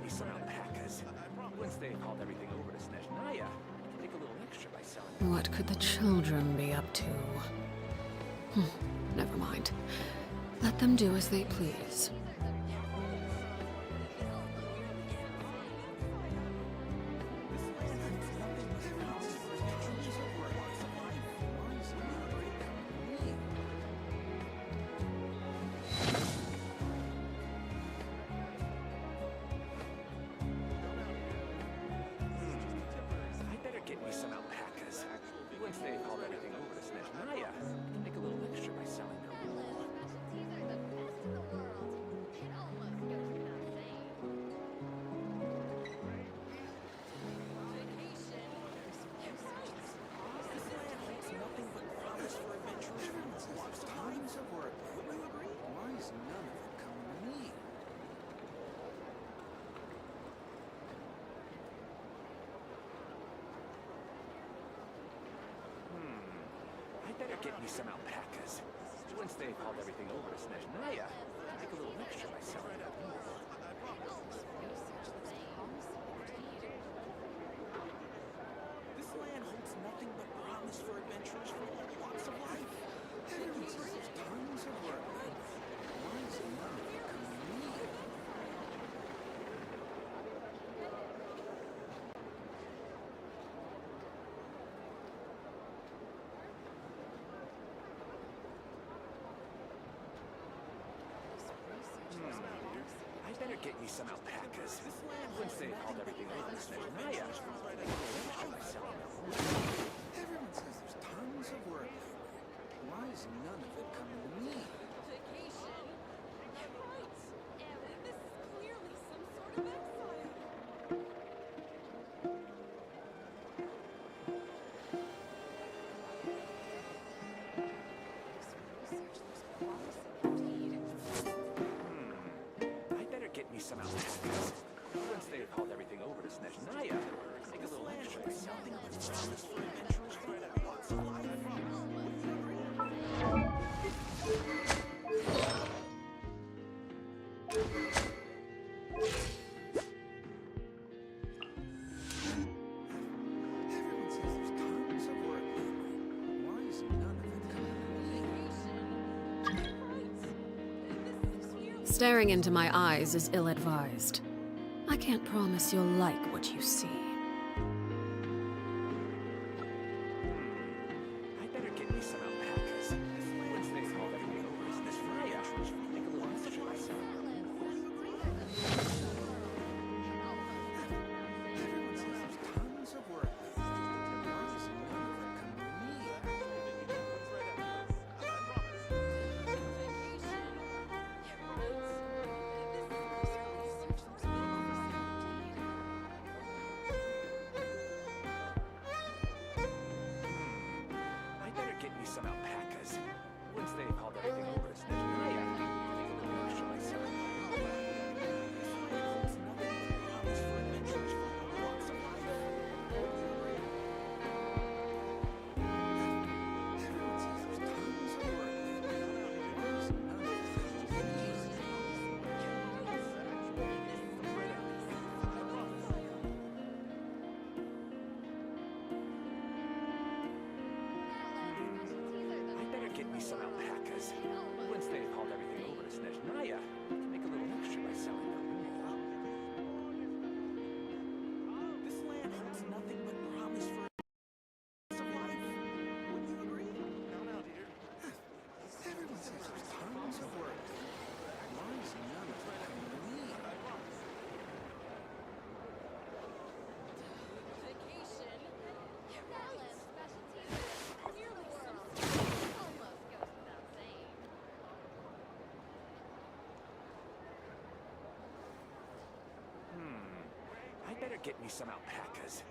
me some alpacas. Once they've hauled everything over to Snezhnaya, make a little extra by selling. What could the children be up to? Never mind. Let them do as they please. Get me some alpacas. Once they've hauled everything over to Snezhnaya, make a little extra by selling it. This land holds nothing but promise for adventurers from all walks of life. Everyone says there's tons of work. Why is none of it coming to me? Better get me some alpacas. Once they've hauled everything over to Snezhnaya, everyone says there's tons of work. Why is none of it coming to me? Vacation? Right. This is clearly some sort of exile. Get me some alpacas. Once they've hauled everything over to Snezhnaya, make a little extra by selling it. Promise for adventurers from all walks of life. Everyone says there's tons of work. Why is none of it coming to me? Staring into my eyes is ill-advised. I can't promise you'll like what you see. I better get me some alpacas. Once they've hauled everything over to Snezhnaya, make a little extra by selling it. Everyone says there's tons of work. Why is none of it coming to me? I better get me some alpacas. Once they've hauled everything over to Snezhnaya, make a little extra by selling it. This land holds nothing but promise for adventurers from all walks of life. Everyone says there's tons of work. Why is none of it coming to me? I better get me some alpacas. Once they've hauled everything over to Snezhnaya, make a little extra by selling it. This land holds nothing but promise for of life. Wouldn't you agree? No, dear. Everyone says there's tons of work. Why is none of it coming to me? Vacation? Right. Clearly some sort of almost goes without saying. I better get me some alpacas.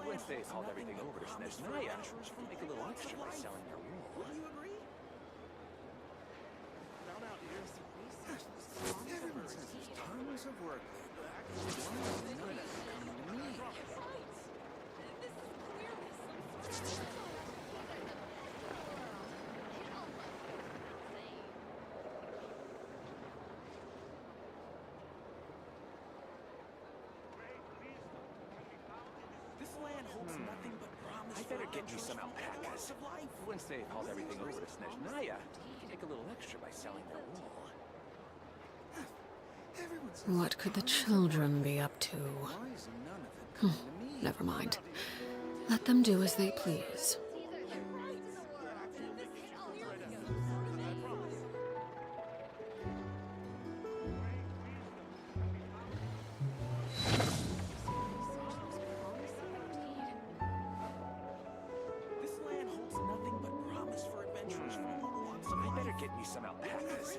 Once they've hauled everything over to Snezhnaya, make a little extra by selling their wool. Will you agree? No, dear. Everyone says there's tons of work. Why is none of it coming to me? Right. This is clearly some sort of holds nothing but promise I for better get you adventures some from all alpacas. walks of life. Once they've hauled everything over to Snezhnaya, you can make a little extra by selling their wool. Everyone says What could the children be up to? why is none of it coming to me? Never mind. Let them do as they please. This land holds nothing but promise for adventurers from all walks of I life. better get you some alpacas.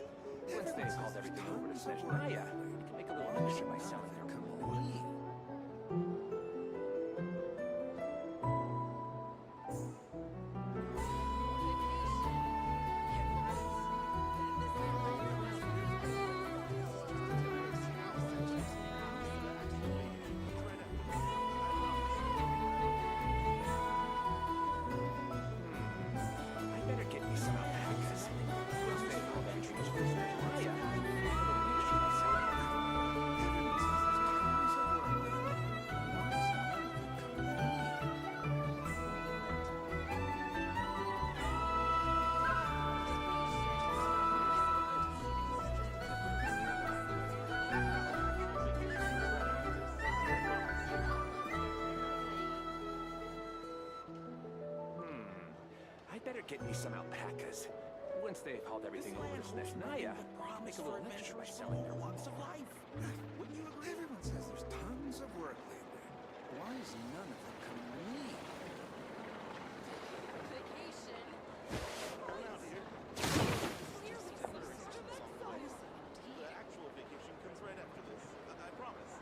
Once they've hauled everything over to Snezhnaya, you can make a little extra by selling their wool. I better get you some alpacas. Once they've hauled everything over to Snezhnaya, you can make a little extra by selling their wool. I better get you some alpacas. Once they've hauled everything over to Snezhnaya, make a little extra by selling their walks of wool. life. Wouldn't you agree? Everyone says there's tons of work lately. Why is none of it coming to me? The actual vacation comes right after this. I promise.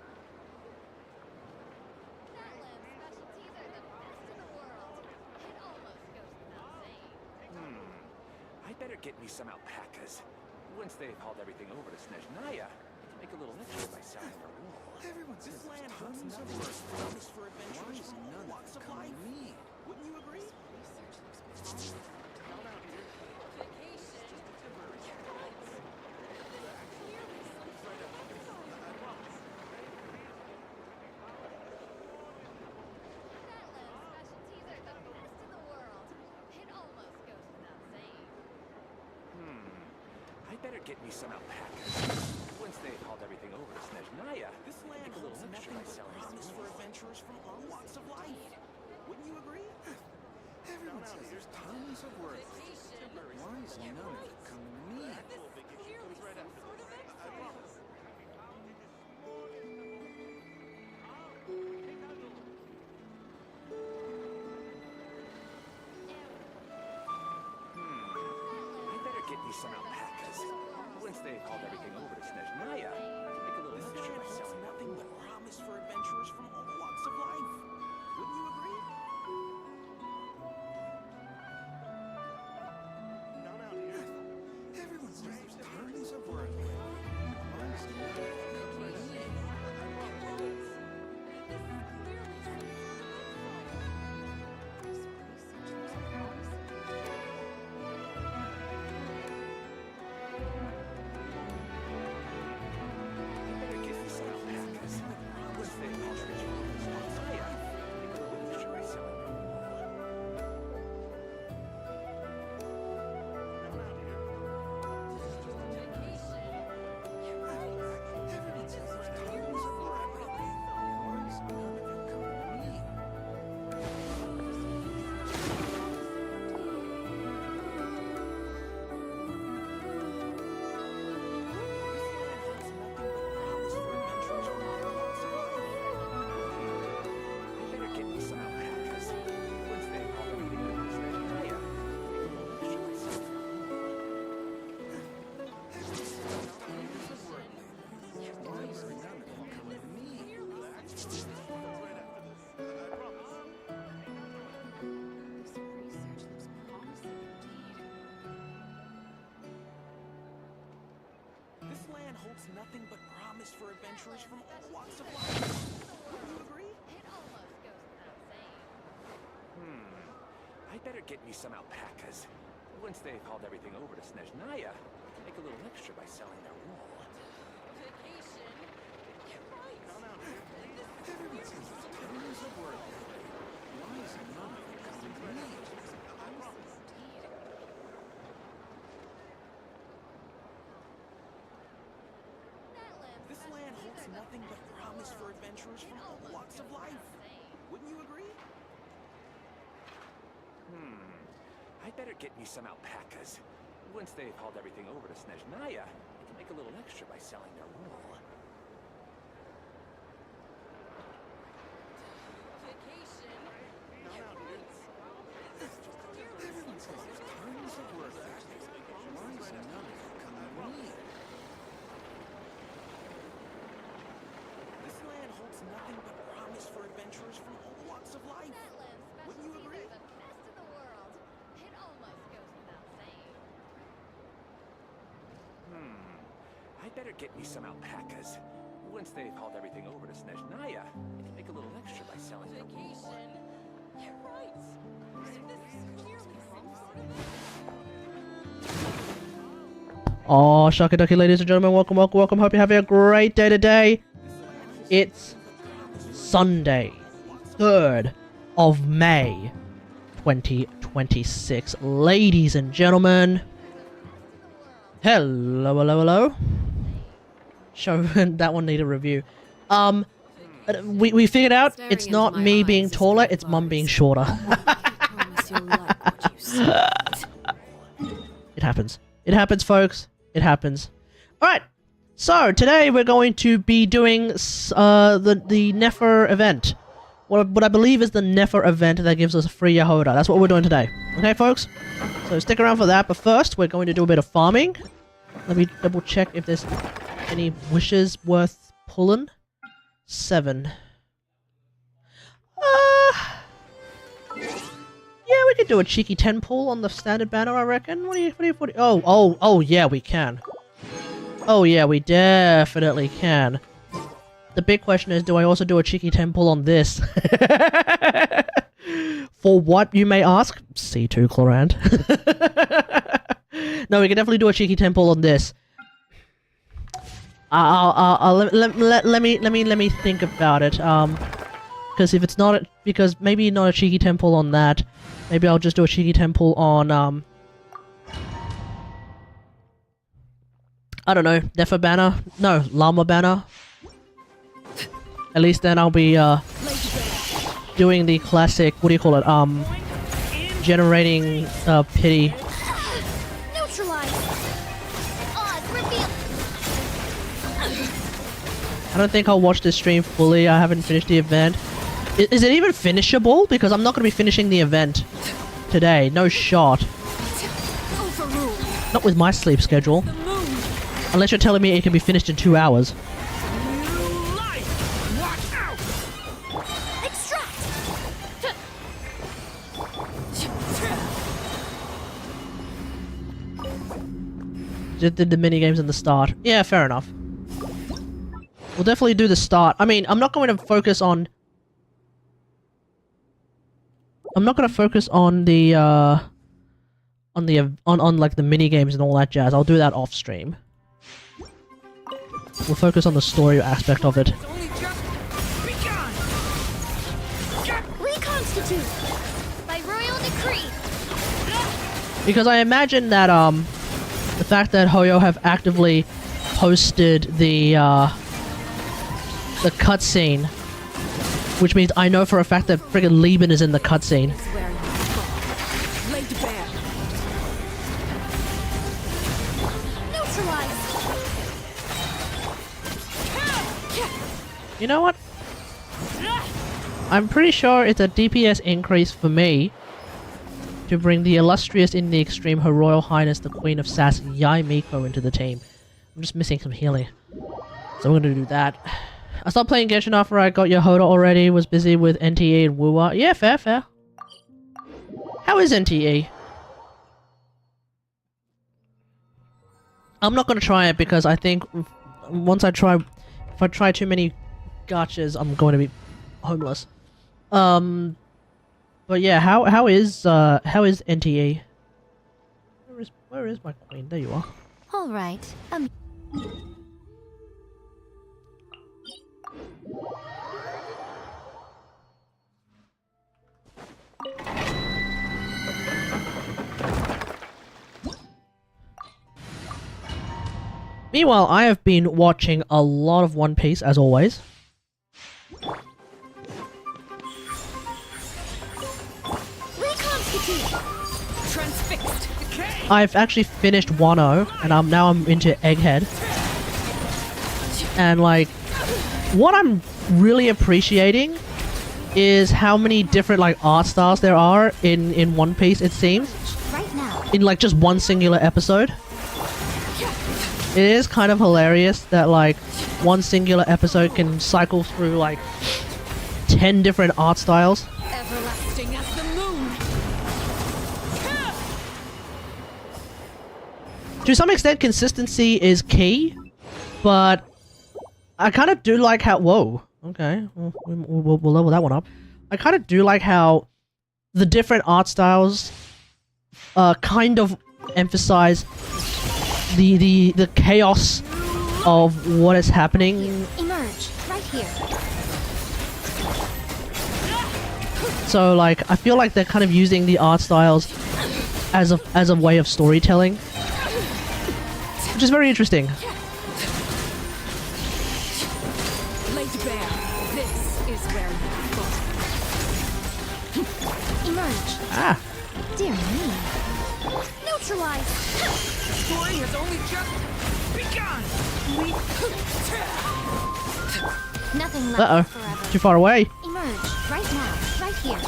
I better get me some alpacas. Once they've hauled everything over to Snezhnaya, you can make a little extra by selling their wool. Everyone says This land tons holds of nothing work. but Promise for adventurers from all none of walks it of coming life. to me? Wouldn't you agree? I better get me some alpacas. Once they've hauled everything over to Snezhnaya, This land make a little holds extra nothing by but selling promise their for wool. adventurers from all walks of life. Wouldn't you agree? Everyone says there's tons of work. Why is none of it coming to me? Actual vacation comes right after this. I promise. I better get me some alpacas. Once they've hauled everything over to Snezhnaya, make a little This extra land by holds selling their nothing wool. but promise for adventurers from all walks of life. Wouldn't you agree? Down out here. Everyone says there's tons of work. Why is none of it coming to me? I better get me some alpacas. Once they've hauled everything over to Snezhnaya, make a little extra by selling their wool. Down out here. Everyone says there's tons of work. Why is none of it coming to me? I better get me some alpacas. Once they've hauled everything over to Snezhnaya, make a little extra by selling their wool. Why is none of it coming to me? The actual vacation comes right after this. I promise. This land holds nothing but promise for adventurers from all walks of life. Wouldn't you agree? I better get me some alpacas. Once they've hauled everything over to Snezhnaya, make a little extra by selling their wool. Down out here. Everyone says there's tons of work. nothing but promise for adventurers from all walks of life. Wouldn't you agree? I better get me some alpacas. Once they've hauled everything over to Snezhnaya, they can make a little extra by selling their wool. Vacation. Everyone says there's tons of work there. Why is none of it coming to me? This land holds nothing but promise for adventurers from all walks of life. Wouldn't you agree? The best in the world. It almost goes without saying. I better get me some alpacas. Once they've hauled everything over to Snezhnaya, they can make a little extra by selling their wool. Vacation. You're right. This is clearly some sort of... Oh, shucky ducky, ladies and gentlemen, welcome, welcome, welcome. Hope you're having a great day today. It's Sunday, 3rd of May, 2026. Ladies and gentlemen, hello, hello, hello. Show that one need a review. We figured out Staring it's into not my me eyes being is taller, ill it's mum being advised. shorter. I promise you'll like what you see. It happens. It happens, folks. It happens. Alright, so today we're going to be doing the Nefer event. What I believe is the Nefer event that gives us a free Jahoda. That's what we're doing today. Okay, folks? So stick around for that, but first we're going to do a bit of farming. Let me double check if there's any wishes worth pulling. 7. Yeah, we could do a cheeky 10 pull on the standard banner, I reckon. What do you... Oh, yeah, we can. Oh, yeah, we definitely can. The big question is, do I also do a cheeky 10 pull on this? For what, you may ask? C2, Chlorand. No, we can definitely do a cheeky 10 pull on this. Let me think about it. Because if it's not, because maybe not a cheeky temple on that, maybe I'll just do a cheeky temple on I don't know, Nefer banner, no, Llama banner. At least then I'll be doing the classic, what do you call it, generating pity. Neutralize. Odds reveal. I don't think I'll watch this stream fully. I haven't finished the event. Is it even finishable? Because I'm not going to be finishing the event today. No shot. Overruled. Not with my sleep schedule. The moon. Unless you're telling me it can be finished in 2 hours. Extract. Just did the mini games in the start. Yeah, fair enough. We'll definitely do the start. I mean, I'm not going to focus on... I'm not going to focus on the, on like the mini games and all that jazz. I'll do that off stream. We'll focus on the story aspect of it. Reconstitute. By royal decree. Because I imagine that, the fact that Hoyo have actively posted the cutscene, which means I know for a fact that friggin' Lieben is in the cutscene. Where you fall. Laid bare. Neutralize. You know what? I'm pretty sure it's a DPS increase for me to bring the illustrious in the extreme Her Royal Highness the Queen of Sass Yai Miko into the team. I'm just missing some healing. So we're gonna do that. I stopped playing Genshin after I got Jahoda already, was busy with NTE and Wuwa. Yeah, fair, fair. How is NTE? I'm not gonna try it because I think once I try, if I try too many gachas, I'm going to be homeless. But yeah, how is NTE? Where is my queen? There you are. All right. Meanwhile, I have been watching a lot of One Piece, as always. Transfixed. I've actually finished Wano, and I'm into Egghead. And like, what I'm really appreciating is how many different like art styles there are in One Piece, it seems. Right now. In like just one singular episode. It is kind of hilarious that like one singular episode can cycle through like 10 different art styles. Everlasting as the moon. To some extent, consistency is key, but I kind of do like how... Whoa. Okay. We'll level that one up. I kind of do like how the different art styles kind of emphasize the chaos of what is happening. Emerge right here. So, like, I feel like they're kind of using the art styles as a way of storytelling, which is very interesting. Laid bare. This is where you fall. Emerge. Ah. Dear me. Neutralize. Story has only just begun. Nothing left Uh-oh. forever. Too far away. Emerge right now, right here.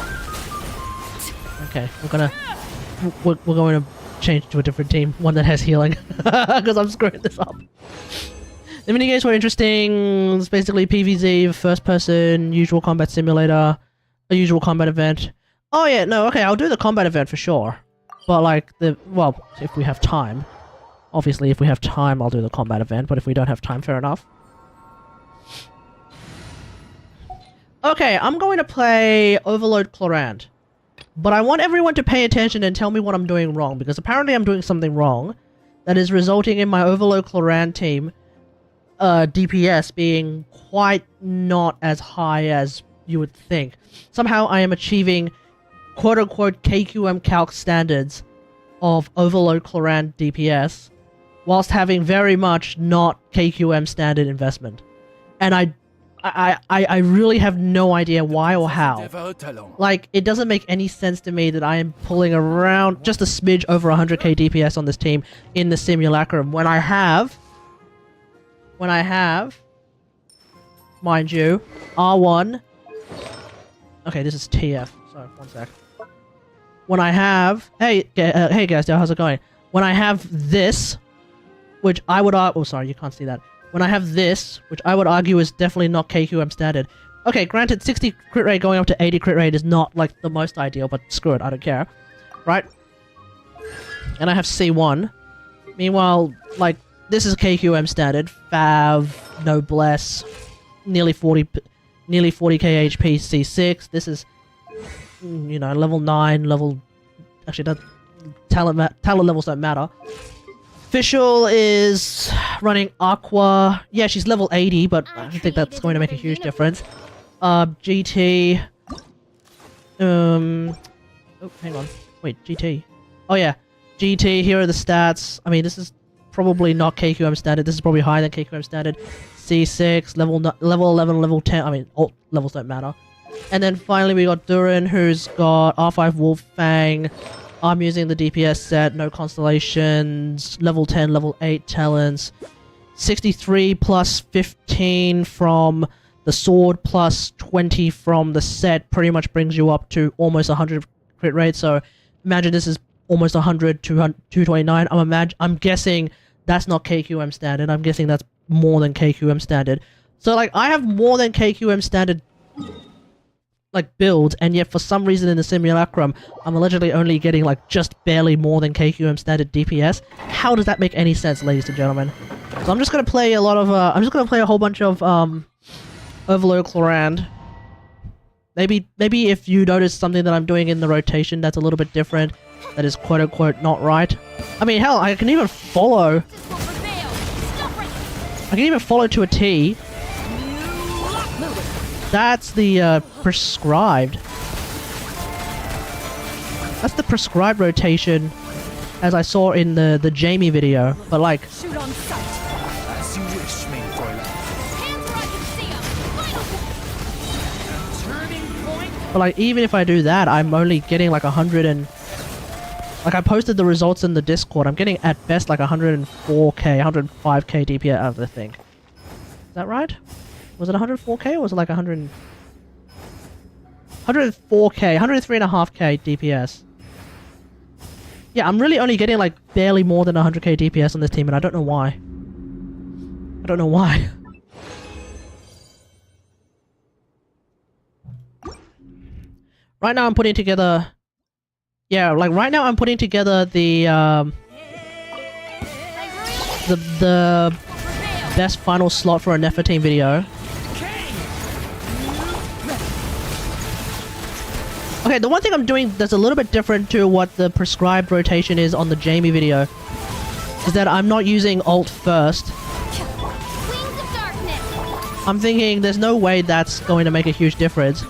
Okay, we're going to change to a different team, one that has healing, because I'm screwing this up. The minigames were interesting. It's basically PvZ, first person, usual combat simulator, a usual combat event. Oh yeah, no, okay, I'll do the combat event for sure. But like, well, if we have time. Obviously, if we have time, I'll do the combat event, but if we don't have time, fair enough. Okay, I'm going to play Overload Chlorant. But I want everyone to pay attention and tell me what I'm doing wrong, because apparently I'm doing something wrong that is resulting in my Overload Chlorant team DPS being quite not as high as you would think. Somehow I am achieving quote-unquote KQM calc standards of Overload Chlorant DPS whilst having very much not KQM standard investment. And I really have no idea why or how. Like, it doesn't make any sense to me that I am pulling around just a smidge over 100k DPS on this team in the simulacrum when I have, mind you, R1. Okay, this is TF. Sorry, one sec. When I have, hey guys, how's it going? When I have this, which I would oh sorry, you can't see that. When I have this, which I would argue is definitely not KQM standard. Okay, granted, 60 crit rate going up to 80 crit rate is not, like, the most ideal, but screw it, I don't care. Right? And I have C1. Meanwhile, like, this is KQM standard. Fav, Noblesse, nearly 40k HP, C6. This is, you know, level 9, level... Actually, talent levels don't matter. Official is running Aqua. Yeah, she's level 80, but I don't think that's going to make a huge difference. GT. Oh, hang on. Wait, GT. Oh yeah, GT. Here are the stats. I mean, this is probably not KQM standard. This is probably higher than KQM standard. C6, level 11, level 10. I mean, all levels don't matter. And then finally we got Durin, who's got R5 Wolf Fang. I'm using the DPS set, no constellations, level 10, level 8 talents, 63 plus 15 from the sword plus 20 from the set pretty much brings you up to almost 100 crit rate. So imagine this is almost 100, 229. I'm guessing that's not KQM standard. I'm guessing that's more than KQM standard. So like I have more than KQM standard like builds, and yet for some reason in the simulacrum I'm allegedly only getting like just barely more than KQM standard DPS. How does that make any sense, ladies and gentlemen? So I'm just gonna play a lot of I'm just gonna play a whole bunch of Overload Chlorant. Maybe if you notice something that I'm doing in the rotation that's a little bit different, that is quote unquote not right. I mean, hell, I can even follow to a T. That's the prescribed. That's the prescribed rotation, as I saw in the Jamie video. But like, Shoot on sight. But like, even if I do that, I'm only getting like 100 and... Like, I posted the results in the Discord. I'm getting at best like 104k, 105k DPS out of the thing. Is that right? Was it 104k or was it like 104k, 103.5k DPS? Yeah, I'm really only getting like barely more than 100k DPS on this team, and I don't know why. I don't know why. Right now I'm putting together... Yeah, like right now I'm putting together the best final slot for a Nefer team video. Okay, the one thing I'm doing that's a little bit different to what the prescribed rotation is on the Jamie video is that I'm not using ult first. I'm thinking there's no way that's going to make a huge difference.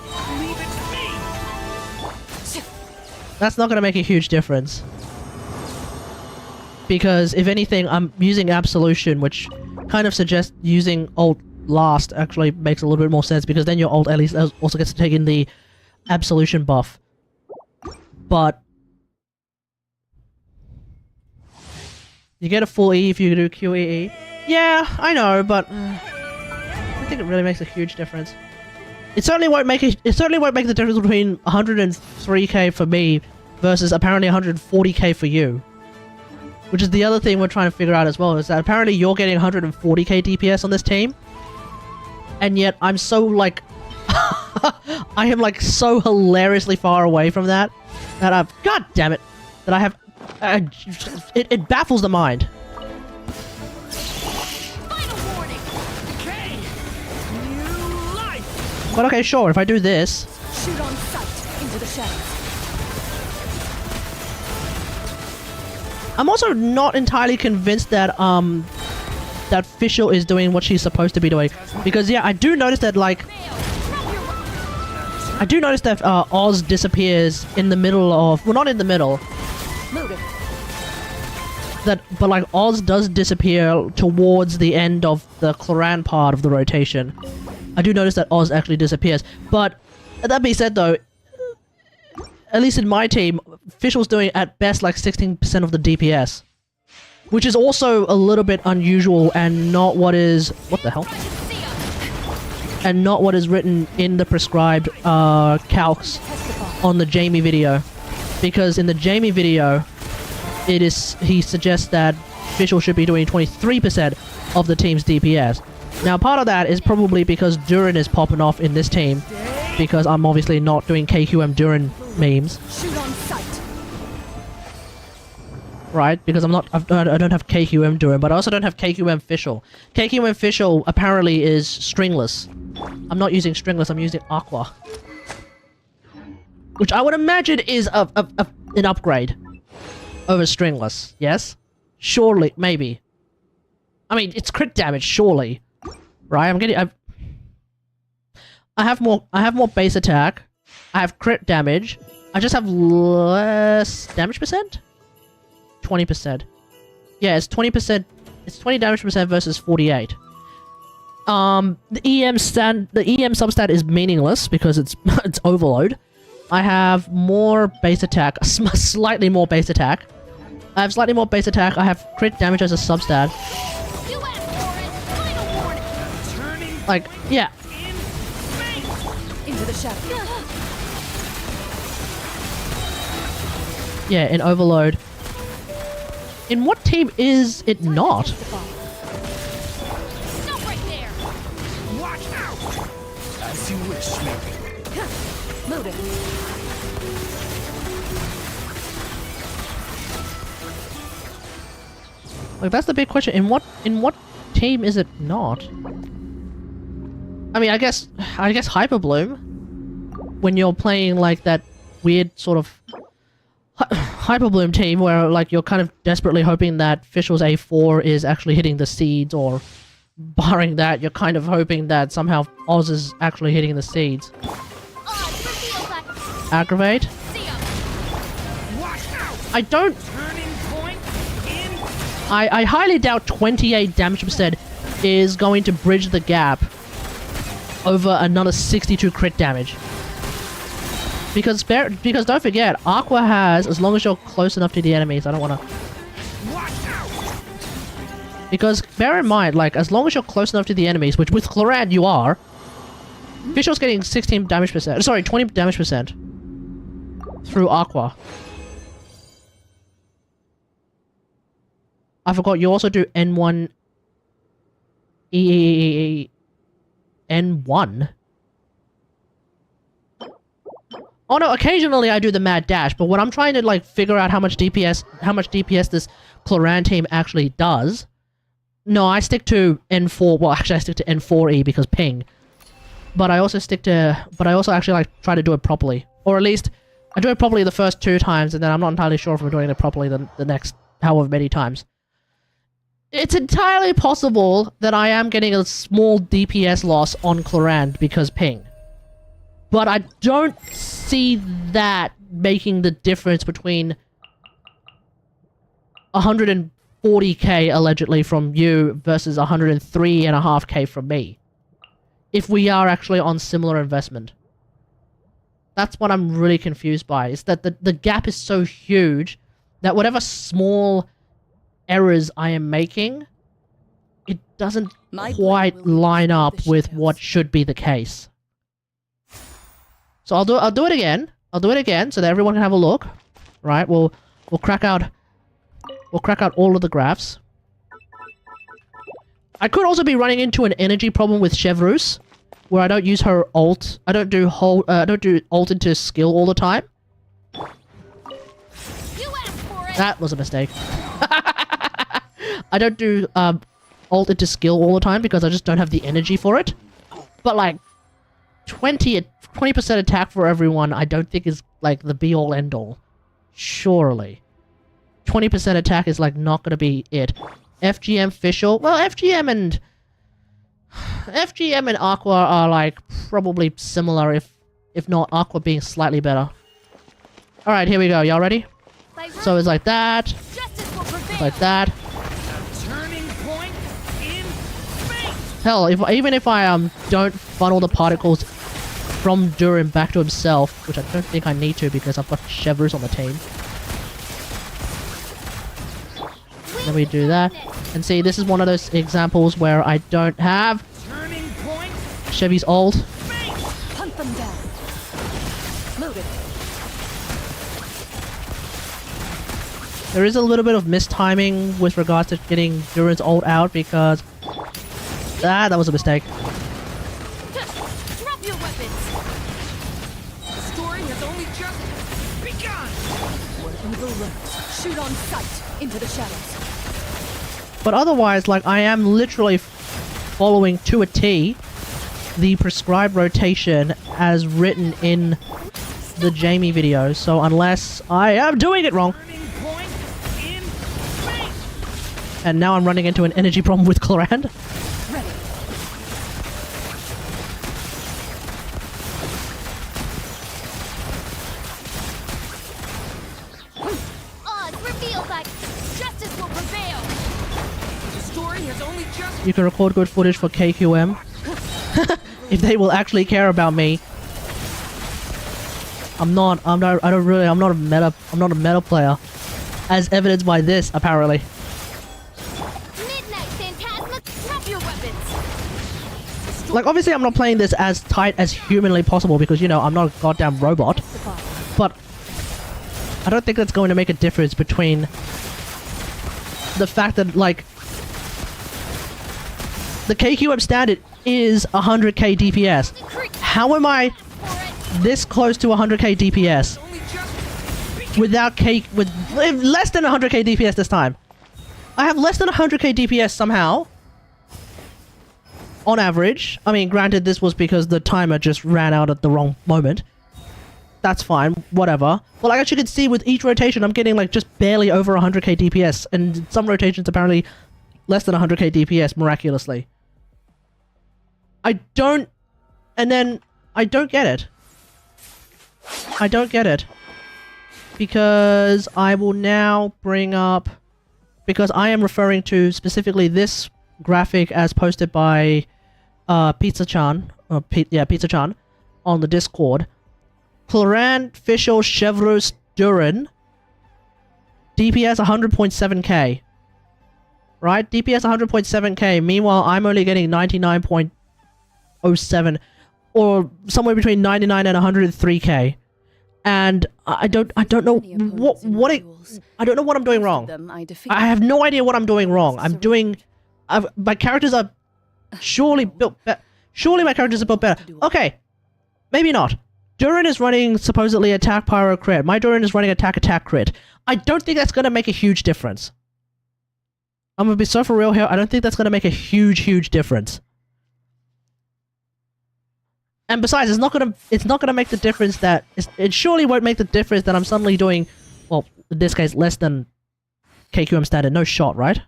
That's not going to make a huge difference. Because, if anything, I'm using Absolution, which kind of suggests using ult last actually makes a little bit more sense, because then your ult at least also gets to take in the Absolution buff. But... you get a full E if you do QEE. Yeah, I know, but... I don't think it really makes a huge difference. It certainly won't make the difference between 103k for me versus apparently 140k for you. Which is the other thing we're trying to figure out as well, is that apparently you're getting 140k DPS on this team. And yet I'm so like... I am like so hilariously far away from that. That I've... God damn it! That I have... it baffles the mind. But okay, sure, if I do this... Shoot on sight into the shadows. I'm also not entirely convinced that, that Fischl is doing what she's supposed to be doing. Because, yeah, I do notice that, like... I do notice that, Oz disappears in the middle of... Well, not in the middle. But, like, Oz does disappear towards the end of the Cloran part of the rotation. I do notice that Oz actually disappears. But, that being said though, at least in my team, Fischl's doing at best like 16% of the DPS. Which is also a little bit unusual and not what is... What the hell? And not what is written in the prescribed calcs on the Jamie video. Because in the Jamie video, he suggests that Fischl should be doing 23% of the team's DPS. Now, part of that is probably because Durin is popping off in this team, because I'm obviously not doing KQM Durin memes. Shoot on sight. Right? Because I don't have KQM Durin, but I also don't have KQM Fischl. KQM Fischl apparently is stringless. I'm not using stringless, I'm using Aqua. Which I would imagine is an upgrade over stringless, yes? Surely, maybe. I mean, it's crit damage, surely. Right, I have more base attack. I have crit damage. I just have less damage percent? 20%. Yeah, it's 20%. It's 20 damage percent versus 48. The EM substat is meaningless because it's it's overload. I have more base attack, slightly more base attack. I have slightly more base attack. I have crit damage as a substat. Like, yeah. Into the shadows. Yeah, in Overload. In what team is it not? Stop right there. Watch out! As you wish, maybe. Moving. Like, that's the big question. In what team is it not? I mean, I guess Hyperbloom. When you're playing like that weird sort of Hyperbloom team where like you're kind of desperately hoping that Fischl's A4 is actually hitting the seeds, or barring that, you're kind of hoping that somehow Oz is actually hitting the seeds. Aggravate? I don't... I highly doubt 28 damage percent is going to bridge the gap over another 62 crit damage. Because don't forget, Aqua has, as long as you're close enough to the enemies, I don't want to... Because bear in mind, like, as long as you're close enough to the enemies, which with Chlorand you are, Fischl's getting 16 damage percent, sorry, 20 damage percent through Aqua. I forgot, you also do N1... N1? Oh no, occasionally I do the mad dash, but when I'm trying to like figure out how much DPS this Chlorand team actually does, no, I stick to N4. Well, actually, I stick to N4E because ping. But I also actually like try to do it properly, or at least I do it properly the first 2 times, and then I'm not entirely sure if I'm doing it properly the next however many times. It's entirely possible that I am getting a small DPS loss on Chlorand because ping. But I don't see that making the difference between 140k allegedly from you versus 103.5k from me. If we are actually on similar investment. That's what I'm really confused by, is that the gap is so huge that whatever small errors I am making, it doesn't quite line up with what should be the case. So I'll do it again. I'll do it again so that everyone can have a look. Right? We'll crack out all of the graphs. I could also be running into an energy problem with Chevreuse, where I don't use her ult. I don't do ult into skill all the time. You asked for it. That was a mistake. I don't do ult into skill all the time because I just don't have the energy for it. But like 20% attack for everyone, I don't think is like the be all end all. Surely. 20% attack is like not gonna be it. FGM Fischl, well, FGM and Aqua are like probably similar, if not Aqua being slightly better. Alright, here we go. Y'all ready? So it's like that. Justice will prevail. Like that. Turning point in space. Hell, even if I don't funnel the particles from Durin back to himself, which I don't think I need to because I've got Chevreuse on the team. Then we do that. And see, this is one of those examples where I don't have Turning point. Chevy's ult. Hunt them down. Loaded. There is a little bit of mistiming with regards to getting Durin's ult out because... that was a mistake. Drop your weapons. The story has only just begun. Where evil lurks, shoot on sight into the shadows. But otherwise, like, I am literally following to a T the prescribed rotation as written in the Jamie video, so unless I am doing it wrong. Turning point in space. And now I'm running into an energy problem with Chlorand. Ready. Odds reveal that justice will prevail. The story has only just You can record good footage for KQM. If they will actually care about me. I'm not a meta player. As evidenced by this, apparently. Midnight Phantasma, drop your weapons. Like, obviously I'm not playing this as tight as humanly possible because, you know, I'm not a goddamn robot. But I don't think that's going to make a difference between the fact that, like, the KQM standard is 100k DPS. How am I this close to 100k DPS without with less than 100k DPS this time? I have less than 100k DPS somehow. On average. I mean, granted, this was because the timer just ran out at the wrong moment. That's fine, whatever. But like, as you can see, with each rotation, I'm getting like just barely over 100k DPS, and some rotations apparently less than 100k DPS miraculously. I don't get it. I don't get it. Because I will now bring up... because I am referring to specifically this graphic as posted by Pizza-chan, Pizza-chan, on the Discord. Cloran, Fischl, Chevreuse, Durin. DPS 100.7k. Right? DPS 100.7k. Meanwhile, I'm only getting 99.07, or somewhere between 99 and 103k. And I don't know I don't know what I'm doing wrong. I have no idea what I'm doing wrong. My characters are surely built better. Surely my characters are built better. Okay, maybe not. Durin is running supposedly attack pyro crit. My Durin is running attack crit. I don't think that's gonna make a huge difference. I'm gonna be so for real here. I don't think that's gonna make a huge difference. And besides, it's not gonna make the difference that it surely won't make the difference that I'm suddenly doing, well, in this case, less than KQM standard. No shot, right?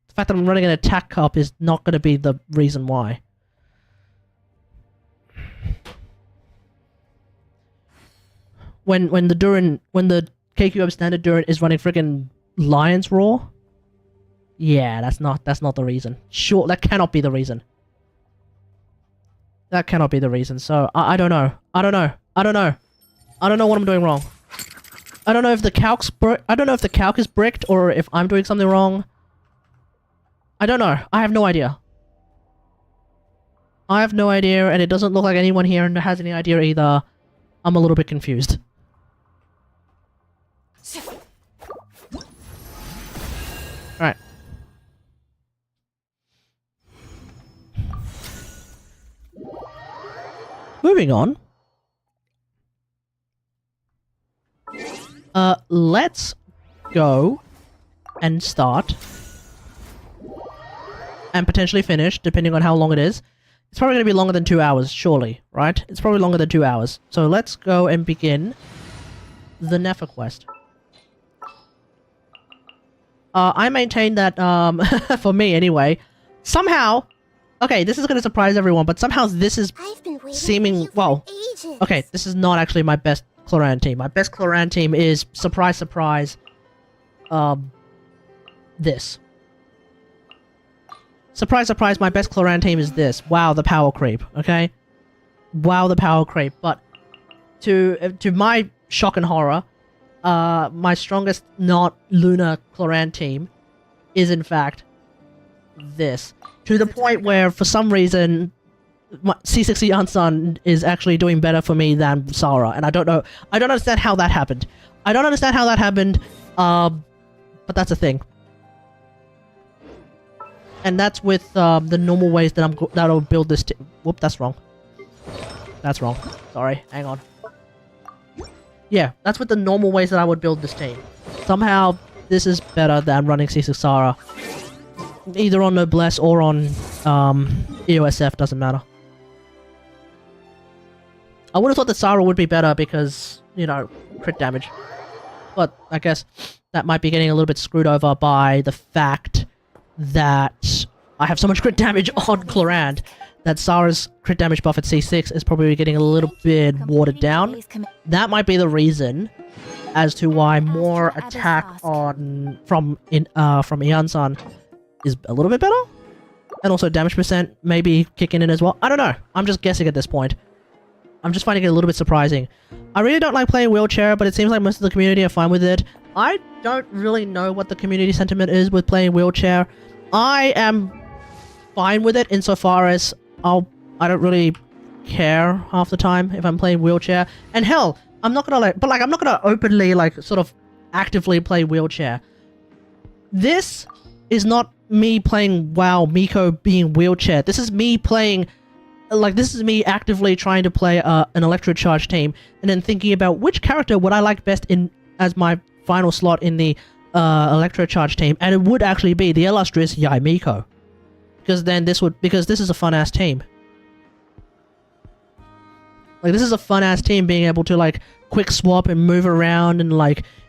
The fact that I'm running an attack cup is not gonna be the reason why. When the KQM standard Durin is running friggin' Lion's Roar, yeah, that's not the reason. Sure, that cannot be the reason. That cannot be the reason. So I don't know. I don't know what I'm doing wrong. I don't know if the calc's I don't know if the calc is bricked or if I'm doing something wrong. I don't know. I have no idea. I have no idea, and it doesn't look like anyone here has any idea either. I'm a little bit confused. Alright. Moving on. Let's go and start and potentially finish, depending on how long it is. It's probably going to be longer than 2 hours, surely, right? It's probably longer than 2 hours. So let's go and begin the Nefer quest. I maintain that, for me anyway, somehow, okay, this is going to surprise everyone, but somehow this is seeming, well, okay, this is not actually my best Cloran team. My best Cloran team is, surprise, surprise, this. Surprise, surprise, my best Cloran team is this. Wow, the power creep, okay? Wow, the power creep, but to my shock and horror, my strongest not lunar Cloran team is in fact this. To the point where, for some reason, C60 Yansan is actually doing better for me than Sarah, and I don't understand how that happened. I don't understand how that happened, but that's a thing. And that's with the normal ways that I'll build this team. Whoop, that's wrong. That's wrong. Sorry, hang on. Yeah, that's with the normal ways that I would build this team. Somehow, this is better than running C6 Sarah. Either on Noblesse or on EOSF, doesn't matter. I would have thought that Sarah would be better because, you know, crit damage. But I guess that might be getting a little bit screwed over by the fact that I have so much crit damage on Cloran that Sarah's crit damage buff at C6 is probably getting a little bit watered down. That might be the reason as to why more attack on from Iansan is a little bit better. And also damage percent maybe kicking in as well. I don't know. I'm just guessing at this point. I'm just finding it a little bit surprising. I really don't like playing wheelchair, but it seems like most of the community are fine with it. I don't really know what the community sentiment is with playing wheelchair. I am fine with it insofar as I don't really care half the time if I'm playing wheelchair. And hell, I'm not gonna I'm not gonna openly sort of actively play wheelchair. This is not me playing WoW Miko being wheelchair. This is me playing, this is me actively trying to play an electrocharge team and then thinking about which character would I like best as my final slot in the electrocharge team, and it would actually be the illustrious Yai Miko. Because this is a fun ass team. This is a fun ass team being able to quick swap and move around and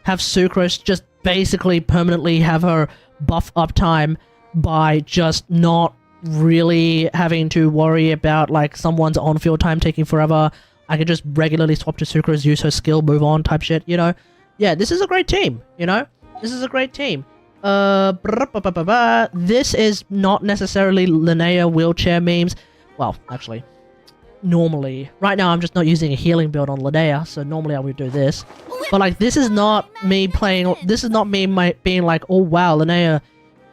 have Sucrose just basically permanently have her buff uptime by just not really having to worry about someone's on-field time taking forever. I can just regularly swap to Sucrose, use her skill, move on type shit, you know? Yeah, this is a great team, you know? This is a great team. This is not necessarily Linnea wheelchair memes. Well, actually, normally. Right now I'm just not using a healing build on Linnea, so normally I would do this. But like this is not me playing, this is not me being like, oh wow, Linnea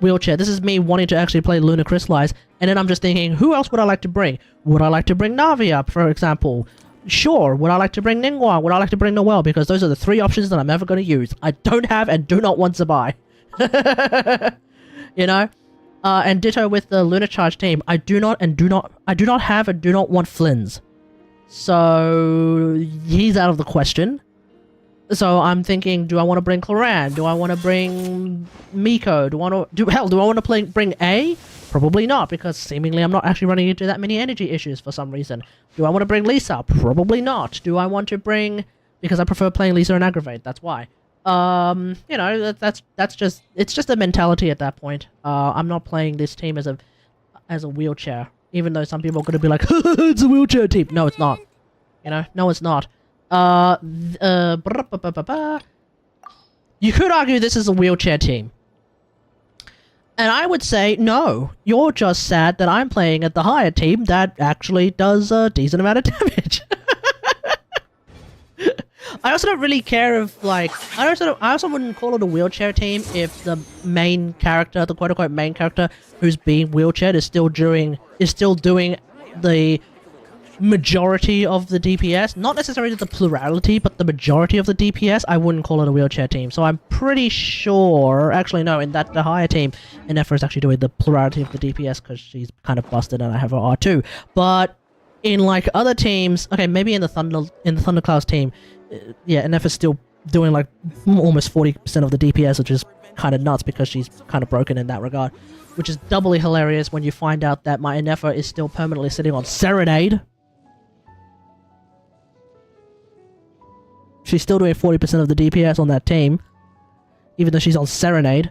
wheelchair. This is me wanting to actually play Lunar Crystallize, and then I'm just thinking, who else would I like to bring? Would I like to bring Navi up, for example? Sure. Would I like to bring Ningguang? Would I like to bring Noelle? Because those are the 3 options that I'm ever going to use. I don't have and do not want to buy. You know? And ditto with the Lunar Charge team. I do not have and do not want Flynn's. So he's out of the question. So I'm thinking, do I want to bring Cloran? Do I want to bring Miko? Do I want to bring A? Probably not, because seemingly I'm not actually running into that many energy issues for some reason. Do I want to bring Lisa? Probably not. Do I want to bring... Because I prefer playing Lisa and Aggravate, that's why. You know, that's just... It's just a mentality at that point. I'm not playing this team as a wheelchair. Even though some people are going to be like, it's a wheelchair team. No, it's not. You know? No, it's not. You could argue this is a wheelchair team. And I would say, no, you're just sad that I'm playing at the higher team that actually does a decent amount of damage. I also don't really care if, like, I also wouldn't call it a wheelchair team if the main character, the quote-unquote main character who's being wheelchaired is still doing the majority of the DPS. Not necessarily the plurality, but the majority of the DPS. I wouldn't call it a wheelchair team. So I'm pretty sure, actually no, in that the higher team, Nefer is actually doing the plurality of the DPS because she's kind of busted and I have her R2. But in like other teams, okay, maybe in the Thunderclouds team, yeah, Nefer's still doing like almost 40% of the DPS, which is kind of nuts because she's kind of broken in that regard. Which is doubly hilarious when you find out that my Nefer is still permanently sitting on Serenade. She's still doing 40% of the DPS on that team, even though she's on Serenade.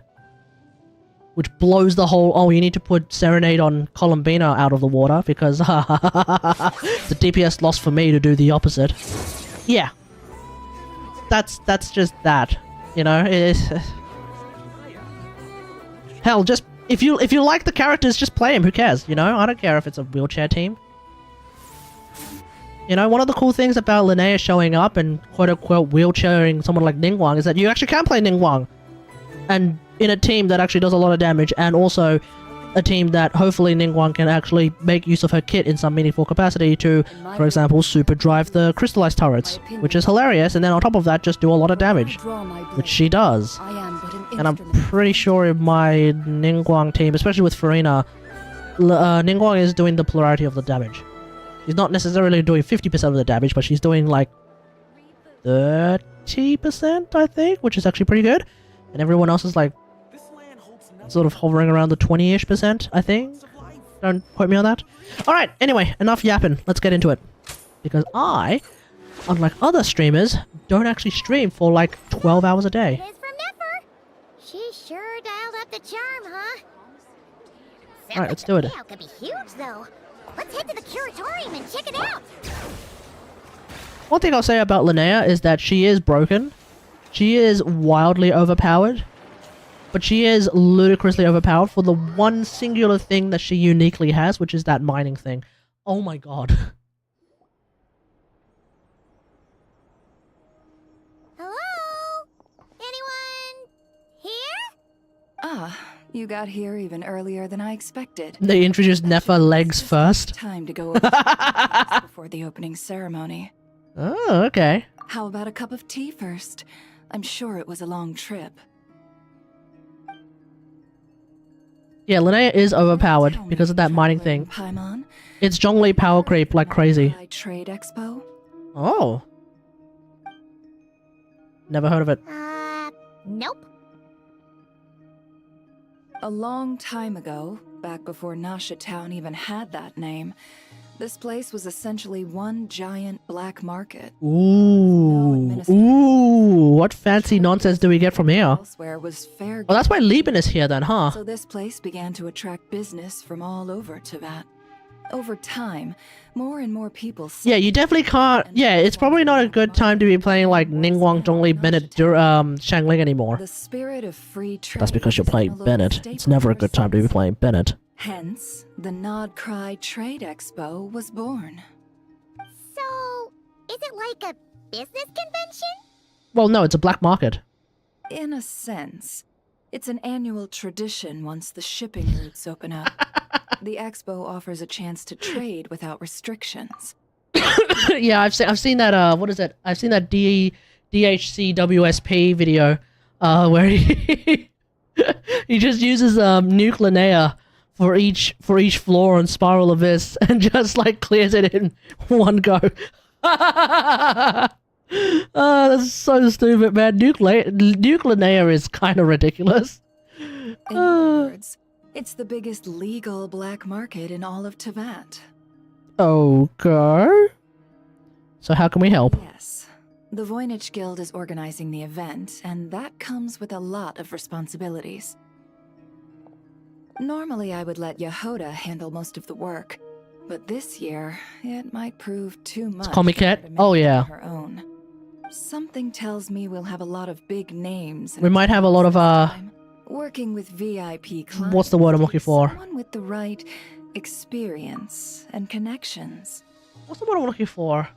Which blows the whole, oh, you need to put Serenade on Columbina out of the water, because the DPS lost for me to do the opposite. Yeah. That's just that. You know, hell, just, if you like the characters, just play them, who cares, you know? I don't care if it's a wheelchair team. You know, one of the cool things about Linnea showing up and quote-unquote wheelchairing someone like Ningguang is that you actually can play Ningguang. And in a team that actually does a lot of damage, and also a team that hopefully Ningguang can actually make use of her kit in some meaningful capacity to, for example, super drive the crystallized turrets, which is hilarious, and then on top of that just do a lot of damage, which she does. And I'm pretty sure in my Ningguang team, especially with Farina, Ningguang is doing the plurality of the damage. She's not necessarily doing 50% of the damage, but she's doing like 30%, I think, which is actually pretty good. And everyone else is like sort of hovering around the 20-ish%, I think. Don't quote me on that. Alright, anyway, enough yapping. Let's get into it. Because I, unlike other streamers, don't actually stream for like 12 hours a day. It is from Nefer. She sure dialed up the charm, huh? Alright, let's do it. The payout could be huge, though. Let's head to the curatorium and check it out. One thing I'll say about Linnea is that she is broken. She is wildly overpowered. But she is ludicrously overpowered for the one singular thing that she uniquely has, which is that mining thing. Oh my god. Hello? Anyone here? Ah, you got here even earlier than I expected. They introduced Nefer legs first. Time to go over the before the opening ceremony. Oh, okay. How about a cup of tea first? I'm sure it was a long trip. Yeah, Linnea is overpowered because of that mining thing. Paimon? It's Zhongli power creep like crazy. Trade Expo? Oh. Never heard of it. Nope. A long time ago, back before Nasha Town even had that name, this place was essentially one giant black market. Ooh. Ooh. What fancy nonsense do we get from here? Elsewhere was fair. Oh, that's why Lieben is here then, huh? So this place began to attract business from all over Teyvat. Over time, more and more people... Yeah, you definitely can't... Yeah, it's probably not a good time to be playing like Ningguang, Zhongli, Bennett, Shangling anymore. The spirit of free trade. That's because you're playing Bennett. It's never a good time to be playing Bennett. Hence, the Nod Cry Trade Expo was born. like a business convention? Well, no, it's a black market. In a sense. It's an annual tradition once the shipping routes open up. The expo offers a chance to trade without restrictions. Yeah, I've seen that. What is it? I've seen that DHCWSP video, where he he just uses nuclear layer for each floor on Spiral Abyss and just like clears it in one go. Oh, that's so stupid, man. Nuclear layer is kind of ridiculous. In other words, it's the biggest legal black market in all of Tevat. Okay. So how can we help? Yes. The Voynich Guild is organizing the event, and that comes with a lot of responsibilities. Normally, I would let Jahoda handle most of the work, but this year, it might prove too much. Call me Cat? for her to Oh, manage yeah. on her own. Something tells me we'll have a lot of big names. We might have a lot of, this time. Working with VIP clients. What's the word I'm looking for? Someone with the right experience and connections. What's the word I'm looking for?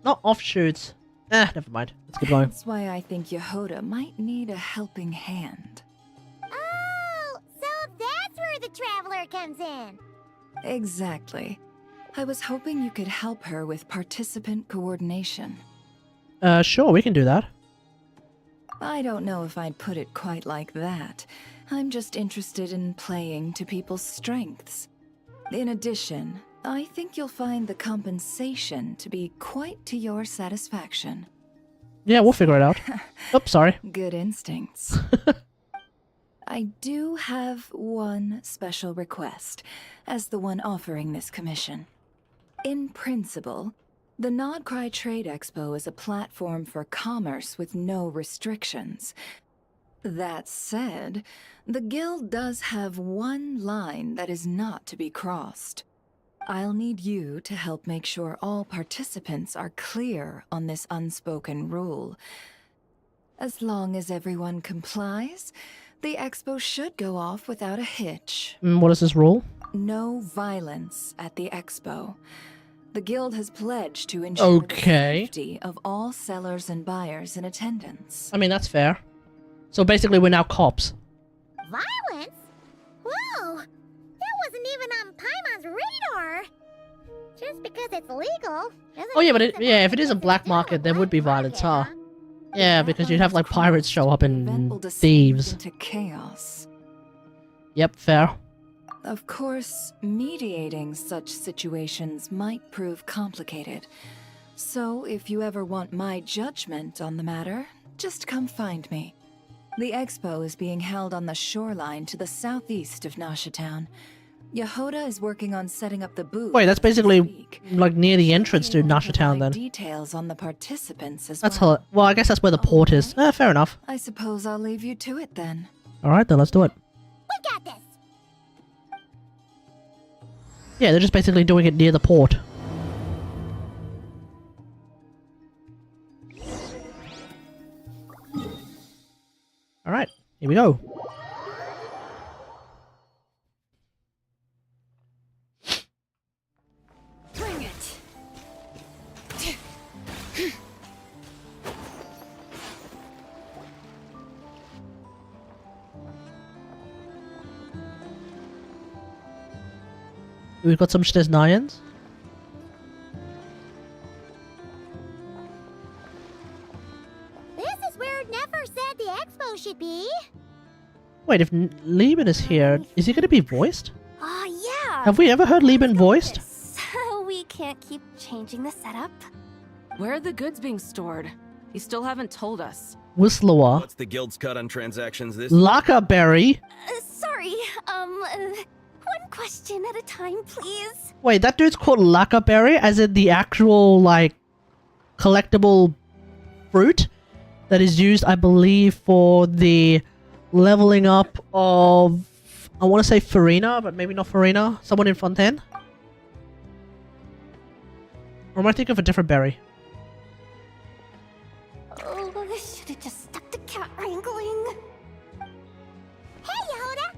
Not offshoots. Never mind. Let's keep going. That's why I think Jahoda might need a helping hand. Oh, so that's where the traveler comes in. Exactly. I was hoping you could help her with participant coordination. Sure, we can do that. I don't know if I'd put it quite like that. I'm just interested in playing to people's strengths. In addition, I think you'll find the compensation to be quite to your satisfaction. Yeah, we'll figure it out. Oops, sorry. Good instincts. I do have one special request, as the one offering this commission. In principle, the Nodcry Trade Expo is a platform for commerce with no restrictions. That said, the Guild does have one line that is not to be crossed. I'll need you to help make sure all participants are clear on this unspoken rule. As long as everyone complies, the expo should go off without a hitch. What is this rule? No violence at the expo. The Guild has pledged to ensure the safety of all sellers and buyers in attendance. I mean, that's fair. So basically, we're now cops. Violence? Whoa! That wasn't even on Paimon's radar! Just because it's legal doesn't Oh yeah, but mean yeah, if it is a it's black still a market, there would be black violence, huh? market, Yeah, because you'd have like pirates show up The event will and descend thieves. into chaos. Yep, fair. Of course, mediating such situations might prove complicated. So if you ever want my judgment on the matter, just come find me. The expo is being held on the shoreline to the southeast of Nasha Town. Jahoda is working on setting up the booth. Wait, that's as we basically speak. like near the She'll entrance be to able to Nasha Town provide then. Details on the participants as That's well. well, I guess that's where the port is. Fair enough. I suppose I'll leave you to it then. Alright then, let's do it. We got this! Yeah, they're just basically doing it near the port. Alright, here we go. Bring it. We've got some Shteznayans. This is where Nefer said the expo should be. Wait, if Lieben is here, is he going to be voiced? Oh, yeah. Have we ever heard Lieben voiced? So we can't keep changing the setup. Where are the goods being stored? You still haven't told us. Whislowa. What's the guild's cut on transactions this? Lakaberry. Sorry, one question at a time, please. Wait, that dude's called Lakaberry, as in the actual, like, collectible fruit that is used, I believe, for the leveling up of, I want to say Farina, but maybe not Farina. Someone in Fontaine? Or am I thinking of a different berry? Oh, I should have just stuck to cat wrangling. Hey, Jahoda!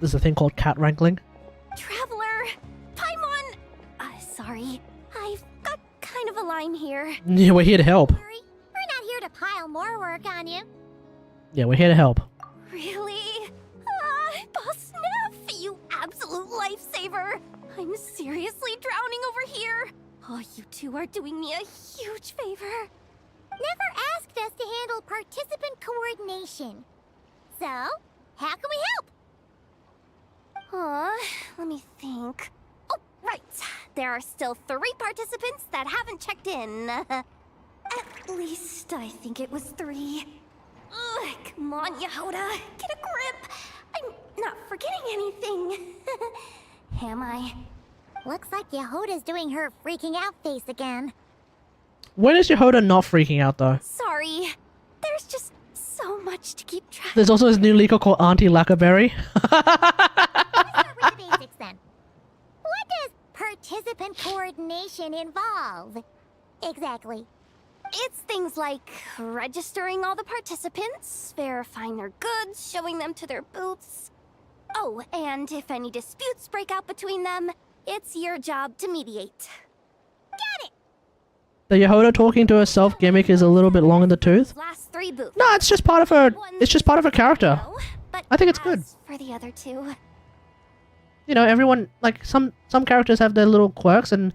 There's a thing called cat wrangling. Traveler! Paimon! Sorry. I've got kind of a line here. Yeah, we're here to help. Sorry, we're not here to pile more work on you. Yeah, we're here to help. Really? Boss Neff, you absolute lifesaver! I'm seriously drowning over here. Oh, you two are doing me a huge favor. Never asked us to handle participant coordination. So, how can we help? Let me think. Oh, right. There are still 3 participants that haven't checked in. At least I think it was 3. Ugh, come on, Jahoda. Get a grip. I'm not forgetting anything. Am I? Looks like Jahoda's doing her freaking out face again. When is Jahoda not freaking out though? Sorry. There's just so much to keep track of. There's also this new leaker called Auntie Lackerberry. Let's start with the basics then. What does participant coordination involve? Exactly. It's things like registering all the participants, verifying their goods, showing them to their booths. Oh, and if any disputes break out between them, it's your job to mediate. Got it! The Jahoda talking to herself gimmick is a little bit long in the tooth. Last 3 booths. No, it's just part of her. It's just part of her character. No, but I think it's good. as for the other 2, You know, everyone like some characters have their little quirks, and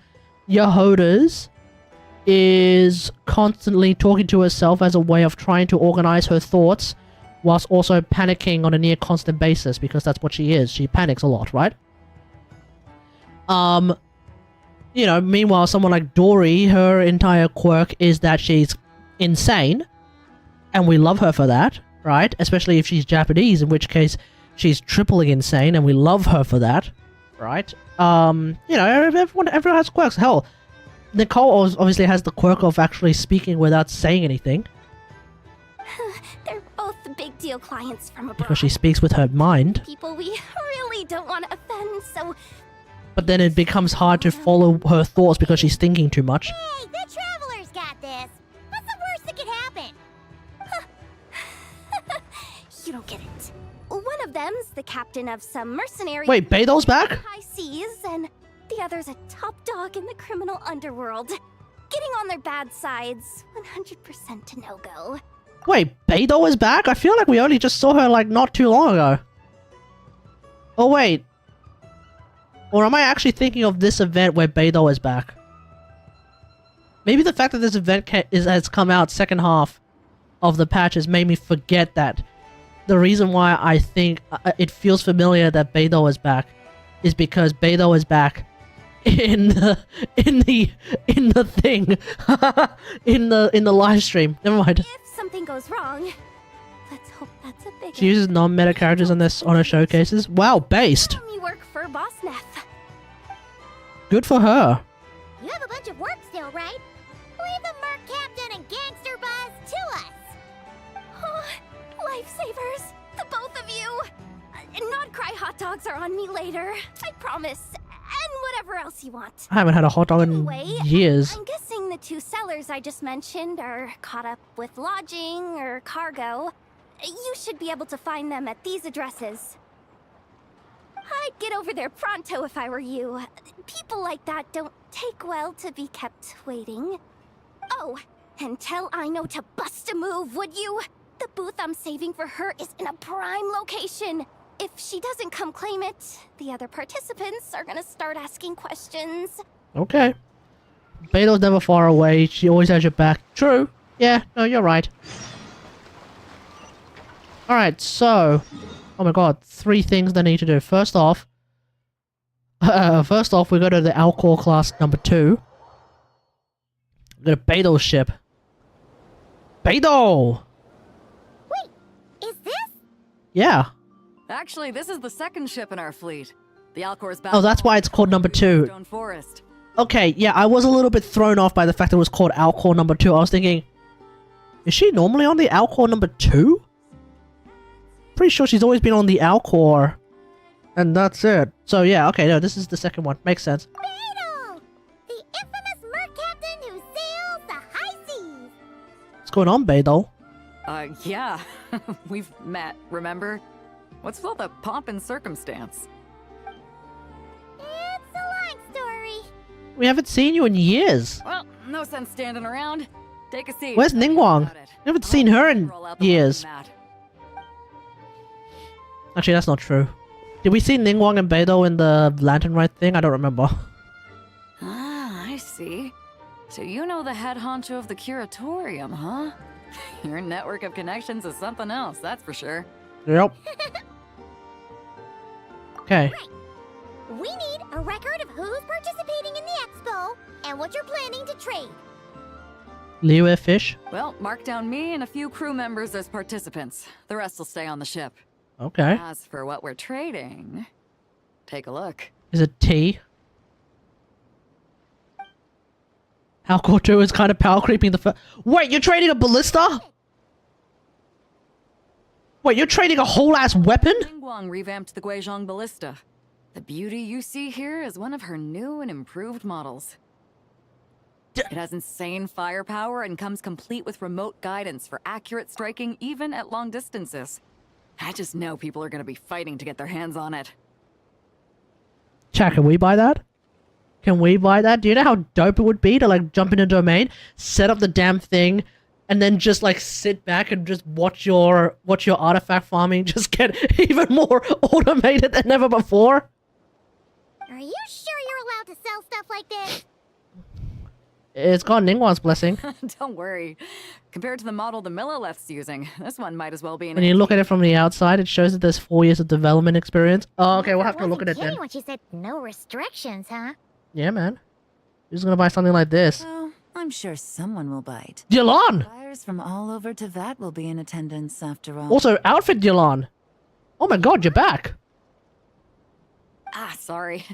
Jahoda's is constantly talking to herself as a way of trying to organize her thoughts, whilst also panicking on a near constant basis because that's what she is. She panics a lot, right? You know, meanwhile, someone like Dory, her entire quirk is that she's insane, and we love her for that, right? Especially if she's Japanese, in which case she's tripling insane, and we love her for that, right? You know, everyone has quirks. Hell, Nicole obviously has the quirk of actually speaking without saying anything. they're both big deal clients from abroad. Because she speaks with her mind. People we really don't want to offend, so But then it becomes hard to follow her thoughts because she's thinking too much. Hey, the Traveler's got this. What's the worst that could happen? you don't get it. One of them's the captain of some mercenary Wait, Beidou's back? high seas, and the other's a top dog in the criminal underworld. Getting on their bad sides, 100% a no-go. Wait, Beidou is back? I feel like we only just saw her like not too long ago. Oh wait. Or am I actually thinking of this event where Beidou is back? Maybe the fact that this event has come out second half of the patch has made me forget that. The reason why I think it feels familiar that Beidou is back is because Beidou is back in the thing in the live stream. Never mind. If something goes wrong, let's hope that's a big. She uses non-meta characters on her showcases. Wow, based. You work for Boss Neff. Good for her. You have a bunch of work still, right? Leave the Merc Captain and Gangster Buzz to us. Oh, lifesavers, the both of you. Not cry hot dogs are on me later. I promise. And whatever else you want. I haven't had a hot dog in Anyway, years. I'm guessing the 2 sellers I just mentioned are caught up with lodging or cargo. You should be able to find them at these addresses. I'd get over there pronto if I were you. People like that don't take well to be kept waiting. Oh, and tell Aino to bust a move, would you? The booth I'm saving for her is in a prime location. If she doesn't come claim it, the other participants are gonna start asking questions. Okay. Beidou's never far away. She always has your back. True. Yeah, no, you're right. Alright, so... Oh my god, 3 things they need to do. First off, we go to the Alcor class number 2. We go to Beidou's ship. Beidou! Wait, is this? Yeah. Actually, this is the second ship in our fleet. The Alcor's back. Oh, that's why it's called number 2. Stone Forest. Okay, yeah, I was a little bit thrown off by the fact that it was called Alcor number 2. I was thinking, is she normally on the Alcor number 2? Pretty sure she's always been on the Alcor. And that's it. So yeah, okay, no, this is the second one. Makes sense. Beidou! The infamous Merc Captain who sails the high seas! What's going on, Beidou? Yeah. We've met, remember? What's with all the pomp and circumstance? It's a long story. We haven't seen you in years. Well, no sense standing around. Take a seat. Where's Tell me all Ningguang? about it. I haven't seen her in Roll out the years. welcome mat. Actually, that's not true. Did we see Ningguang and Beidou in the Lantern Rite thing? I don't remember. Ah, I see. So you know the head honcho of the curatorium, huh? Your network of connections is something else, that's for sure. Yep. Okay. We need a record of who's participating in the expo and what you're planning to trade. Liu Fish. Well, mark down me and a few crew members as participants. The rest will stay on the ship. Okay. As for what we're trading, take a look. Is it T? Alcor 2 is kind of power creeping the Wait, you're trading a ballista? Wait, you're trading a whole ass weapon? Ningguang revamped the Guizhong ballista. The beauty you see here is one of her new and improved models. It has insane firepower and comes complete with remote guidance for accurate striking even at long distances. I just know people are going to be fighting to get their hands on it. Chat, can we buy that? Can we buy that? Do you know how dope it would be to like jump in a domain, set up the damn thing, and then just like sit back and just watch your artifact farming just get even more automated than ever before? Are you sure you're allowed to sell stuff like this? It's got Ningguang's blessing. Don't worry. Compared to the model the Millileth's using, this one might as well be an When you look at it from the outside, it shows that there's 4 years of development experience. Oh, okay, we'll have to look at it then. When she said no restrictions, huh? Yeah, man. Who's gonna buy something like this? Oh, I'm sure someone will bite. Yelan! Buyers from all over Teyvat will be in attendance after all. Also, outfit Yelan. Oh my god, you're back. Ah, sorry.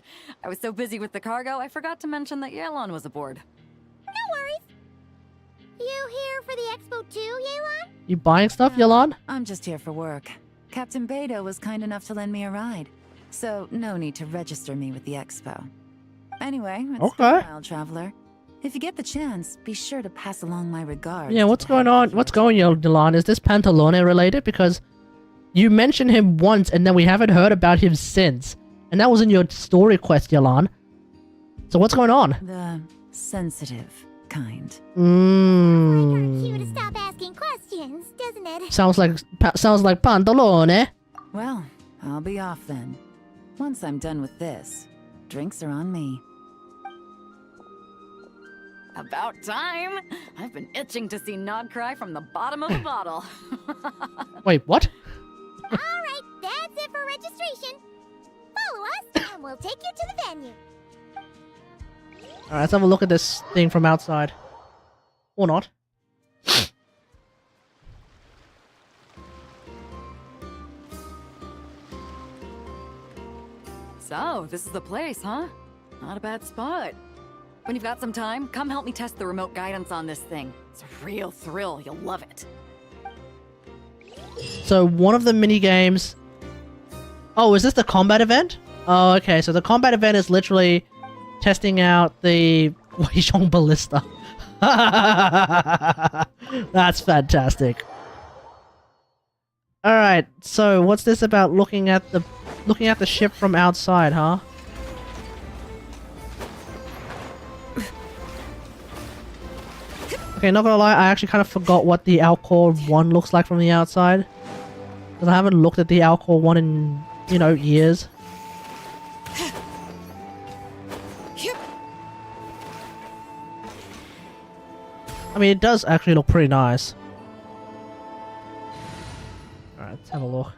I was so busy with the cargo, I forgot to mention that Yelan was aboard. No worries. You here for the expo too, Yelan? You buying stuff, Yelan? I'm just here for work. Captain Beidou was kind enough to lend me a ride, so no need to register me with the expo. Anyway, it's been a while, traveler. If you get the chance, be sure to pass along my regards. Yeah, what's going on? What's going on, Yelan? Is this Pantalone related? Because you mentioned him once and then we haven't heard about him since. And that was in your story quest, Yelan. So what's going on? The sensitive kind. You to stop asking questions, doesn't it? Sounds like Pantalone. Well, I'll be off then. Once I'm done with this, drinks are on me. About time! I've been itching to see Nod cry from the bottom of the bottle. Wait, what? Alright, that's it for registration. Follow us, and we'll take you to the venue. Alright, let's have a look at this thing from outside. Or not. So, this is the place, huh? Not a bad spot. When you've got some time, come help me test the remote guidance on this thing. It's a real thrill, you'll love it. So one of the mini games. Oh, is this the combat event? Oh, okay. So the combat event is literally testing out the Guizhong ballista. That's fantastic. All right. So what's this about? Looking at the ship from outside, huh? Okay, not gonna lie, I actually kind of forgot what the Alcor 1 looks like from the outside. Because I haven't looked at the Alcor 1 in, you know, years. I mean, it does actually look pretty nice. Alright, let's have a look.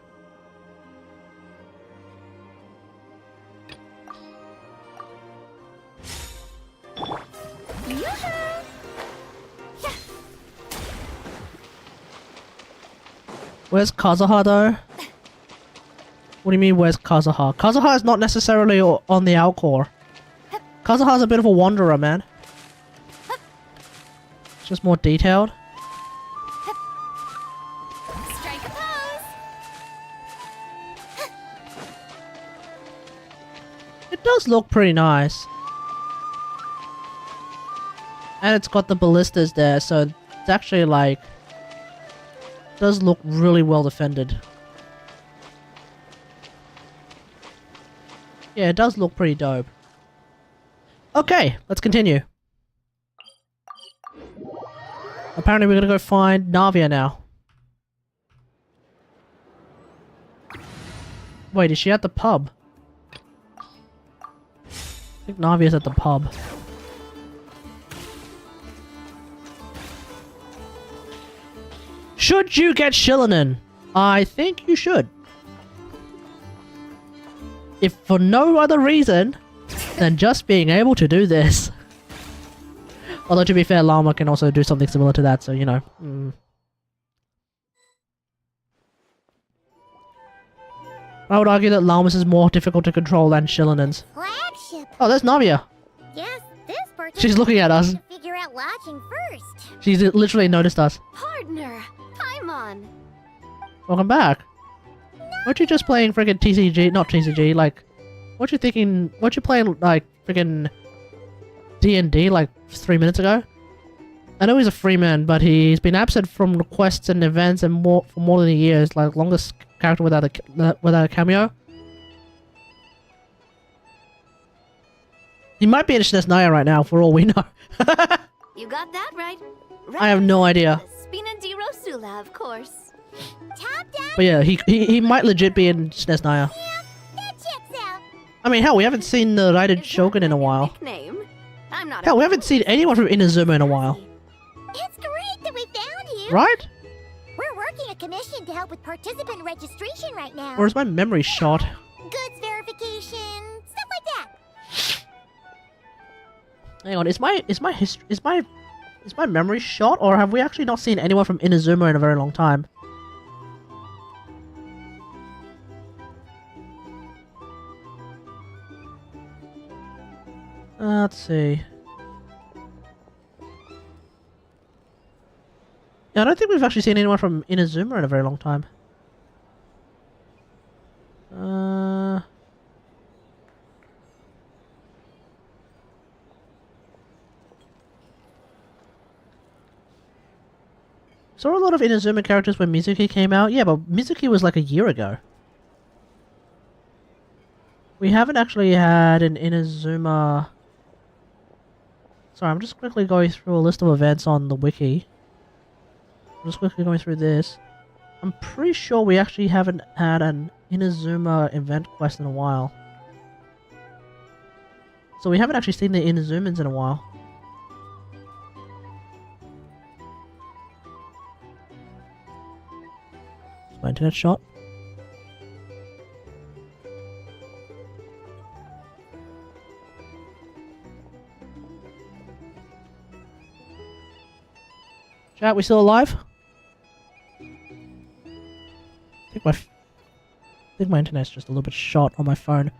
Where's Kazuha though? What do you mean where's Kazuha? Kazuha is not necessarily on the Alcor. Kazuha's a bit of a wanderer, man. It's just more detailed. Strike a pose. It does look pretty nice. And it's got the ballistas there, so it's actually like... does look really well defended. Yeah, it does look pretty dope. Okay, let's continue. Apparently we're gonna go find Navia now. Wait, is she at the pub? I think Navia's at the pub. Should you get Shillinen? I think you should. If for no other reason than just being able to do this. Although to be fair, Llama can also do something similar to that, so you know. I would argue that Llamas is more difficult to control than Shillinen's. Flagship. Oh, there's Navia. Yes, this part. She's looking at us. To figure out lodging first. She's literally noticed us. Partner, Paimon. Welcome back. Weren't you just playing friggin' TCG? Not TCG, like... Weren't you thinking... Weren't you playing, like, friggin' D&D, like, 3 minutes ago? I know he's a free man, but he's been absent from quests and events and for more than a year. It's like longest character without a cameo. He might be in Shnesnaya right now, for all we know. You got that right. I have no idea. Spina di Rosula, of course. But yeah, he might legit be in Shnesnaya. That checks out. I mean, hell, we haven't seen the Raiden Shogun in a while. Nickname? I'm not. Hell, we haven't seen anyone from Inazuma in a while. It's great that we found you. Right? We're working a commission to help with participant registration right now. Or is my memory shot? Goods verification, stuff like that. Hang on, is my memory shot, or have we actually not seen anyone from Inazuma in a very long time? Let's see. Yeah, I don't think we've actually seen anyone from Inazuma in a very long time. Saw a lot of Inazuma characters when Mizuki came out. Yeah, but Mizuki was like a year ago. We haven't actually had an Inazuma... Sorry, I'm just quickly going through a list of events on the wiki. I'm just quickly going through this. I'm pretty sure we actually haven't had an Inazuma event quest in a while. So we haven't actually seen the Inazumans in a while. Is my internet shot? Chat, we still alive? I think my internet's just a little bit shot on my phone.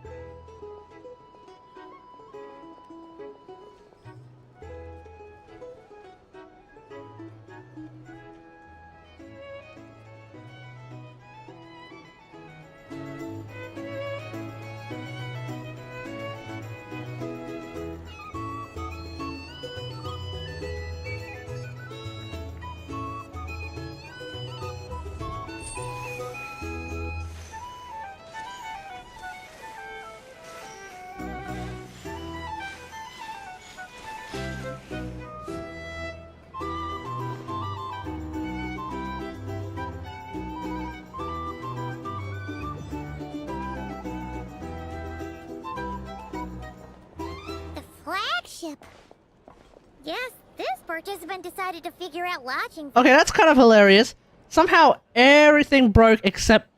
Yes, this participant decided to figure out lodging. Okay, that's kind of hilarious. Somehow everything broke except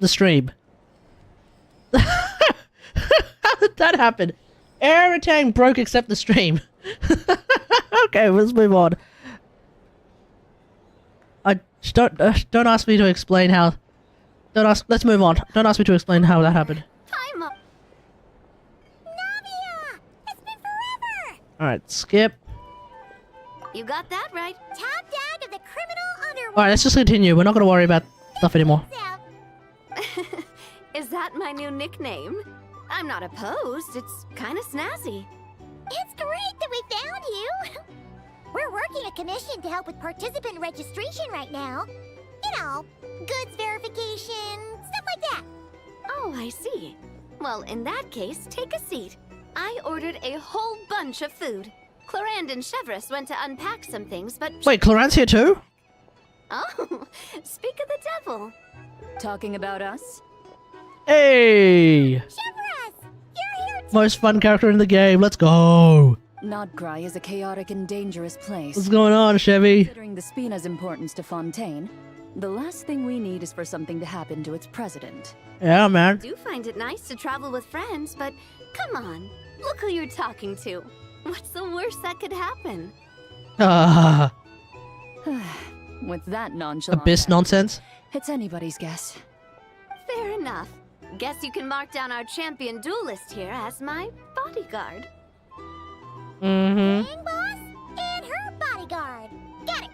the stream. How did that happen? Everything broke except the stream. Okay, let's move on. Don't ask me to explain how. Let's move on. Don't ask me to explain how that happened. Alright, skip. You got that right. Top dog of the criminal underworld. Alright, let's just continue. We're not gonna worry about stuff anymore. Is that my new nickname? I'm not opposed. It's kind of snazzy. It's great that we found you. We're working a commission to help with participant registration right now. You know, goods verification, stuff like that. Oh, I see. Well, in that case, take a seat. I ordered a whole bunch of food. Clorand and Chevreuse went to unpack some things, but... Wait, Clorand's here too? Oh, speak of the devil. Talking about us? Hey! Chevreuse, you're here too. Most fun character in the game, let's go! Nodcry is a chaotic and dangerous place. What's going on, Chevy? Considering the Spina's importance to Fontaine, the last thing we need is for something to happen to its president. Yeah, man. I do find it nice to travel with friends, but come on, look who you're talking to. What's the worst that could happen? Ah, With that nonchalant abyss attitude, nonsense. it's anybody's guess. Fair enough. Guess you can mark down our champion duelist here as my bodyguard. Mm-hmm. Gang boss and her bodyguard. Got it.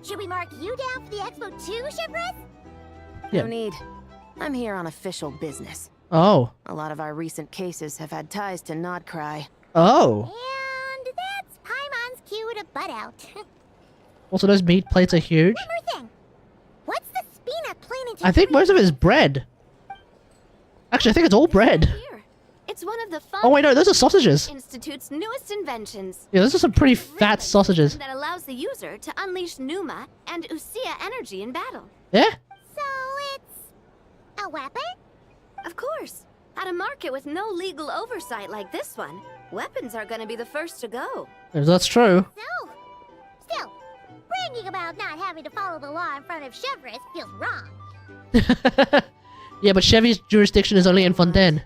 Should we mark you down for the expo too, Chevreuse? Yeah. No need. I'm here on official business. Oh. A lot of our recent cases have had ties to Nodcry. Oh. And that's Paimon's cue to butt out. Also, those meat plates are huge. One more thing. What's the Spina planning to I think most of it is bread. Actually, I think it's all bread. Here, it's one of the fun Oh wait, no, those are sausages. Institute's newest inventions. Yeah, those are some pretty fat sausages. That allows the user to unleash Numa and Usia energy in battle. Yeah? So it's a weapon? Of course. At a market with no legal oversight like this one, weapons are going to be the first to go. That's true. So, still, bragging about not having to follow the law in front of Chevreuse feels wrong. Yeah, but Chevy's jurisdiction is only in Fontaine.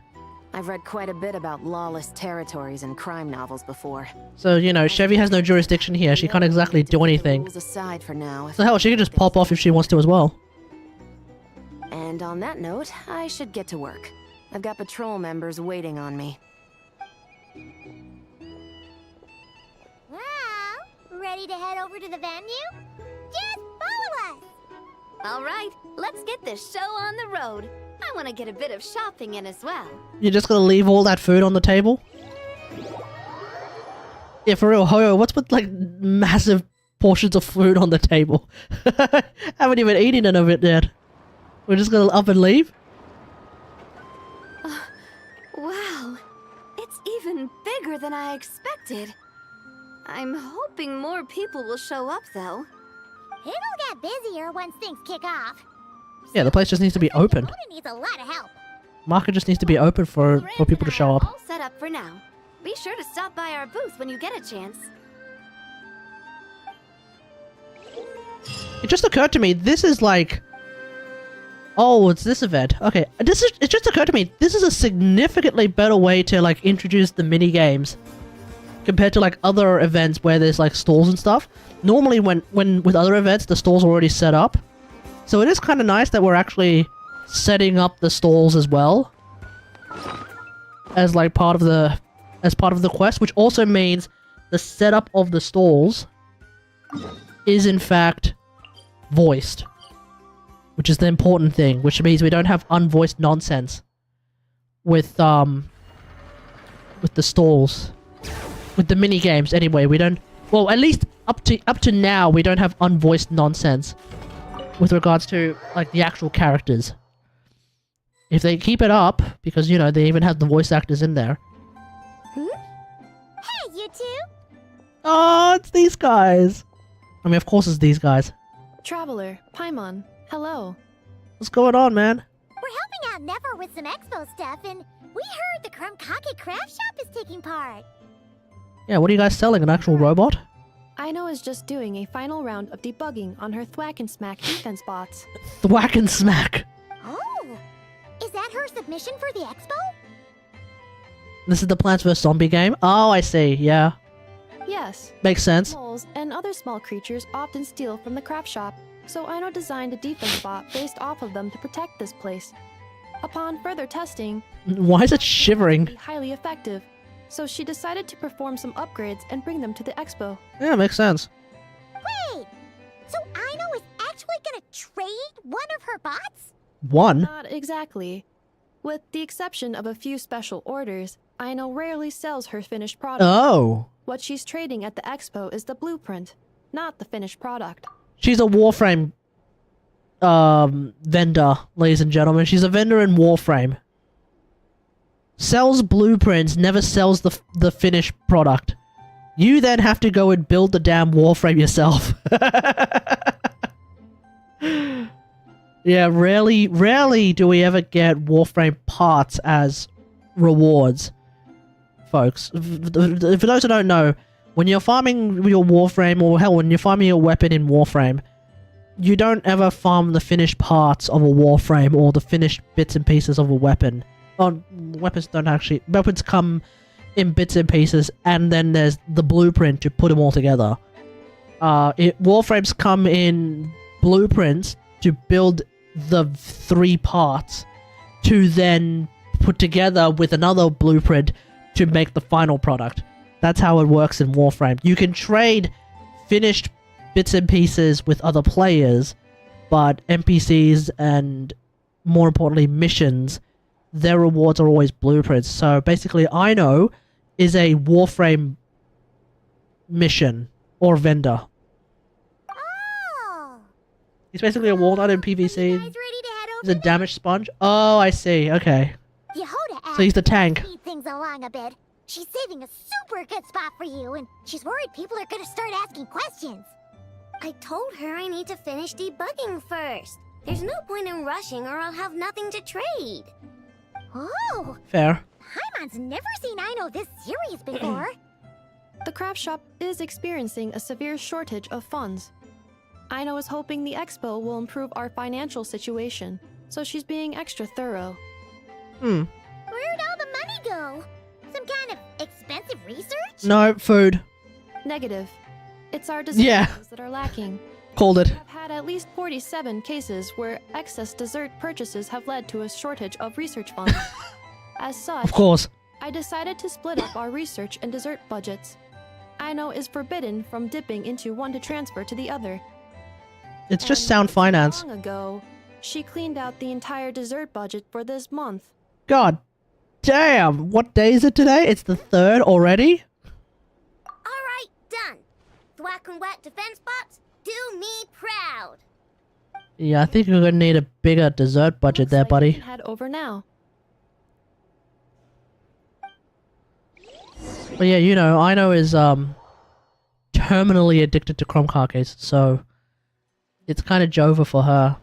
I've read quite a bit about lawless territories and crime novels before. So, you know, Chevy has no jurisdiction here. She can't exactly do anything. Rules aside for now. So hell, she can just pop off if she wants to as well. And on that note, I should get to work. I've got patrol members waiting on me. Well, ready to head over to the venue? Just follow us! All right, let's get this show on the road. I want to get a bit of shopping in as well. You're just gonna leave all that food on the table? Yeah, for real, Hoyo, what's with, like, massive portions of food on the table? Haven't even eaten any of it yet. We're just gonna up and leave? Wow, it's even bigger than I expected. I'm hoping more people will show up, though. It'll get busier once things kick off. Yeah, the place just needs to be open. Jahoda needs a lot of help. Market just needs to be open for people to show up. All set up for now. Be sure to stop by our booth when you get a chance. It just occurred to me, this is like... Oh, it's this event. Okay, it just occurred to me, this is a significantly better way to, like, introduce the mini-games. Compared to, like, other events where there's, like, stalls and stuff. Normally, when with other events, the stalls are already set up. So it is kind of nice that we're actually setting up the stalls as well. As, like, part of the quest, which also means the setup of the stalls is, in fact, voiced. Which is the important thing, which means we don't have unvoiced nonsense with the stalls. With the mini games, anyway, we don't. Well, at least up to now, we don't have unvoiced nonsense with regards to like the actual characters. If they keep it up, because you know they even have the voice actors in there. Hey, you two! Oh, it's these guys. I mean, of course, it's these guys. Traveler, Paimon, hello. What's going on, man? We're helping out Nefer with some expo stuff, and we heard the Krumkake craft shop is taking part. Yeah, what are you guys selling? An actual robot? Aino is just doing a final round of debugging on her Thwack and Smack defense bots. Thwack and smack. Oh! Is that her submission for the expo? This is the Plants vs. Zombie game? Oh, I see, yeah. Yes. Makes sense. Moles and other small creatures often steal from the craft shop, so Aino designed a defense bot based off of them to protect this place. Upon further testing, Why is it shivering? be highly effective, so she decided to perform some upgrades and bring them to the expo. Yeah, makes sense. Wait! So Aino is actually gonna trade one of her bots? One? Not exactly. With the exception of a few special orders, Aino rarely sells her finished product. Oh. What she's trading at the expo is the blueprint, not the finished product. She's a Warframe vendor, ladies and gentlemen. She's a vendor in Warframe. Sells blueprints, never sells the finished product. You then have to go and build the damn Warframe yourself. Yeah, rarely do we ever get Warframe parts as rewards, folks. For those who don't know, when you're farming your Warframe, or hell, when you're farming your weapon in Warframe, you don't ever farm the finished parts of a Warframe or the finished bits and pieces of a weapon. Oh, weapons don't actually... Weapons come in bits and pieces, and then there's the blueprint to put them all together. Warframes come in blueprints to build the 3 parts to then put together with another blueprint to make the final product. That's how it works in Warframe. You can trade finished bits and pieces with other players, but NPCs and, more importantly, missions, their rewards are always blueprints. So basically, Ino is a Warframe mission or vendor. He's basically a walnut in PvC. He's a damage sponge. Oh, I see. Okay. Jahoda So he's the tank. speed things along a bit. She's saving a super good spot for you, and she's worried people are gonna start asking questions. I told her I need to finish debugging first. There's no point in rushing or I'll have nothing to trade. Oh! Fair. Paimon's never seen Ino this serious before. The craft shop is experiencing a severe shortage of funds. Ino is hoping the expo will improve our financial situation, so she's being extra thorough. Where'd all the money go? Some kind of expensive research? No, food. Negative. It's our desserts that are lacking. Called it. I've had at least 47 cases where excess dessert purchases have led to a shortage of research funds. As such, Of course. I decided to split up our research and dessert budgets. Ino is forbidden from dipping into one to transfer to the other. It's just sound finance. Long ago, she cleaned out the entire dessert budget for this month. God damn. What day is it today? It's the 3rd already? Alright, done. Thwack and whack defense bots, do me proud. Yeah, I think we're gonna need a bigger dessert budget there, We buddy. can head over now. But yeah, you know, Ino is terminally addicted to Chrome Carcase, so it's kind of Jova for her.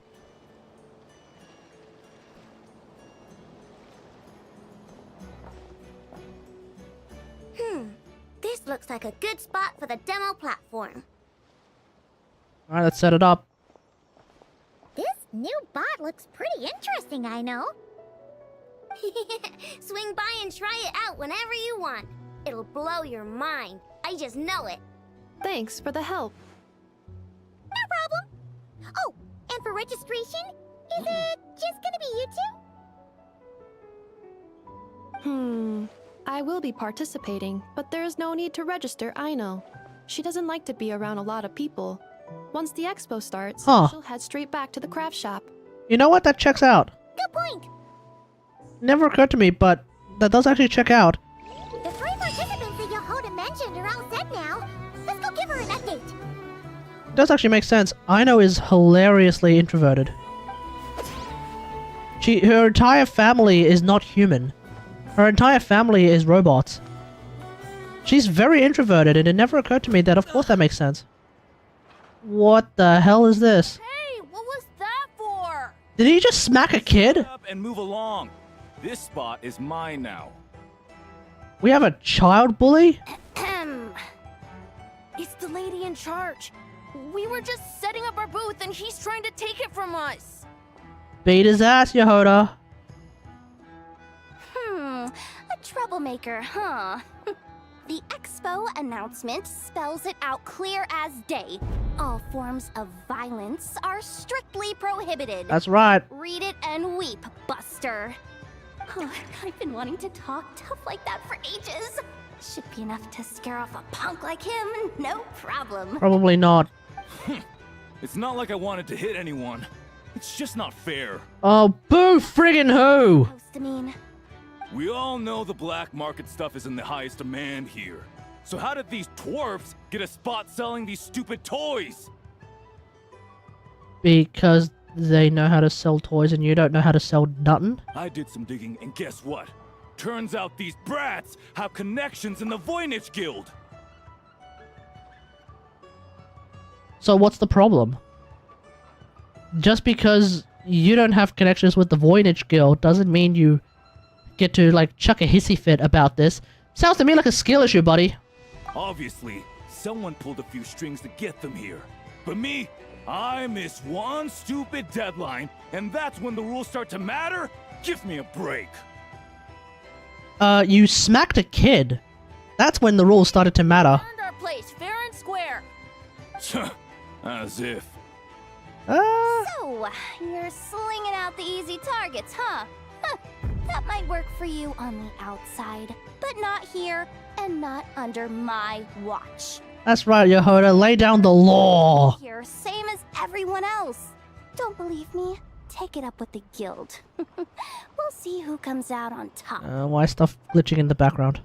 This looks like a good spot for the demo platform. Alright, let's set it up. This new bot looks pretty interesting, I know. Swing by and try it out whenever you want. It'll blow your mind. I just know it. Thanks for the help. No problem. Oh, and for registration, is it just gonna be you two? I will be participating, but there is no need to register, Ino. She doesn't like to be around a lot of people. Once the expo starts, she'll head straight back to the craft shop. You know what? That checks out. Good point. Never occurred to me, but that does actually check out. The 3 participants that Jahoda mentioned are all set now. Let's go give her an update. It does actually make sense. Ino is hilariously introverted. Her entire family is not human. Her entire family is robots. She's very introverted, and it never occurred to me that of course that makes sense. What the hell is this? Hey, what was that for? Did he just smack a kid? Up and move along. This spot is mine now. We have a child bully? It's the lady in charge. We were just setting up our booth and he's trying to take it from us. Beat his ass, Jahoda. A troublemaker, huh? The expo announcement spells it out clear as day. All forms of violence are strictly prohibited. That's right. Read it and weep, Buster. Oh, I've been wanting to talk tough like that for ages. Should be enough to scare off a punk like him, no problem. Probably not. It's not like I wanted to hit anyone. It's just not fair. Oh, boo friggin' who? Supposed to mean. We all know the black market stuff is in the highest demand here. So how did these dwarfs get a spot selling these stupid toys? Because they know how to sell toys and you don't know how to sell nothing? I did some digging and guess what? Turns out these brats have connections in the Voynich Guild. So what's the problem? Just because you don't have connections with the Voynich Guild doesn't mean you get to, like, chuck a hissy fit about this. Sounds to me like a skill issue, buddy. Obviously, someone pulled a few strings to get them here. But me, I miss one stupid deadline, and that's when the rules start to matter? Give me a break. You smacked a kid. That's when the rules started to matter. Earned our place fair and square. As if. So, you're slinging out the easy targets, huh? That might work for you on the outside, but not here and not under my watch. That's right, Jahoda. Lay down the law. Here, same as everyone else. Don't believe me? Take it up with the guild. We'll see who comes out on top. Why is stuff glitching in the background?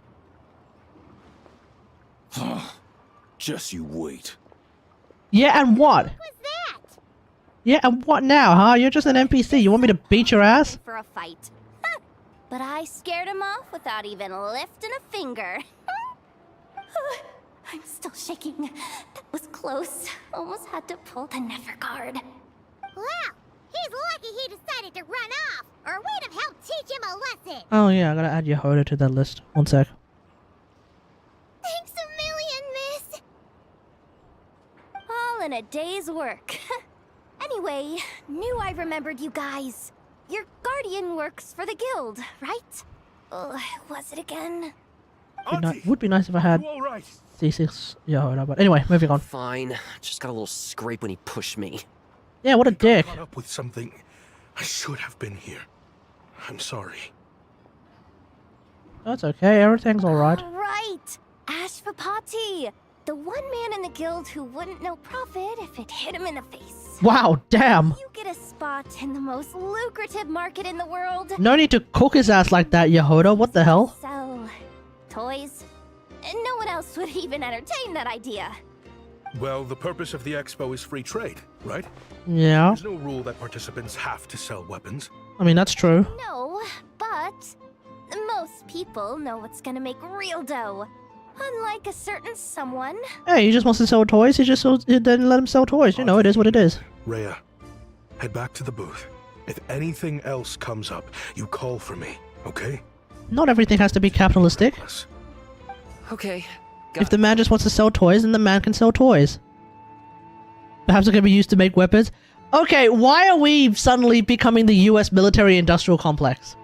Just you wait. Yeah, and what? Who's that? Yeah, and what now, huh? You're just an NPC. You want me to beat your ass? For a fight. But I scared him off without even lifting a finger. I'm still shaking. That was close. Almost had to pull the Nefer card. Well, he's lucky he decided to run off, or we'd have helped teach him a lesson. Oh yeah, I gotta add Jahoda to that list. One sec. Thanks a million, miss. All in a day's work. Anyway, knew I remembered you guys. Your guardian works for the guild, right? Was it again? Would be nice if I had C6 Jahoda, but anyway, moving on. Fine. Just got a little scrape when he pushed me. Yeah, what a dick. Caught up with something. I should have been here. I'm sorry. That's okay, everything's alright. Right! Ashvapati! The one man in the guild who wouldn't know profit if it hit him in the face. Wow, damn! You get a spot in the most lucrative market in the world. No need to cook his ass like that, Jahoda. What the hell? Sell toys. And no one else would even entertain that idea. Well, the purpose of the expo is free trade, right? Yeah. There's no rule that participants have to sell weapons. I mean, that's true. No, but most people know what's gonna make real dough. Unlike a certain someone. Hey, he just wants to sell toys. He then let him sell toys. You know, it is what it is. Rhea, head back to the booth. If anything else comes up, you call for me, okay? Not everything has to be capitalistic. Okay. If the man just wants to sell toys, then the man can sell toys. Perhaps it can be used to make weapons. Okay, why are we suddenly becoming the US military-industrial complex?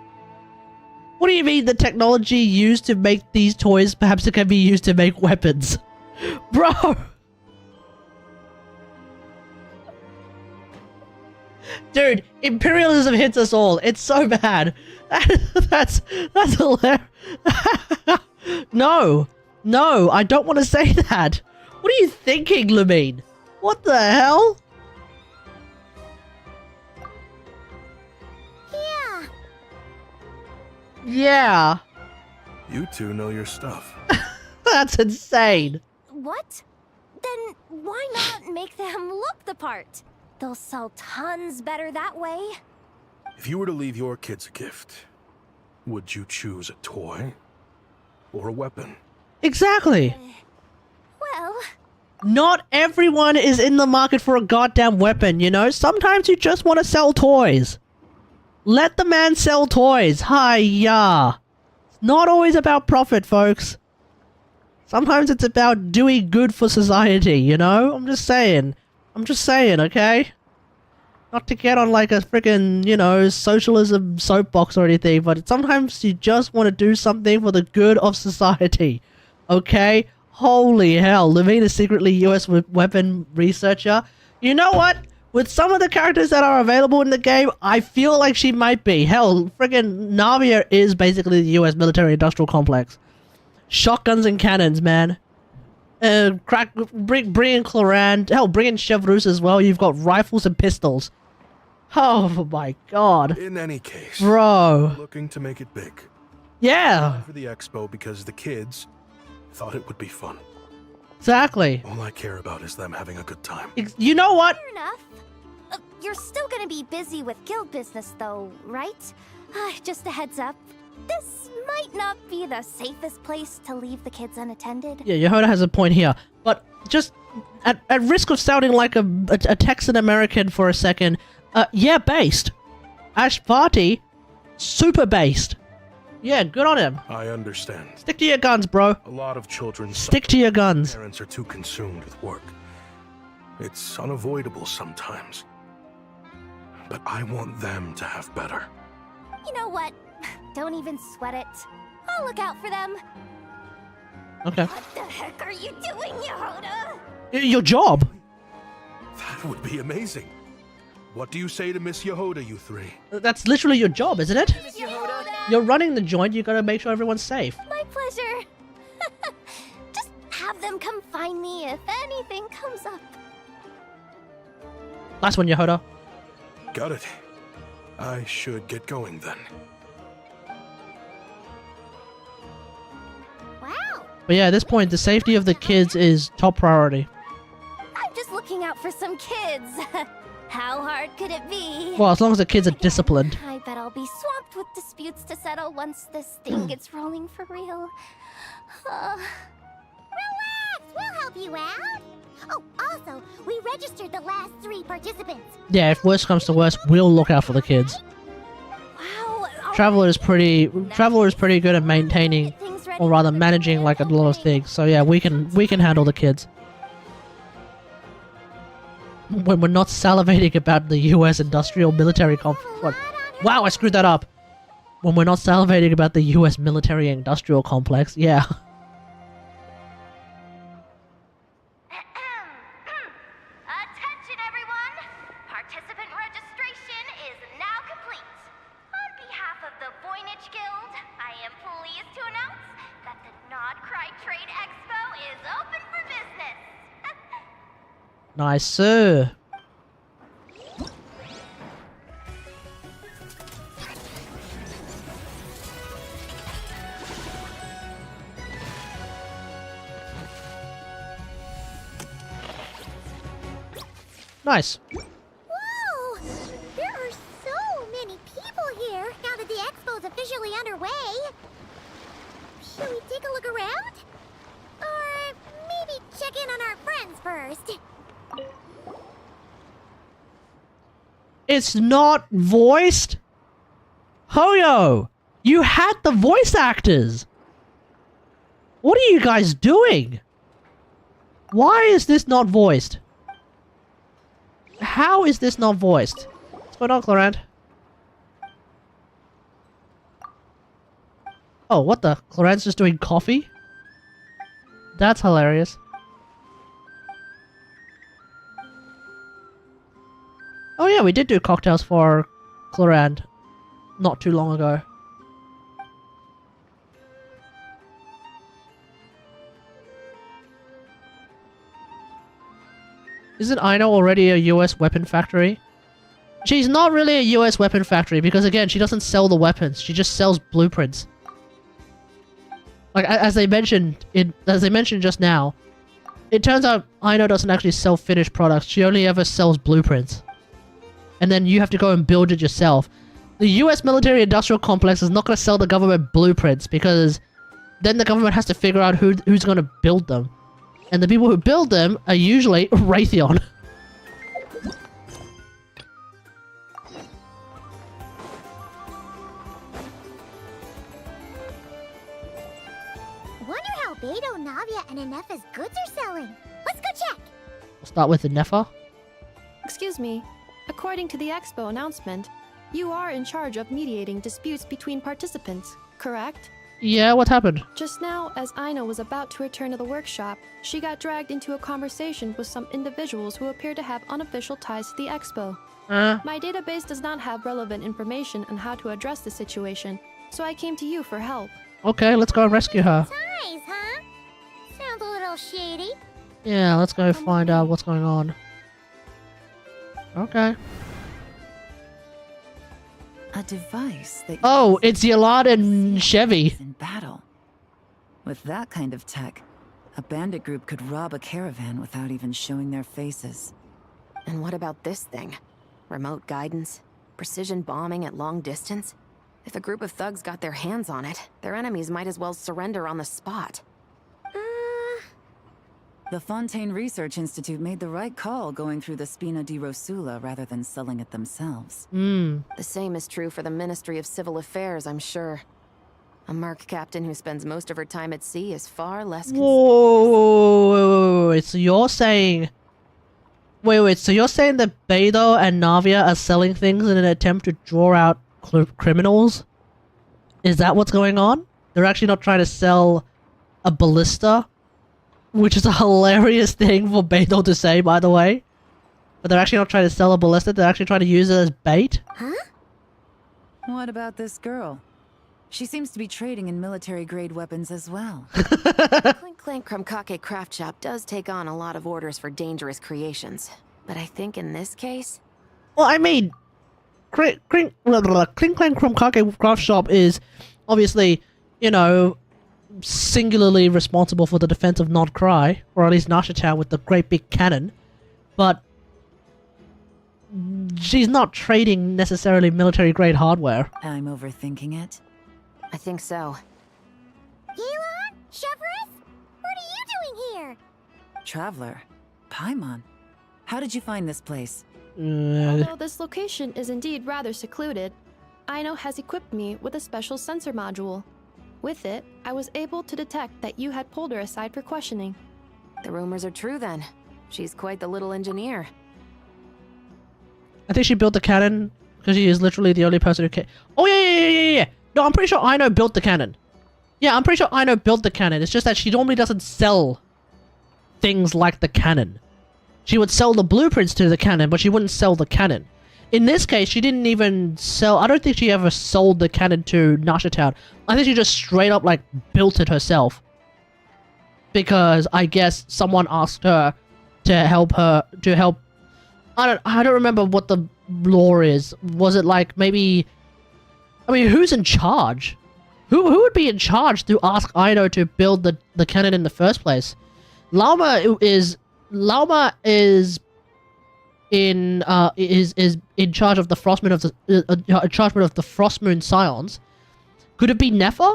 What do you mean the technology used to make these toys, perhaps it can be used to make weapons? Bro! Dude, imperialism hits us all. It's so bad. That's hilarious. No, I don't want to say that. What are you thinking, Lamine? What the hell? Yeah. Yeah. You two know your stuff. That's insane. What? Then why not make them look the part? They'll sell tons better that way. If you were to leave your kids a gift, would you choose a toy or a weapon? Exactly. Well, not everyone is in the market for a goddamn weapon, you know? Sometimes you just want to sell toys. Let the man sell toys. Hi-ya. It's not always about profit, folks. Sometimes it's about doing good for society, you know? I'm just saying, okay? Not to get on like a freaking, you know, socialism soapbox or anything, but sometimes you just want to do something for the good of society. Okay? Holy hell, Levine is secretly US weapon researcher. You know what? With some of the characters that are available in the game, I feel like she might be. Hell, friggin' Navia is basically the US military-industrial complex. Shotguns and cannons, man. Bring in Cloran. Hell, bring in Chevrus as well. You've got rifles and pistols. Oh my god. In any case, bro, I'm looking to make it big. Yeah. For the expo because the kids thought it would be fun. Exactly. All I care about is them having a good time. You know what? fair enough. You're still gonna be busy with guild business though, right? Just a heads up. this might not be the safest place to leave the kids unattended. Yeah, Jahoda has a point here. But just at risk of sounding like a Texan American for a second, yeah, based. Ash Party, super based. Yeah, good on him. I understand. Stick to your guns, bro. A lot of children Stick to your guns. Parents are too consumed with work. It's unavoidable sometimes. But I want them to have better. You know what? Don't even sweat it. I'll look out for them. Okay. What the heck are you doing, Jahoda? Your job. That would be amazing. What do you say to Miss Jahoda, you three? That's literally your job, isn't it? Miss Jahoda. You're running the joint, you gotta make sure everyone's safe. My pleasure. Just have them come find me if anything comes up. Nice one, Jahoda. Got it. I should get going then. Wow. But yeah, at this point, the safety of the kids is top priority. I'm just looking out for some kids. How hard could it be? Well, as long as the kids are disciplined. I bet I'll be swamped with disputes to settle once this thing gets rolling for real. Relax, we'll help you out. Oh, also, we registered the last 3 participants. Yeah, if worse comes to worse, we'll look out for the kids. Wow. Traveler is pretty good at maintaining, or rather managing, like a lot of things. So yeah, we can handle the kids. When we're not salivating about the U.S. industrial military complex. Wow, I screwed that up. When we're not salivating about the U.S. military industrial complex, yeah. Attention, everyone! Participant registration is now complete. On behalf of the Voynich Guild, I am pleased to announce that the Nodcry Trade Expo is open for business. Nice, sir. Nice. Whoa! There are so many people here now that the expo's officially underway. Should we take a look around? Or maybe check in on our friends first? It's not voiced? Hoyo! You had the voice actors! What are you guys doing? Why is this not voiced? How is this not voiced? What's going on, Clorant? Oh, what the? Clorant's just doing coffee? That's hilarious. Oh yeah, we did do cocktails for Clorant not too long ago. Isn't Aino already a US weapon factory? She's not really a US weapon factory because again, she doesn't sell the weapons. She just sells blueprints. Like as they mentioned just now, it turns out Aino doesn't actually sell finished products. She only ever sells blueprints. And then you have to go and build it yourself. The US military industrial complex is not going to sell the government blueprints because then the government has to figure out who's going to build them. And the people who build them are usually Raytheon. Wonder how Beidou, Navia, and Anefa's goods are selling. Let's go check. We'll start with the Nefer. Excuse me. According to the expo announcement, you are in charge of mediating disputes between participants, correct? Yeah, what happened? Just now, as Aino was about to return to the workshop, she got dragged into a conversation with some individuals who appear to have unofficial ties to the expo. My database does not have relevant information on how to address the situation, so I came to you for help. Okay, let's go and rescue her. Ties, huh? Sounds a little shady. Yeah, let's go find out what's going on. Okay. A device that it's Yolad and Chevy. in battle. With that kind of tech, a bandit group could rob a caravan without even showing their faces. And what about this thing? Remote guidance? Precision bombing at long distance? If a group of thugs got their hands on it, their enemies might as well surrender on the spot. The Fontaine Research Institute made the right call going through the Spina di Rosula rather than selling it themselves. The same is true for the Ministry of Civil Affairs, I'm sure. A merc captain who spends most of her time at sea is far less Whoa, so you're saying... Wait, so you're saying that Beidou and Navia are selling things in an attempt to draw out criminals? Is that what's going on? They're actually not trying to sell a ballista? Which is a hilarious thing for Beidou to say, by the way. But they're actually not trying to sell a ballista, they're actually trying to use it as bait? Huh? What about this girl? She seems to be trading in military-grade weapons as well. Clink Clank Krumkake Craft Shop does take on a lot of orders for dangerous creations. But I think in this case... Well, I mean... Clink Clank Krumkake Craft Shop is obviously, you know, singularly responsible for the defense of Nod Cry, or at least Nasha Town with the great big cannon, but she's not trading necessarily military-grade hardware. I'm overthinking it. I think so. Elon? Chevron? What are you doing here? Traveler. Paimon. How did you find this place? Although this location is indeed rather secluded, Aino has equipped me with a special sensor module. With it, I was able to detect that you had pulled her aside for questioning. The rumors are true then. She's quite the little engineer. I think she built the cannon because she is literally the only person who can. Oh yeah. No, I'm pretty sure Aino built the cannon. Yeah, I'm pretty sure Aino built the cannon. It's just that she normally doesn't sell things like the cannon. She would sell the blueprints to the cannon, but she wouldn't sell the cannon. In this case, she didn't even sell... I don't think she ever sold the cannon to Nasha Town. I think she just straight up, like, built it herself. Because I guess someone asked her to help her... I don't remember what the lore is. Was it like maybe... I mean, who's in charge? Who would be in charge to ask Aino to build the cannon in the first place? Lauma is in charge of the Frostmoon of the Frostmoon Scions. Could it be Nefer?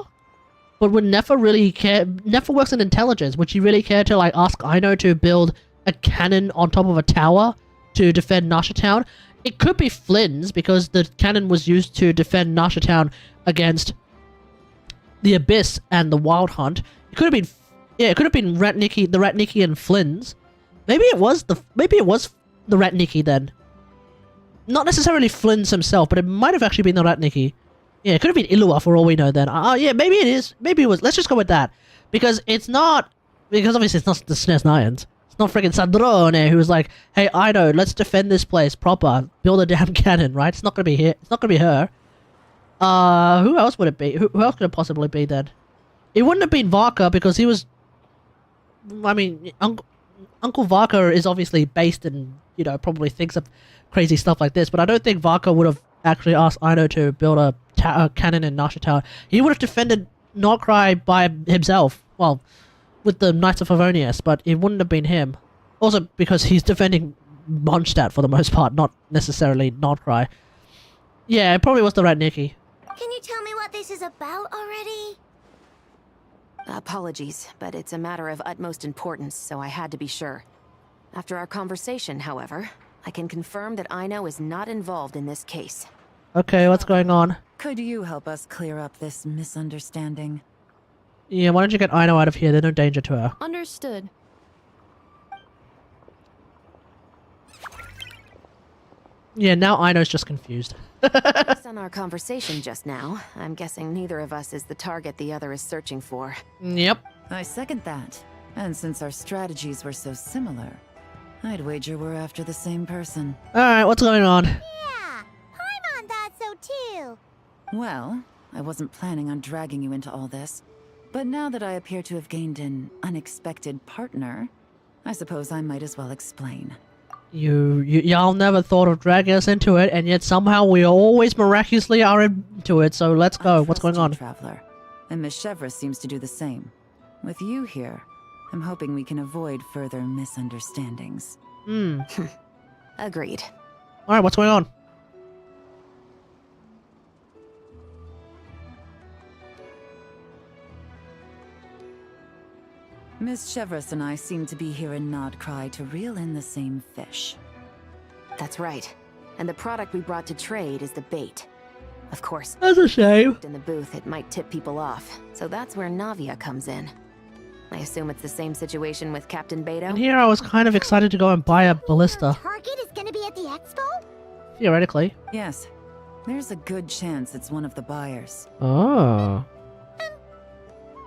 But would Nefer really care? Nefer works in intelligence. Would she really care to like ask Aino to build a cannon on top of a tower to defend Nasha Town? It could be Flynn's because the cannon was used to defend Nasha Town against the Abyss and the Wild Hunt. It could have been, yeah, it could have been Ratnicki, the Ratnicki and Flynn's. Maybe it was the Ratnicki then. Not necessarily Flynn's himself, but it might have actually been the Ratnicki. Yeah, it could have been Illua for all we know then. Yeah, maybe it is. Maybe it was. Let's just go with that. Because it's not... Because obviously it's not the SNES Nians. It's not freaking Sandrone who was like, hey, Aino, let's defend this place proper. Build a damn cannon, right? It's not gonna be here. It's not gonna be her. Who else would it be? Who else could it possibly be then? It wouldn't have been Varka because he was... I mean, Uncle Varka is obviously based in, you know, probably thinks of crazy stuff like this, but I don't think Varka would have actually asked Aino to build a cannon in Nasha Tower. He would have defended Nordcry by himself. Well, with the Knights of Favonius, but it wouldn't have been him. Also because he's defending Mondstadt for the most part, not necessarily Nordcry. Yeah, it probably was the Ratnicki. Can you tell me what this is about already? Apologies, but it's a matter of utmost importance, so I had to be sure. After our conversation, however, I can confirm that Aino is not involved in this case. Okay, what's going on? Could you help us clear up this misunderstanding? Yeah, why don't you get Aino out of here? There's no danger to her. Understood. Yeah, now Aino's just confused. Based on our conversation just now, I'm guessing neither of us is the target the other is searching for. Yep. I second that. And since our strategies were so similar, I'd wager we're after the same person. Alright, what's going on? Yeah, Paimon thought so too. Well, I wasn't planning on dragging you into all this, but now that I appear to have gained an unexpected partner, I suppose I might as well explain. Y'all never thought of dragging us into it, and yet somehow we always miraculously are into it, so let's go. What's going on? Traveler. And Miss Chevra seems to do the same. With you here, I'm hoping we can avoid further misunderstandings. Agreed. Alright, what's going on? Miss Chevros and I seem to be here in Nodcry to reel in the same fish. That's right. And the product we brought to trade is the bait. Of course. That's a shame. In the booth, it might tip people off. So that's where Navia comes in. I assume it's the same situation with Captain Beto? And here I was kind of excited to go and buy a ballista. Target is gonna be at the expo? Theoretically. Yes. There's a good chance it's one of the buyers. Oh.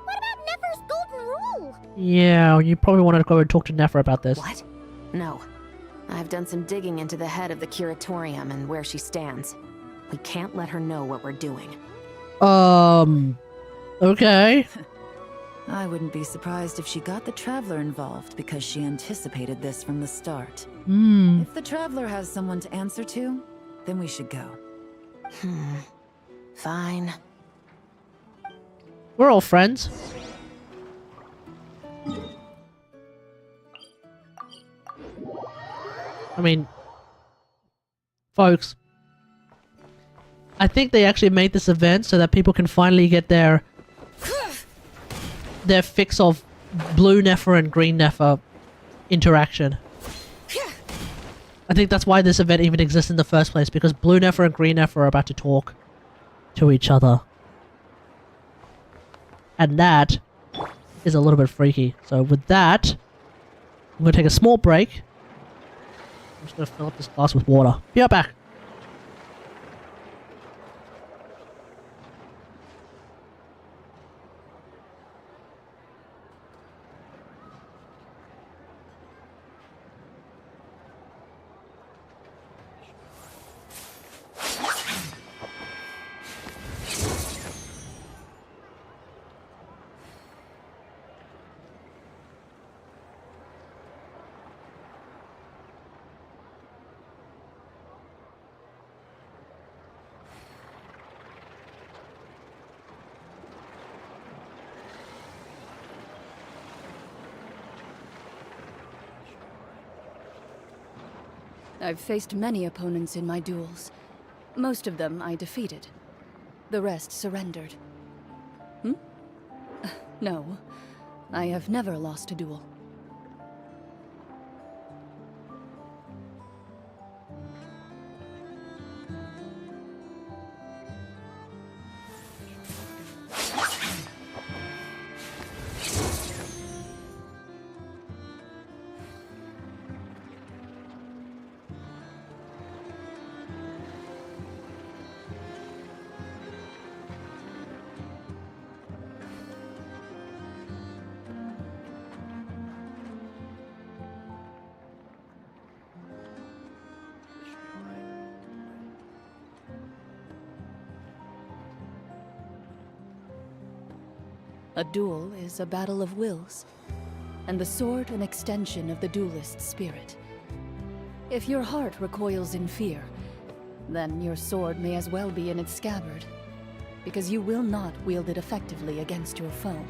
What about Nefer's golden rule? Yeah, you probably wanted to go and talk to Nefer about this. What? No. I've done some digging into the head of the curatorium and where she stands. We can't let her know what we're doing. Okay. I wouldn't be surprised if she got the Traveler involved because she anticipated this from the start. If the Traveler has someone to answer to, then we should go. Fine. We're all friends. I mean, folks, I think they actually made this event so that people can finally get their fix of blue Nefer and green Nefer interaction. I think that's why this event even exists in the first place, because blue Nefer and green Nefer are about to talk to each other. And that is a little bit freaky. So with that, I'm going to take a small break. I'm just going to fill up this glass with water. Be right back. I've faced many opponents in my duels. Most of them I defeated. The rest surrendered. No. I have never lost a duel. A duel is a battle of wills, and the sword an extension of the duelist's spirit. If your heart recoils in fear, then your sword may as well be in its scabbard, because you will not wield it effectively against your foe.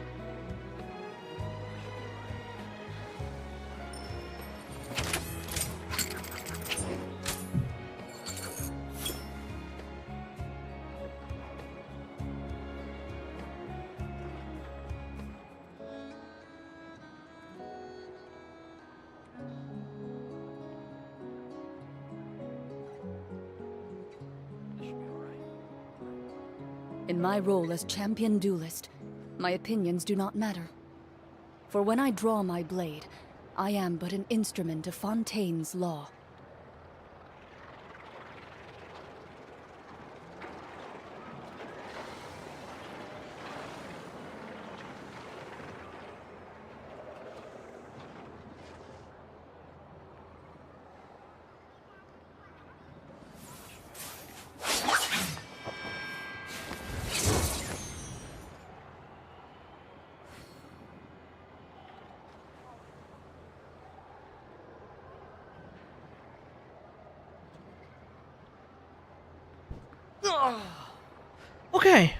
In my role as champion duelist, my opinions do not matter. For when I draw my blade, I am but an instrument of Fontaine's law. Okay.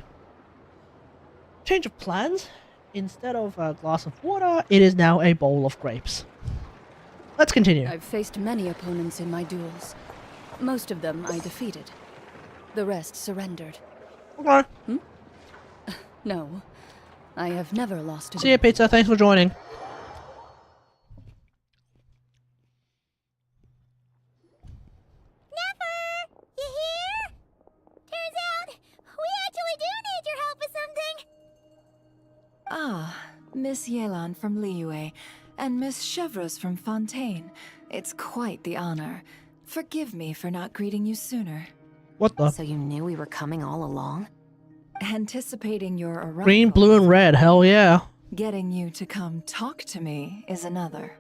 Change of plans. Instead of a glass of water, it is now a bowl of grapes. Let's continue. I've faced many opponents in my duels. Most of them I defeated. The rest surrendered. Okay. No. I have never lost a See you, Pizza. Thanks for joining. Miss Yelan from Liyue, and Miss Chevreuse from Fontaine. It's quite the honor. Forgive me for not greeting you sooner. What the? So you knew we were coming all along? Anticipating your arrival. Green, blue, and red. Hell yeah. Getting you to come talk to me is another.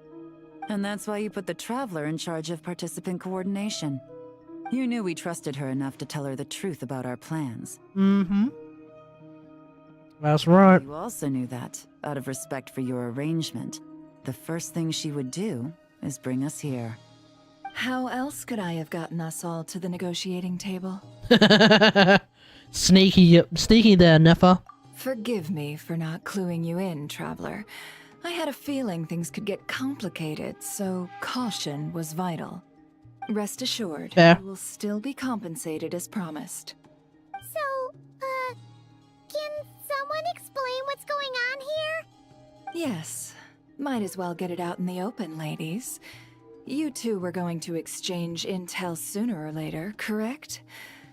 And that's why you put the Traveler in charge of participant coordination. You knew we trusted her enough to tell her the truth about our plans. Mm-hmm. That's right. You also knew that, out of respect for your arrangement, the first thing she would do is bring us here. How else could I have gotten us all to the negotiating table? Sneaky there, Nefer. Forgive me for not cluing you in, Traveler. I had a feeling things could get complicated, so caution was vital. Rest assured, Fair. you will still be compensated as promised. So, can someone explain what's going on here? Yes. Might as well get it out in the open, ladies. You two were going to exchange intel sooner or later, correct?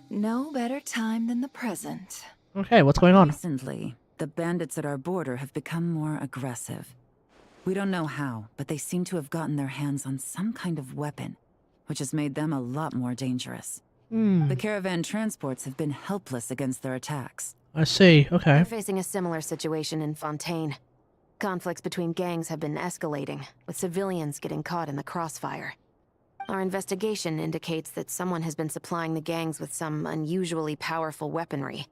No better time than the present. Okay, what's going on? Recently, the bandits at our border have become more aggressive. We don't know how, but they seem to have gotten their hands on some kind of weapon, which has made them a lot more dangerous. The caravan transports have been helpless against their attacks. I see, okay. We're facing a similar situation in Fontaine. Conflicts between gangs have been escalating, with civilians getting caught in the crossfire. Our investigation indicates that someone has been supplying the gangs with some unusually powerful weaponry.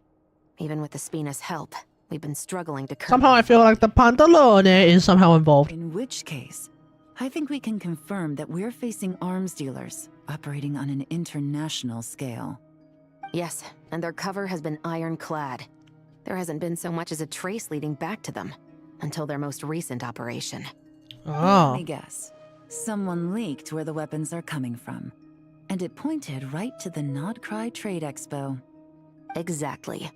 Even with the Spina's help, we've been struggling to curb. Somehow I feel like the Pantalone is somehow involved. In which case, I think we can confirm that we're facing arms dealers operating on an international scale. Yes, and their cover has been ironclad. There hasn't been so much as a trace leading back to them, until their most recent operation. Let me guess. Someone leaked where the weapons are coming from, and it pointed right to the Nodcry Trade Expo. Exactly.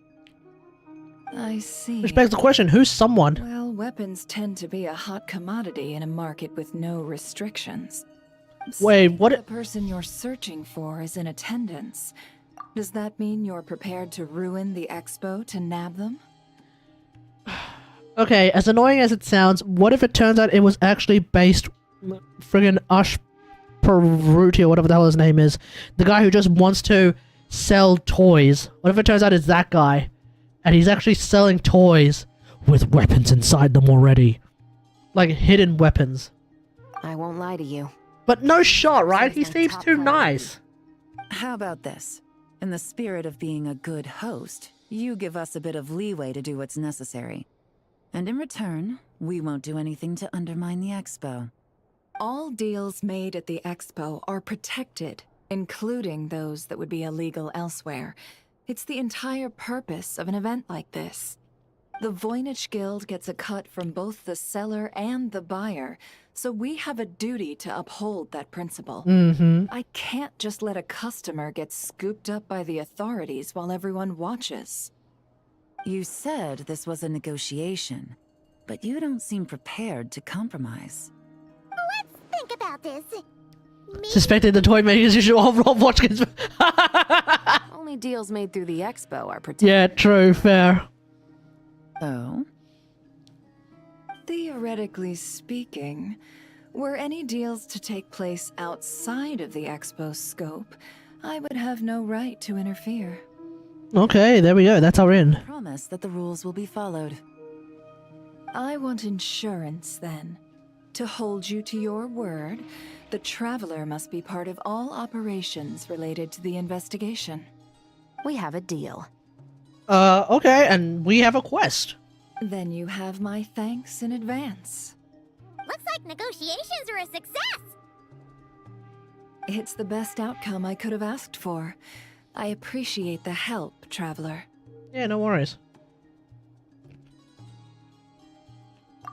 I see. Which begs the question, who's someone? Well, weapons tend to be a hot commodity in a market with no restrictions. Wait, what? The person you're searching for is in attendance. Does that mean you're prepared to ruin the expo to nab them? Okay, as annoying as it sounds, what if it turns out it was actually based friggin' Ashparuti or whatever the hell his name is? The guy who just wants to sell toys. What if it turns out it's that guy? And he's actually selling toys with weapons inside them already. Like hidden weapons. I won't lie to you. But no shot, right? He seems too nice. How about this? In the spirit of being a good host, you give us a bit of leeway to do what's necessary. And in return, we won't do anything to undermine the expo. All deals made at the expo are protected, including those that would be illegal elsewhere. It's the entire purpose of an event like this. The Voynich Guild gets a cut from both the seller and the buyer, so we have a duty to uphold that principle. I can't just let a customer get scooped up by the authorities while everyone watches. You said this was a negotiation, but you don't seem prepared to compromise. Let's think about this. Suspected the toy makers you should all watch kids. Only deals made through the expo are protected. Yeah, true, fair. Oh? Theoretically speaking, were any deals to take place outside of the expo's scope, I would have no right to interfere. Okay, there we go. That's our in. Promise that the rules will be followed. I want insurance, then. To hold you to your word, the Traveler must be part of all operations related to the investigation. We have a deal. Okay, and we have a quest. Then you have my thanks in advance. Looks like negotiations are a success! It's the best outcome I could have asked for. I appreciate the help, Traveler. Yeah, no worries.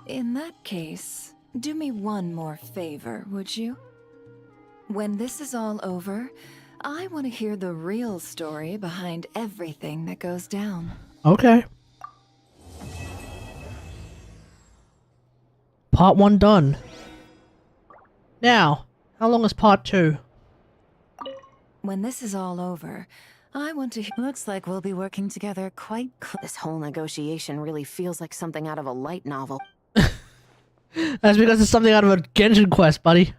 In that case, do me one more favor, would you? When this is all over, I want to hear the real story behind everything that goes down. Okay. Part 1 done. Now, how long is part 2? When this is all over, I want to... Looks like we'll be working together quite This whole negotiation really feels like something out of a light novel. That's because it's something out of a Genshin Quest, buddy.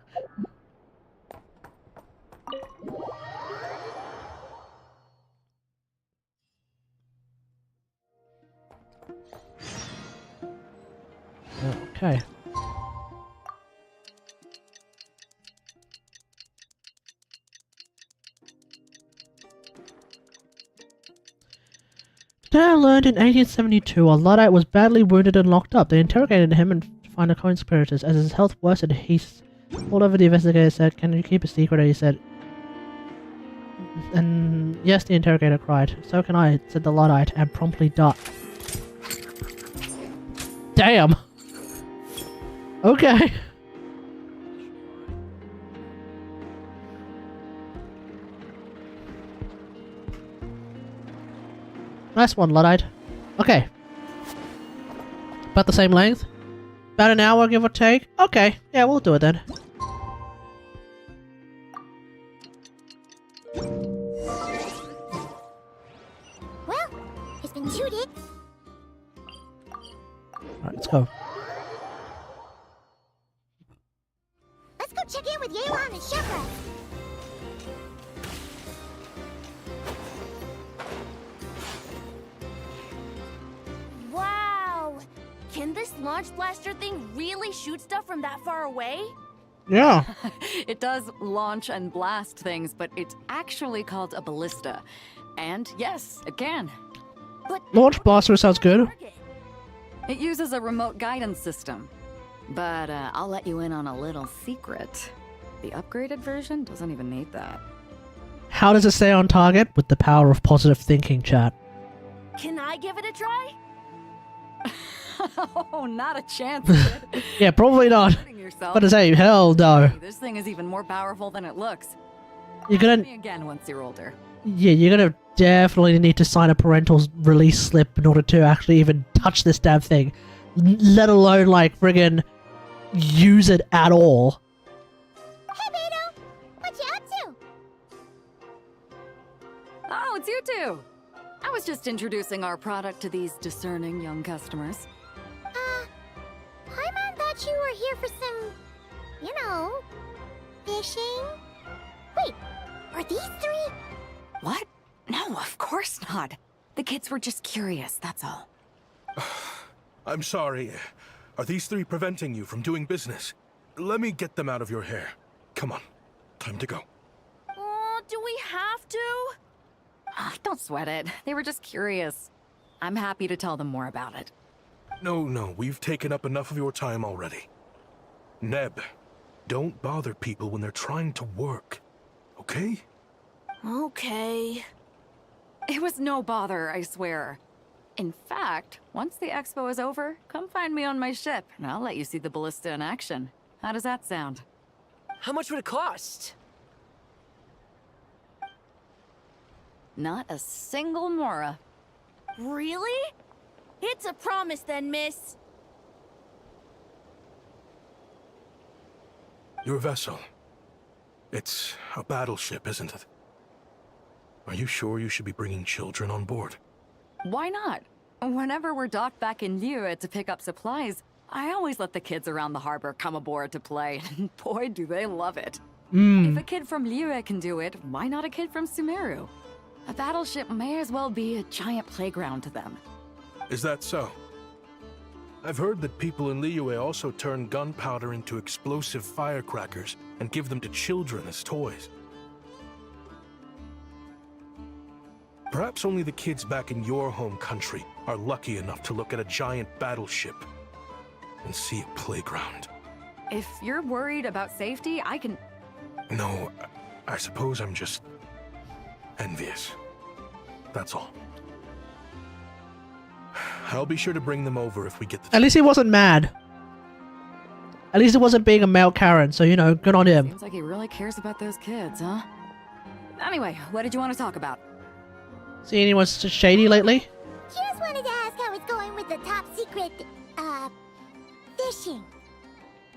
Okay. Today I learned in 1872 a Luddite was badly wounded and locked up. They interrogated him and found a co-conspirators. As his health worsened, he called over the investigator said, "Can you keep a secret?" And he said, and yes, the interrogator cried. "So can I," said the Luddite, and promptly died. Damn! Okay. Nice one, Luddite. Okay. About the same length? About an hour, give or take? Okay, yeah, we'll do it then. Well, it's been shooted. Alright, let's go. Let's go check in with Yelan and Shepard. Wow! Can this launch blaster thing really shoot stuff from that far away? Yeah. It does launch and blast things, but it's actually called a ballista. And yes, it can. But Launch blaster sounds good. It uses a remote guidance system. But I'll let you in on a little secret. The upgraded version doesn't even need that. How does it stay on target? With the power of positive thinking, chat. Can I give it a try? Oh, not a chance, kid. Yeah, probably not. Hurting yourself. But to say, hell no. This thing is even more powerful than it looks. You're gonna... Ask me again once you're older. Yeah, you're gonna definitely need to sign a parental release slip in order to actually even touch this damn thing. Let alone, like, friggin' use it at all. Hey, Beto! What you up to? Oh, it's you two! I was just introducing our product to these discerning young customers. Paimon thought you were here for some, you know, fishing. Wait, are these three? What? No, of course not. The kids were just curious, that's all. I'm sorry. Are these three preventing you from doing business? Let me get them out of your hair. Come on. Time to go. Oh, do we have to? Don't sweat it. They were just curious. I'm happy to tell them more about it. No, we've taken up enough of your time already. Neb, don't bother people when they're trying to work, okay? Okay. It was no bother, I swear. In fact, once the expo is over, come find me on my ship, and I'll let you see the ballista in action. How does that sound? How much would it cost? Not a single mora. Really? It's a promise then, miss. Your vessel. It's a battleship, isn't it? Are you sure you should be bringing children on board? Why not? Whenever we're docked back in Liyue to pick up supplies, I always let the kids around the harbor come aboard to play, and boy, do they love it. If a kid from Liyue can do it, why not a kid from Sumeru? A battleship may as well be a giant playground to them. Is that so? I've heard that people in Liyue also turn gunpowder into explosive firecrackers and give them to children as toys. Perhaps only the kids back in your home country are lucky enough to look at a giant battleship and see a playground. If you're worried about safety, I can... No, I suppose I'm just envious. That's all. I'll be sure to bring them over if we get the... At least he wasn't mad. At least he wasn't being a male Karen, so, you know, good on him. Seems like he really cares about those kids, huh? Anyway, what did you want to talk about? See anyone shady lately? Just wanted to ask how it's going with the top secret, fishing.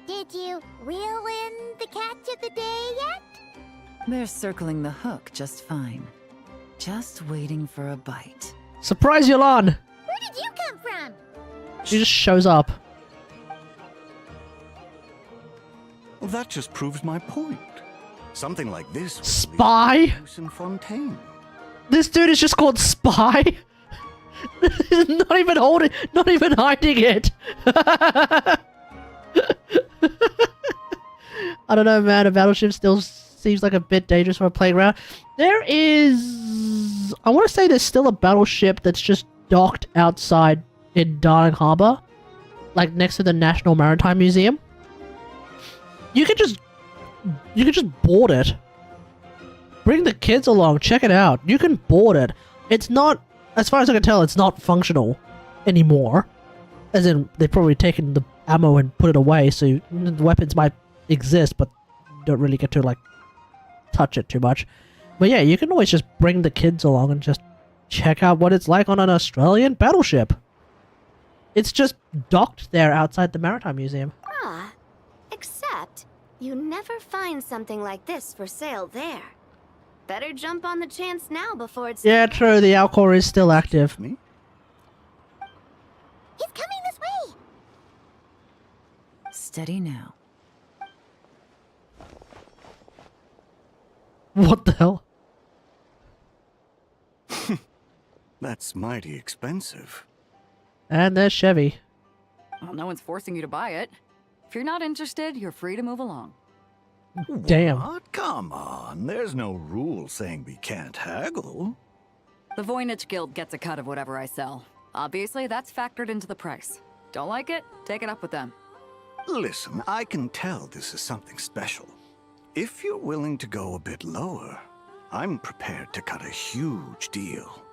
Did you reel in the catch of the day yet? They're circling the hook just fine. Just waiting for a bite. Surprise, Yolan! Where did you come from? She just shows up. Well, that just proves my point. Something like this. Spy? In Fontaine. This dude is just called Spy? Not even holding, not even hiding it. I don't know, man. A battleship still seems like a bit dangerous for a playground. There is... I want to say there's still a battleship that's just docked outside in Darling Harbour. Like, next to the National Maritime Museum. You can just board it. Bring the kids along. Check it out. You can board it. It's not... As far as I can tell, it's not functional anymore. As in, they've probably taken the ammo and put it away, so the weapons might exist, but don't really get to, like, touch it too much. But yeah, you can always just bring the kids along and just check out what it's like on an Australian battleship. It's just docked there outside the Maritime Museum. Ah, except you never find something like this for sale there. Better jump on the chance now before it's... Yeah, true. The Alcor is still active. He's coming this way! Steady now. What the hell? That's mighty expensive. And there's Chevy. Well, no one's forcing you to buy it. If you're not interested, you're free to move along. Damn. What? Come on. There's no rule saying we can't haggle. The Voynich Guild gets a cut of whatever I sell. Obviously, that's factored into the price. Don't like it? Take it up with them. Listen, I can tell this is something special. If you're willing to go a bit lower, I'm prepared to cut a huge deal.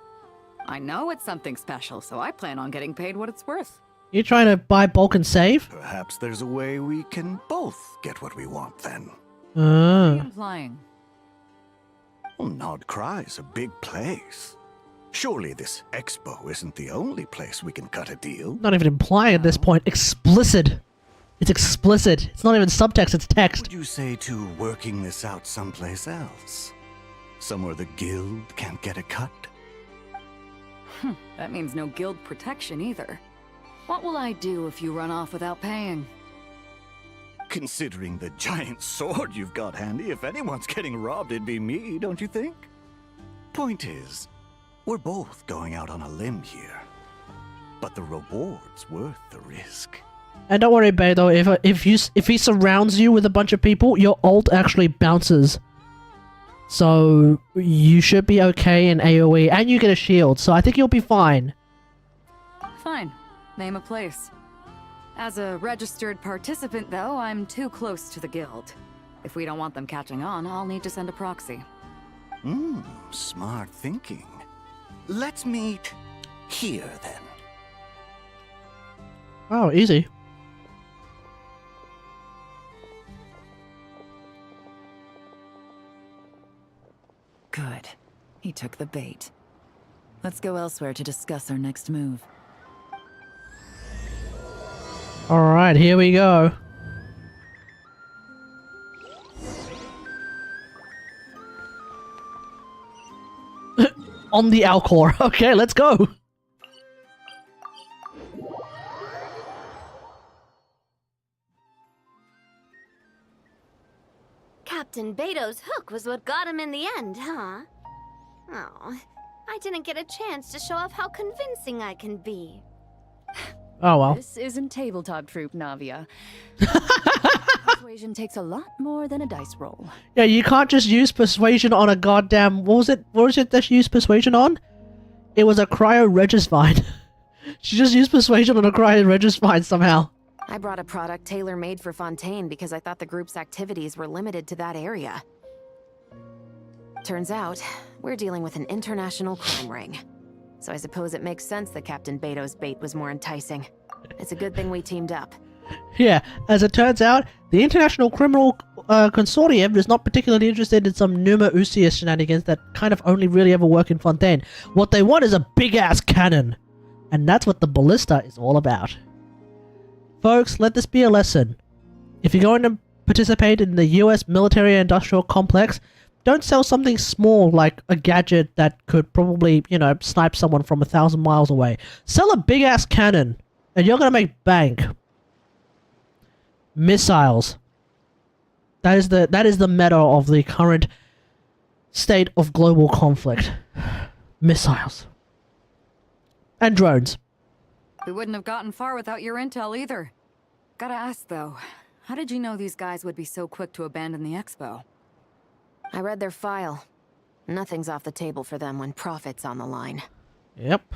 I know it's something special, so I plan on getting paid what it's worth. You trying to buy bulk and save? Perhaps there's a way we can both get what we want then. What are you implying? Well, Nod Cry's a big place. Surely this expo isn't the only place we can cut a deal. Not even implying at this point. Explicit. It's explicit. It's not even subtext, it's text. Would you say to working this out someplace else? Somewhere the guild can't get a cut? That means no guild protection either. What will I do if you run off without paying? Considering the giant sword you've got handy, if anyone's getting robbed, it'd be me, don't you think? Point is, we're both going out on a limb here. But the reward's worth the risk. And don't worry, Beto, if he surrounds you with a bunch of people, your ult actually bounces. So you should be okay in AoE, and you get a shield, so I think you'll be fine. Fine. Name a place. As a registered participant, though, I'm too close to the guild. If we don't want them catching on, I'll need to send a proxy. Smart thinking. Let's meet here, then. Oh, easy. Good. He took the bait. Let's go elsewhere to discuss our next move. Alright, here we go. On the Alcor. Okay, let's go. Captain Beto's hook was what got him in the end, huh? Oh, I didn't get a chance to show off how convincing I can be. Oh well. This isn't tabletop troop, Navia. Persuasion takes a lot more than a dice roll. Yeah, you can't just use persuasion on a goddamn... What was it that she used persuasion on? It was a cryo-regisvine. She just used persuasion on a cryo-regisvine somehow. I brought a product tailor-made for Fontaine because I thought the group's activities were limited to that area. Turns out, we're dealing with an international crime ring. So I suppose it makes sense that Captain Beto's bait was more enticing. It's a good thing we teamed up. Yeah, as it turns out, the International Criminal Consortium is not particularly interested in some Numa Usius shenanigans that kind of only really ever work in Fontaine. What they want is a big-ass cannon. And that's what the ballista is all about. Folks, let this be a lesson. If you're going to participate in the US military-industrial complex, don't sell something small like a gadget that could probably, you know, snipe someone from 1,000 miles away. Sell a big-ass cannon, and you're gonna make bank. Missiles. That is the meta of the current state of global conflict. Missiles. And drones. We wouldn't have gotten far without your intel either. Gotta ask though, how did you know these guys would be so quick to abandon the expo? I read their file. Nothing's off the table for them when profit's on the line. Yep.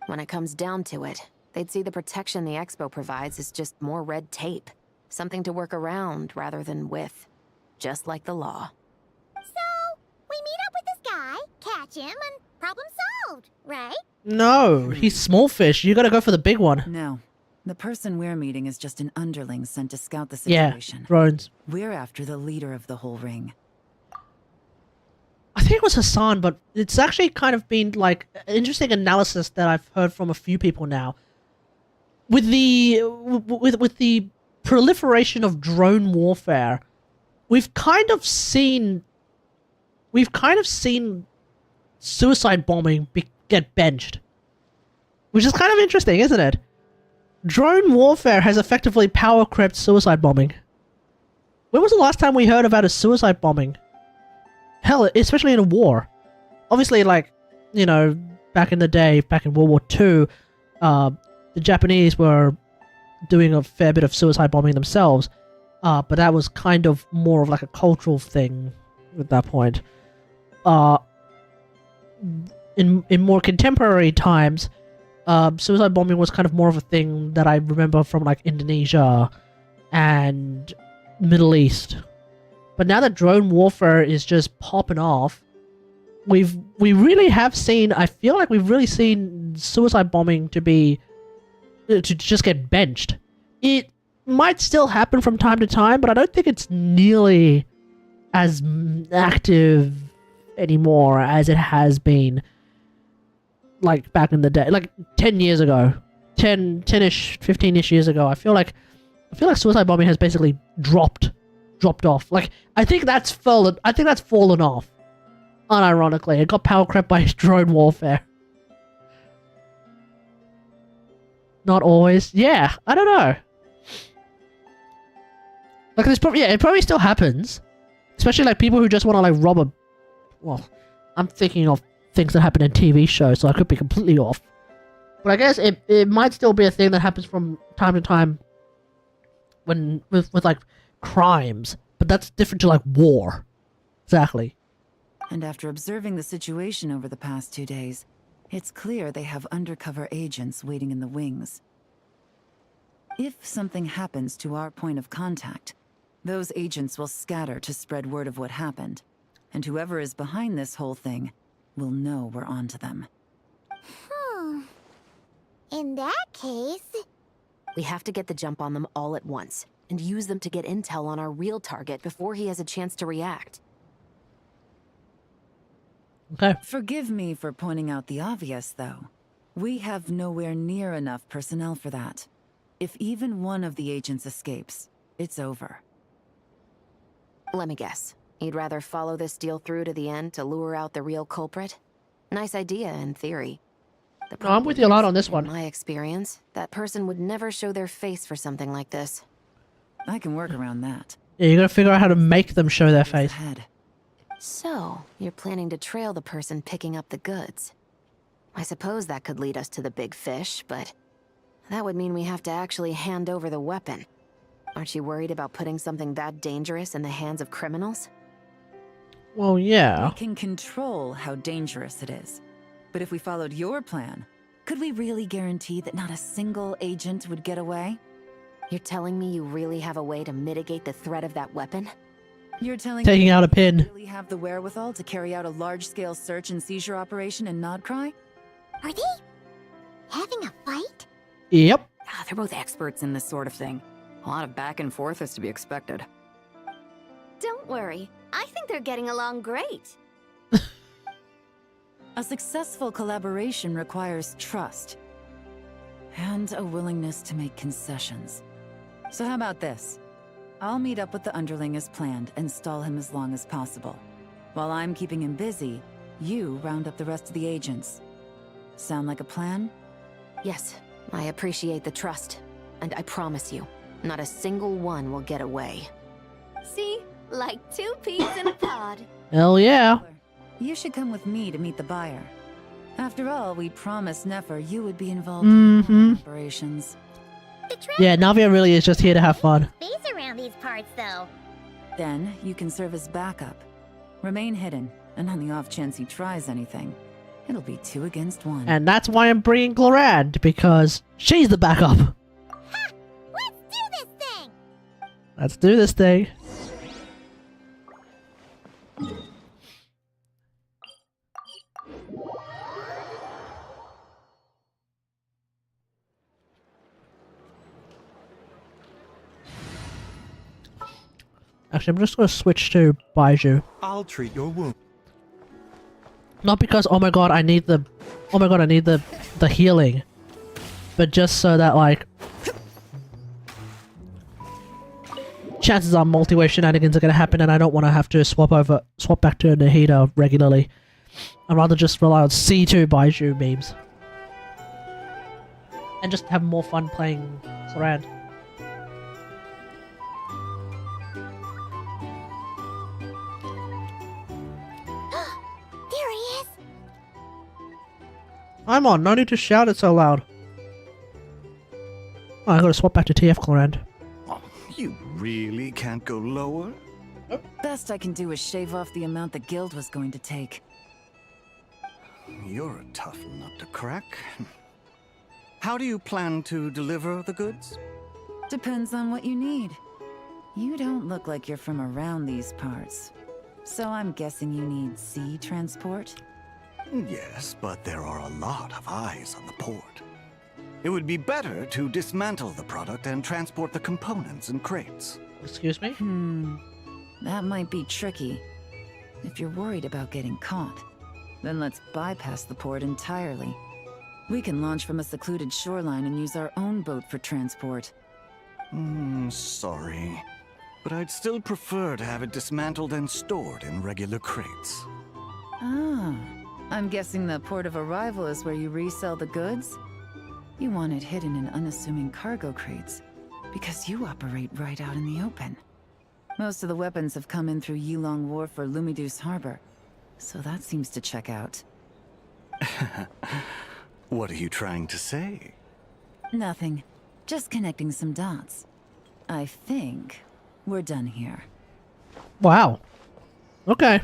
When it comes down to it, they'd see the protection the expo provides as just more red tape. Something to work around rather than with. Just like the law. So, we meet up with this guy, catch him, and problem solved, right? No, he's small fish. You gotta go for the big one. No. The person we're meeting is just an underling sent to scout the situation. Yeah, drones. We're after the leader of the whole ring. I think it was Hassan, but it's actually kind of been like an interesting analysis that I've heard from a few people now. With the proliferation of drone warfare, we've kind of seen suicide bombing get benched, which is kind of interesting, isn't it? Drone warfare has effectively power crept suicide bombing. When was the last time we heard about a suicide bombing? Hell, especially in a war. Obviously, like, you know, back in the day, back in World War II, the Japanese were doing a fair bit of suicide bombing themselves, but that was kind of more of like a cultural thing at that point. In more contemporary times, suicide bombing was kind of more of a thing that I remember from like Indonesia and Middle East. But now that drone warfare is just popping off, we really have seen, I feel like we've really seen suicide bombing to just get benched. It might still happen from time to time, but I don't think it's nearly as active anymore as it has been like back in the day, like 10 years ago, 10-ish, 15-ish years ago. I feel like suicide bombing has basically dropped off. Like, I think that's fallen off. Unironically, it got power crept by drone warfare. Not always. Yeah, I don't know. Like, it probably still happens. Especially like people who just want to like rob a. Well, I'm thinking of things that happen in TV shows, so I could be completely off. But I guess it might still be a thing that happens from time to time when with like crimes, but that's different to like war. Exactly. And after observing the situation over the past 2 days, it's clear they have undercover agents waiting in the wings. If something happens to our point of contact, those agents will scatter to spread word of what happened, and whoever is behind this whole thing will know we're onto them. In that case... We have to get the jump on them all at once, and use them to get intel on our real target before he has a chance to react. Okay. Forgive me for pointing out the obvious, though. We have nowhere near enough personnel for that. If even one of the agents escapes, it's over. Let me guess. You'd rather follow this deal through to the end to lure out the real culprit? Nice idea, in theory. No, I'm with you a lot on this one. In my experience, that person would never show their face for something like this. I can work around that. Yeah, you gotta figure out how to make them show their face. So, you're planning to trail the person picking up the goods. I suppose that could lead us to the big fish, but that would mean we have to actually hand over the weapon. Aren't you worried about putting something that dangerous in the hands of criminals? Well, yeah. We can control how dangerous it is. But if we followed your plan, could we really guarantee that not a single agent would get away? You're telling me you really have a way to mitigate the threat of that weapon? You're telling Taking me out a pin. you really have the wherewithal to carry out a large-scale search and seizure operation in Nodcry? Are they having a fight? Yep. They're both experts in this sort of thing. A lot of back and forth is to be expected. Don't worry. I think they're getting along great. A successful collaboration requires trust. And a willingness to make concessions. So how about this? I'll meet up with the underling as planned and stall him as long as possible. While I'm keeping him busy, you round up the rest of the agents. Sound like a plan? Yes, I appreciate the trust. And I promise you, not a single one will get away. Like 2 peas in a pod. Hell yeah. You should come with me to meet the buyer. After all, we promised Nefer you would be involved in operations. Yeah, Navia really is just here to have fun. Space around these parts, though. Then you can serve as backup. Remain hidden, and on the off chance he tries anything, it'll be 2 against 1. And that's why I'm bringing Glorad, because she's the backup. Ha! Let's do this thing! Let's do this thing. Actually, I'm just gonna switch to Baiju. I'll treat your wound. Not because oh my god I need the healing, but just so that like chances are multi-wave shenanigans are gonna happen and I don't want to have to swap back to Nahida regularly. I'd rather just rely on C2 Baiju memes and just have more fun playing Sorand. There he is! I'm on, no need to shout it so loud. Oh, I gotta swap back to TF Clorand. You really can't go lower? Best I can do is shave off the amount the guild was going to take. You're a tough nut to crack. How do you plan to deliver the goods? Depends on what you need. You don't look like you're from around these parts. So I'm guessing you need sea transport? Yes, but there are a lot of eyes on the port. It would be better to dismantle the product and transport the components in crates. Excuse me? That might be tricky. If you're worried about getting caught, then let's bypass the port entirely. We can launch from a secluded shoreline and use our own boat for transport. Sorry. But I'd still prefer to have it dismantled and stored in regular crates. Ah, I'm guessing the port of arrival is where you resell the goods? You want it hidden in unassuming cargo crates, because you operate right out in the open. Most of the weapons have come in through Yilong Wharf or Lumiduce Harbor, so that seems to check out. What are you trying to say? Nothing. Just connecting some dots. I think we're done here. Wow. Okay.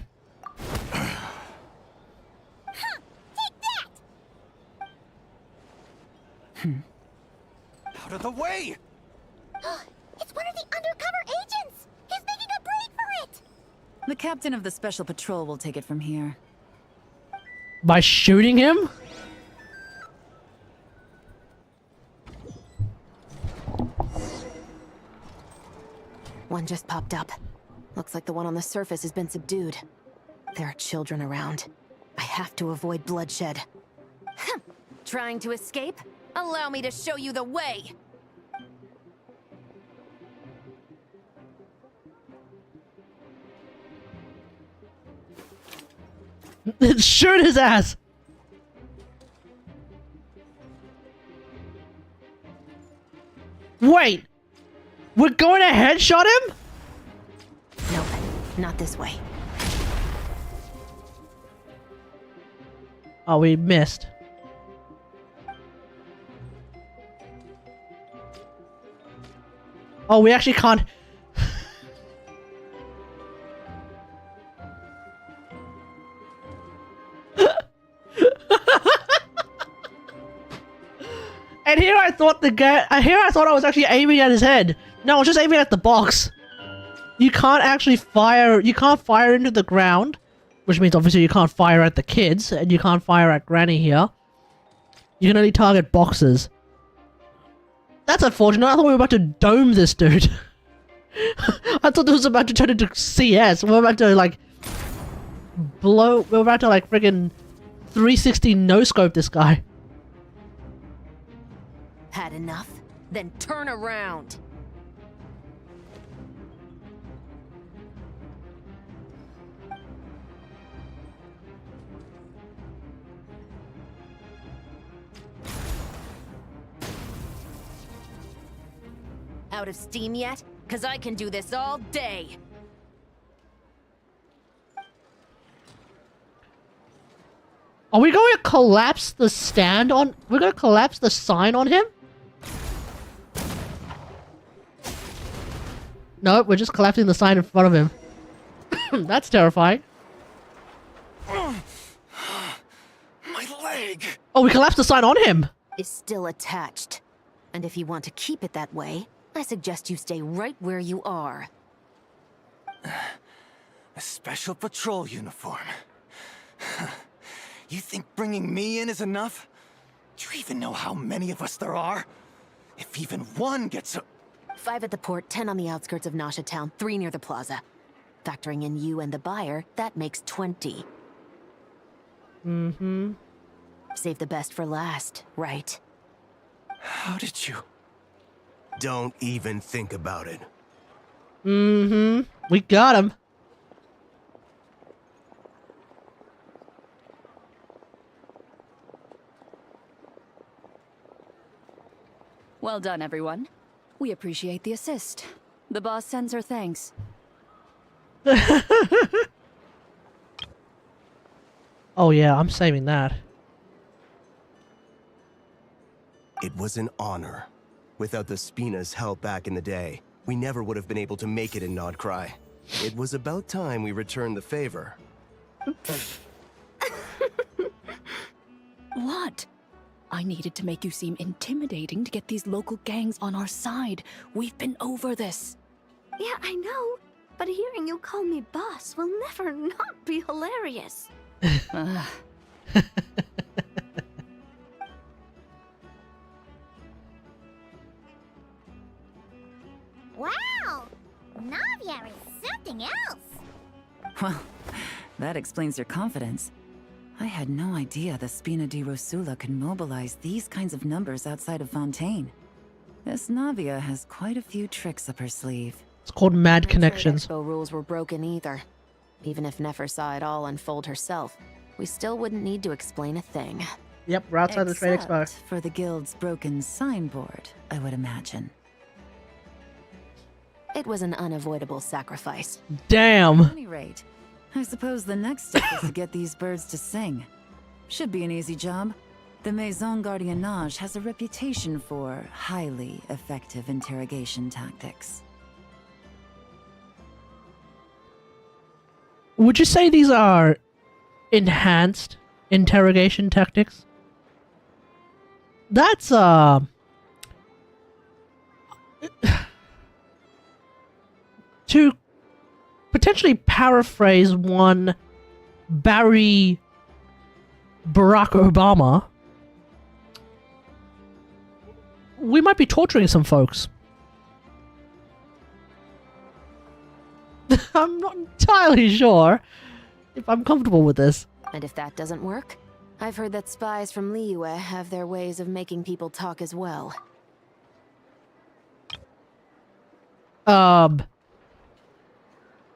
Out of the way! It's one of the undercover agents! He's making a break for it! The captain of the special patrol will take it from here. By shooting him? One just popped up. Looks like the one on the surface has been subdued. There are children around. I have to avoid bloodshed. Trying to escape? Allow me to show you the way! Shoot his ass! Wait! We're going to headshot him? Nope, not this way. Oh, we missed. Oh, we actually can't... And here I thought I was actually aiming at his head. No, I was just aiming at the box. You can't actually fire, you can't fire into the ground, which means obviously you can't fire at the kids, and you can't fire at Granny here. You can only target boxes. That's unfortunate. I thought we were about to dome this dude. I thought this was about to turn into CS. We're about to like we're about to like friggin' 360 no-scope this guy. Had enough? Then turn around! Out of steam yet? 'Cause I can do this all day! Are we going to collapse the stand on... We're going to collapse the sign on him? No, we're just collapsing the sign in front of him. That's terrifying. My leg! Oh, we collapsed the sign on him! Is still attached. And if you want to keep it that way, I suggest you stay right where you are. A special patrol uniform. You think bringing me in is enough? Do you even know how many of us there are? If even one gets a... 5 at the port, 10 on the outskirts of Nasha Town, 3 near the plaza. Factoring in you and the buyer, that makes 20. Mm-hmm. Save the best for last, right? How did you... Don't even think about it. Mm-hmm. We got him. Well done, everyone. We appreciate the assist. The boss sends her thanks. Oh yeah, I'm saving that. It was an honor. Without the Spina's help back in the day, we never would have been able to make it in Nodcry. It was about time we returned the favor. What? I needed to make you seem intimidating to get these local gangs on our side. We've been over this. Yeah, I know. But hearing you call me boss will never not be hilarious. Wow! Navia is something else! Well, that explains your confidence. I had no idea the Spina di Rosula can mobilize these kinds of numbers outside of Fontaine. This Navia has quite a few tricks up her sleeve. It's called Mad Connections. No rules were broken either. Even if Nefer saw it all unfold herself, we still wouldn't need to explain a thing. Yep, we're outside the Trade Expo. Except for the guild's broken signboard, I would imagine. It was an unavoidable sacrifice. Damn. At any rate, I suppose the next step is to get these birds to sing. Should be an easy job. The Maison Gardiennage has a reputation for highly effective interrogation tactics. Would you say these are enhanced interrogation tactics? That's, to potentially paraphrase one Barack Obama, we might be torturing some folks. I'm not entirely sure if I'm comfortable with this. And if that doesn't work, I've heard that spies from Liyue have their ways of making people talk as well.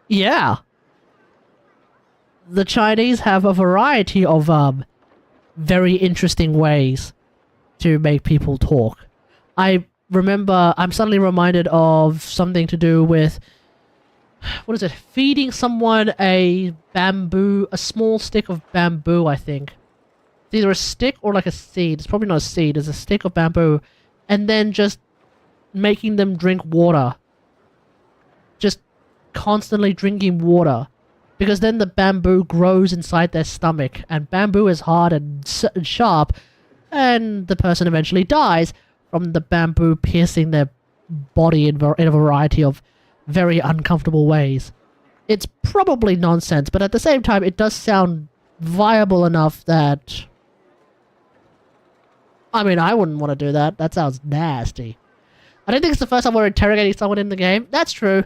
Yeah. The Chinese have a variety of, very interesting ways to make people talk. I remember, I'm suddenly reminded of something to do with, what is it, feeding someone a small stick of bamboo, I think. It's either a stick or like a seed. It's probably not a seed, it's a stick of bamboo. And then just making them drink water. Just constantly drinking water. Because then the bamboo grows inside their stomach. And bamboo is hard and sharp. And the person eventually dies from the bamboo piercing their body in a variety of very uncomfortable ways. It's probably nonsense, but at the same time, it does sound viable enough that... I mean, I wouldn't want to do that. That sounds nasty. I don't think it's the first time we're interrogating someone in the game. That's true.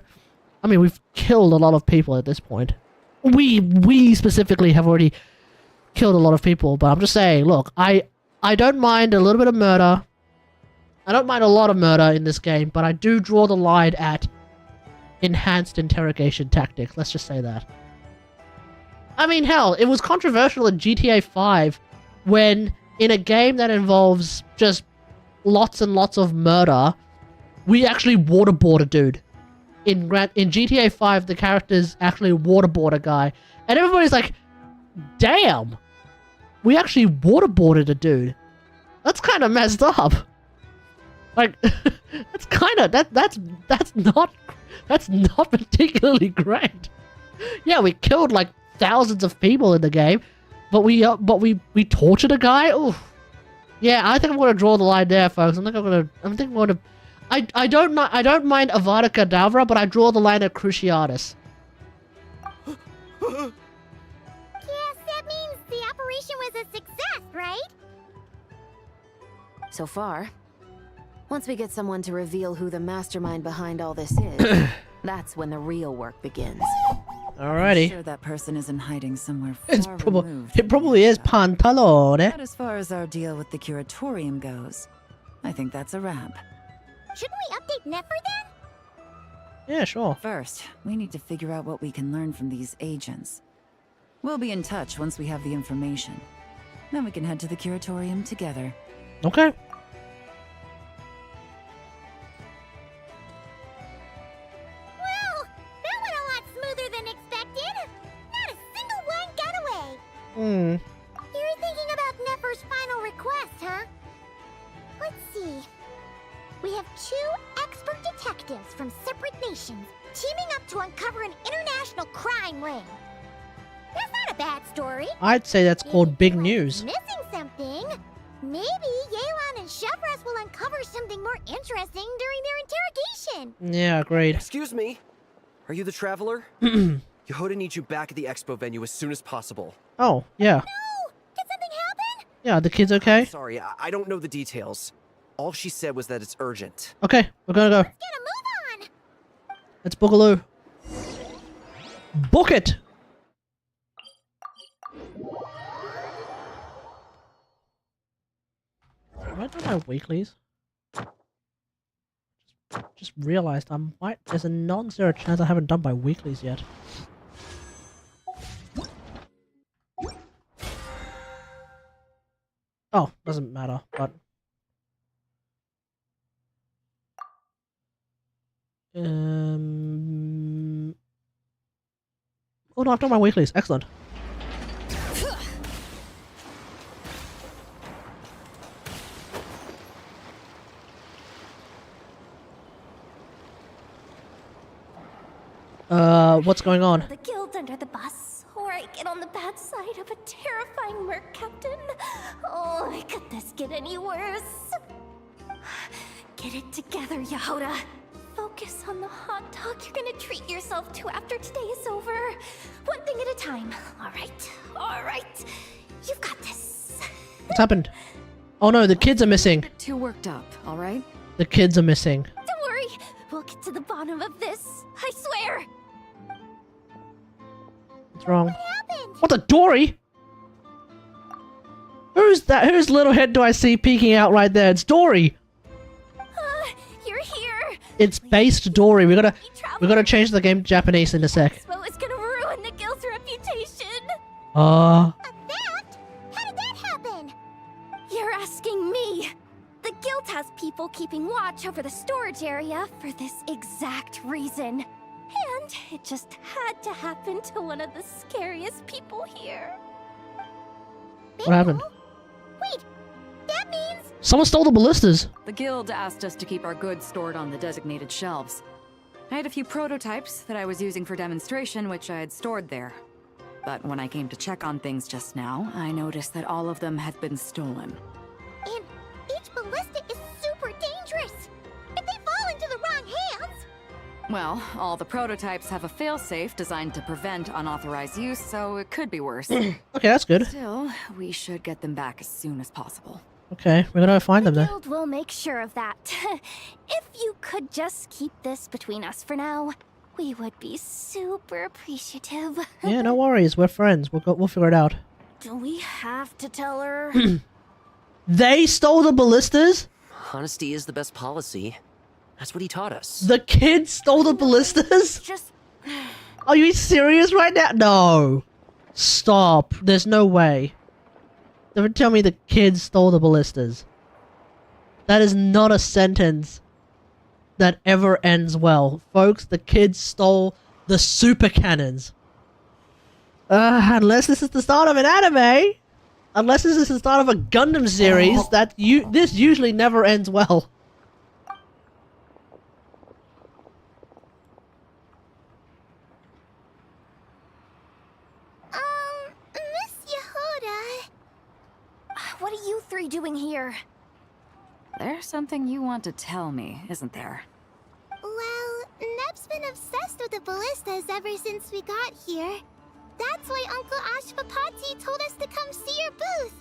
I mean, we've killed a lot of people at this point. We specifically have already killed a lot of people, but I'm just saying, look, I don't mind a little bit of murder. I don't mind a lot of murder in this game, but I do draw the line at enhanced interrogation tactics. Let's just say that. I mean, hell, it was controversial in GTA 5 when, in a game that involves just lots and lots of murder, we actually waterboard a dude. In GTA 5, the characters actually waterboard a guy. And everybody's like, damn! we actually waterboarded a dude. That's kind of messed up. Like, that's kind of that's not particularly great. Yeah, we killed like thousands of people in the game, but we tortured a guy. Oof. Yeah, I think I'm gonna draw the line there, folks. I think I'm gonna. I don't mind Avada Kedavra, but I draw the line at Cruciatus. Yes, that means the operation was a success, right? So far. Once we get someone to reveal who the mastermind behind all this is, that's when the real work begins. Alrighty. I'm sure that person is in hiding somewhere It's far probably removed. it probably is Pantalone. But as far as our deal with the curatorium goes, I think that's a wrap. Shouldn't we update Nefer then? Yeah, sure. First, we need to figure out what we can learn from these agents. We'll be in touch once we have the information. Then we can head to the curatorium together. Okay. Well, that went a lot smoother than expected. Not a single one got away. You're thinking about Nefer's final request, huh? Let's see. We have 2 expert detectives from separate nations teaming up to uncover an international crime ring. That's not a bad story. I'd say that's called big news. Missing something? Maybe Yelan and Chevras will uncover something more interesting during their interrogation. Yeah, agreed. Excuse me. Are you the traveler? Jahoda needs you back at the expo venue as soon as possible. Oh, yeah. No! Did something happen? Yeah, the kid's okay? Sorry, I don't know the details. All she said was that it's urgent. Okay, we're gonna go. Let's get a move on! Let's boogaloo. Book it! Have I done my weeklies? Just realized there's a non-zero chance I haven't done my weeklies yet. Oh, doesn't matter, but... Oh no, I've done my weeklies. Excellent. What's going on? The guild under the bus, or I get on the bad side of a terrifying merc captain. Oh, could this get any worse? Get it together, Jahoda. Focus on the hot dog you're gonna treat yourself to after today is over. One thing at a time. All right. You've got this. What's happened? Oh no, the kids are missing. Too worked up, all right? The kids are missing. Don't worry, we'll get to the bottom of this. I swear. What's wrong? What the Dory? Who's that? Whose little head do I see peeking out right there? It's Dory. You're here. It's based Dory. We gotta change the game to Japanese in a sec. Expo is gonna ruin the guild's reputation. How did that happen? You're asking me. The guild has people keeping watch over the storage area for this exact reason. And it just had to happen to one of the scariest people here. What happened? Wait, that means... Someone stole the ballistas. The guild asked us to keep our goods stored on the designated shelves. I had a few prototypes that I was using for demonstration, which I had stored there. But when I came to check on things just now, I noticed that all of them had been stolen. And each ballista is super dangerous. If they fall into the wrong hands... Well, all the prototypes have a failsafe designed to prevent unauthorized use, so it could be worse. Okay, that's good. Still, we should get them back as soon as possible. Okay, we're gonna find them The then. guild will make sure of that. If you could just keep this between us for now, we would be super appreciative. Yeah, no worries. We're friends. We'll figure it out. Do we have to tell her? They stole the ballistas? Honesty is the best policy. That's what he taught us. The kids stole the ballistas? Are you serious right now? No. Stop. There's no way. Don't tell me the kids stole the ballistas. That is not a sentence that ever ends well. Folks, the kids stole the super cannons. Unless this is the start of an anime. Unless this is the start of a Gundam series, this usually never ends well. Miss Jahoda. What are you three doing here? There's something you want to tell me, isn't there? Well, Neb's been obsessed with the ballistas ever since we got here. That's why Uncle Ashpapati told us to come see your booth.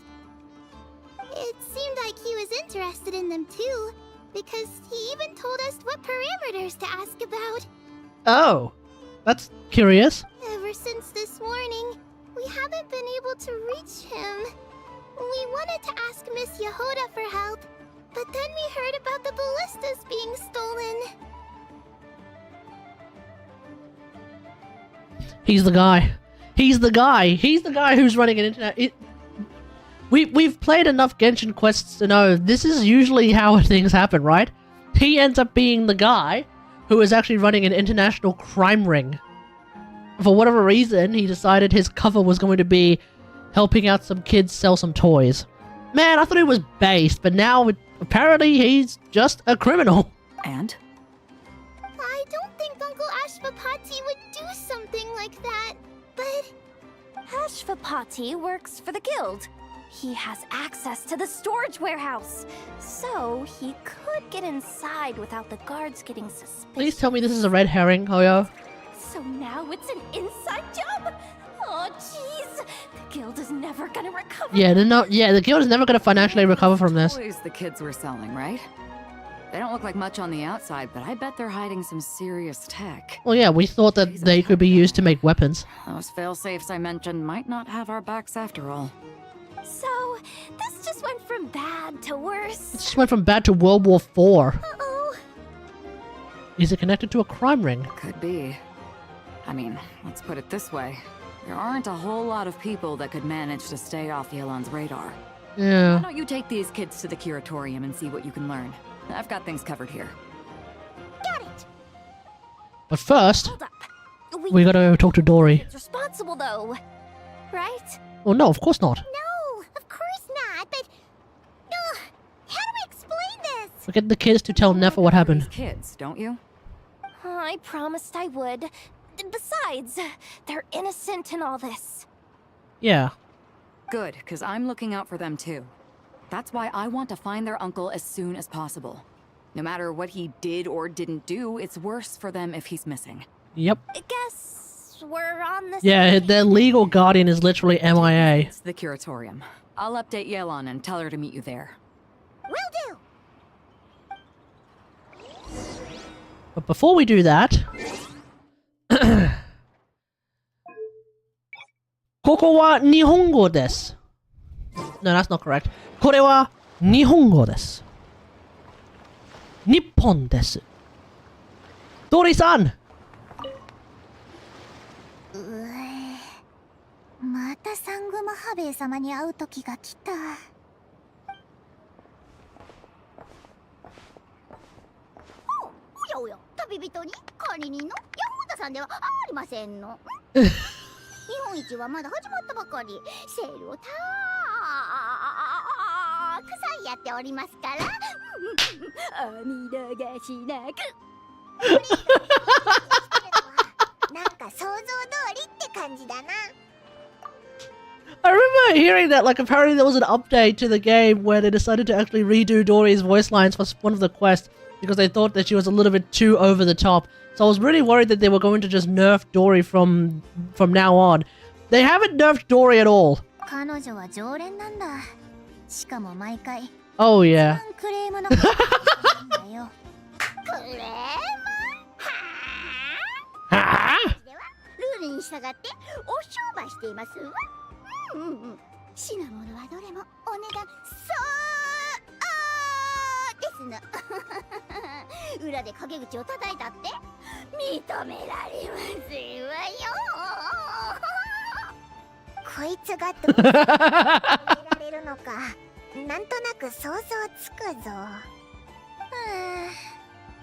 It seemed like he was interested in them too, because he even told us what parameters to ask about. Oh, that's curious. Ever since this morning, we haven't been able to reach him. We wanted to ask Miss Jahoda for help, but then we heard about the ballistas being stolen. He's the guy. He's the guy. He's the guy who's running an internet. We've played enough Genshin quests to know this is usually how things happen, right? He ends up being the guy who is actually running an international crime ring. For whatever reason, he decided his cover was going to be helping out some kids sell some toys. Man, I thought he was based, but now apparently he's just a criminal. And? I don't think Uncle Ashpapati would do something like that, but... Ashpapati works for the guild. He has access to the storage warehouse, so he could get inside without the guards getting suspicious. Please tell me this is a red herring, Hoyo. So now it's an inside job? Oh, jeez. The guild is never gonna recover. Yeah, the guild is never gonna financially recover from this. Toys the kids were selling, right? They don't look like much on the outside, but I bet they're hiding some serious tech. Well, yeah, we thought that they could be used to make weapons. Those fail-safes I mentioned might not have our backs after all. So, this just went from bad to worse. It just went from bad to World War IV. Uh-oh. Is it connected to a crime ring? Could be. I mean, let's put it this way. There aren't a whole lot of people that could manage to stay off Yelan's radar. Yeah. Why don't you take these kids to the curatorium and see what you can learn? I've got things covered here. Got it. But first, Hold up. we gotta talk to Dory. It's responsible, though. Right? Well, no, of course not. No, of course not, but... how do we explain this? We get the kids to tell Nefer what happened. Kids, don't you? I promised I would. Besides, they're innocent in all this. Yeah. Good, because I'm looking out for them too. That's why I want to find their uncle as soon as possible. No matter what he did or didn't do, it's worse for them if he's missing. Yep. I guess we're on the Yeah, their legal guardian is literally MIA. It's the curatorium. I'll update Yelan and tell her to meet you there. Will do. But before we do that... ここは日本語です。No, that's not correct. これは日本語です。日本です。ドリさん。またサングマハベイ様に会う時が来た。おやおや、旅人に管理人のヤホーダさんではありませんの。日本一はまだ始まったばかり。セールをたくさんやっておりますから。お見逃しなく。なんか想像通りって感じだな。I remember hearing that, like, apparently there was an update to the game where they decided to actually redo Dory's voice lines for one of the quests because they thought that she was a little bit too over the top. So I was really worried that they were going to just nerf Dory from now on. They haven't nerfed Dory at all. 彼女は常連なんだ。しかも毎回。Oh yeah. クレームのクレーム？はあ？ではルールに従ってお商売していますわ。品物はどれもお値段そうですの。裏で陰口を叩いたって認められませんわよ。こいつがどうやられるのかなんとなく想像つくぞ。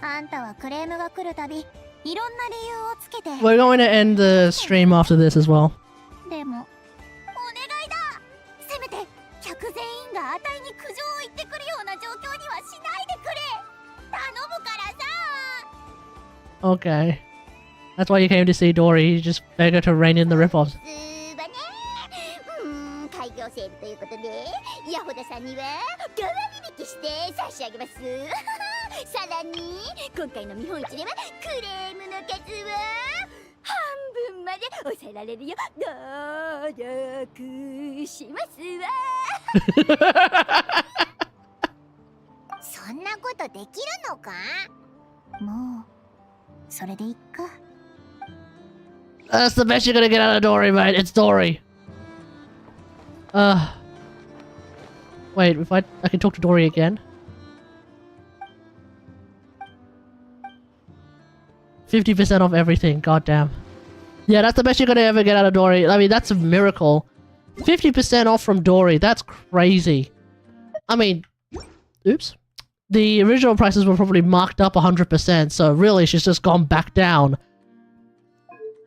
あんたはクレームが来るたびいろんな理由をつけて。We're going to end the stream after this as well. でもお願いだ。せめて Okay. That's why you came to see Dory. You just begged her to rein in the ripoffs. 開業セールということで、ヤホダさんには代わり引きして差し上げます。さらに今回の見本市ではクレームの数は半分まで抑えられるよ。努力しますわ。そんなことできるのか？もうそれでいっか。That's the best you're gonna get out of Dory, mate. It's Dory. Wait, if I can talk to Dory again. 50% off everything, goddamn. Yeah, that's the best you're gonna ever get out of Dory. I mean, that's a miracle. 50% off from Dory, that's crazy. I mean, oops. The original prices were probably marked up 100%, so really she's just gone back down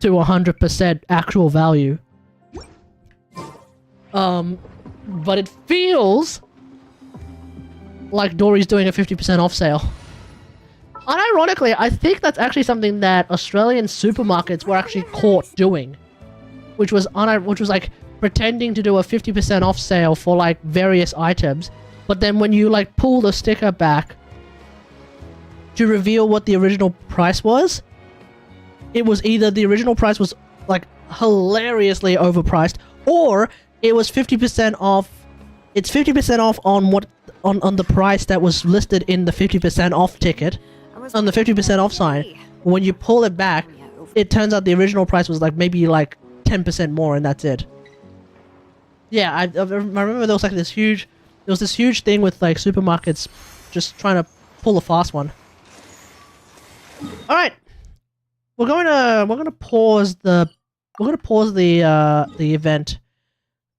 to 100% actual value. But it feels like Dory's doing a 50% off sale. Unironically, I think that's actually something that Australian supermarkets were actually caught doing, which was like pretending to do a 50% off sale for like various items, but then when you like pull the sticker back to reveal what the original price was, it was either the original price was like hilariously overpriced, or it was 50% off. It's 50% off on what on the price that was listed in the 50% off ticket, on the 50% off sign. When you pull it back, it turns out the original price was like maybe like 10% more, and that's it. Yeah, I remember there was like this huge thing with like supermarkets just trying to pull a fast one. All right, we're gonna pause the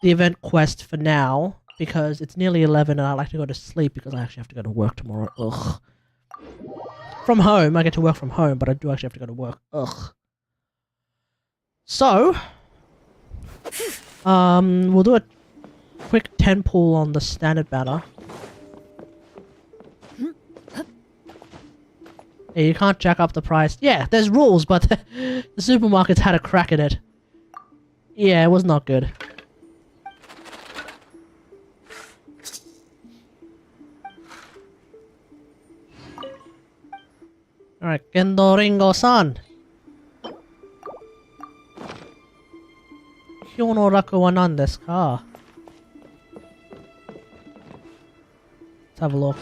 event quest for now because it's nearly 11 and I like to go to sleep because I actually have to go to work tomorrow. Ugh. From home, I get to work from home, but I do actually have to go to work. Ugh. So, we'll do a quick 10 pull on the standard banner. Yeah, you can't jack up the price. Yeah, there's rules, but the supermarkets had a crack at it. Yeah, it was not good. Alright, Gendo Ringo-san. Kyou no raku wa nan desu ka? Let's have a look.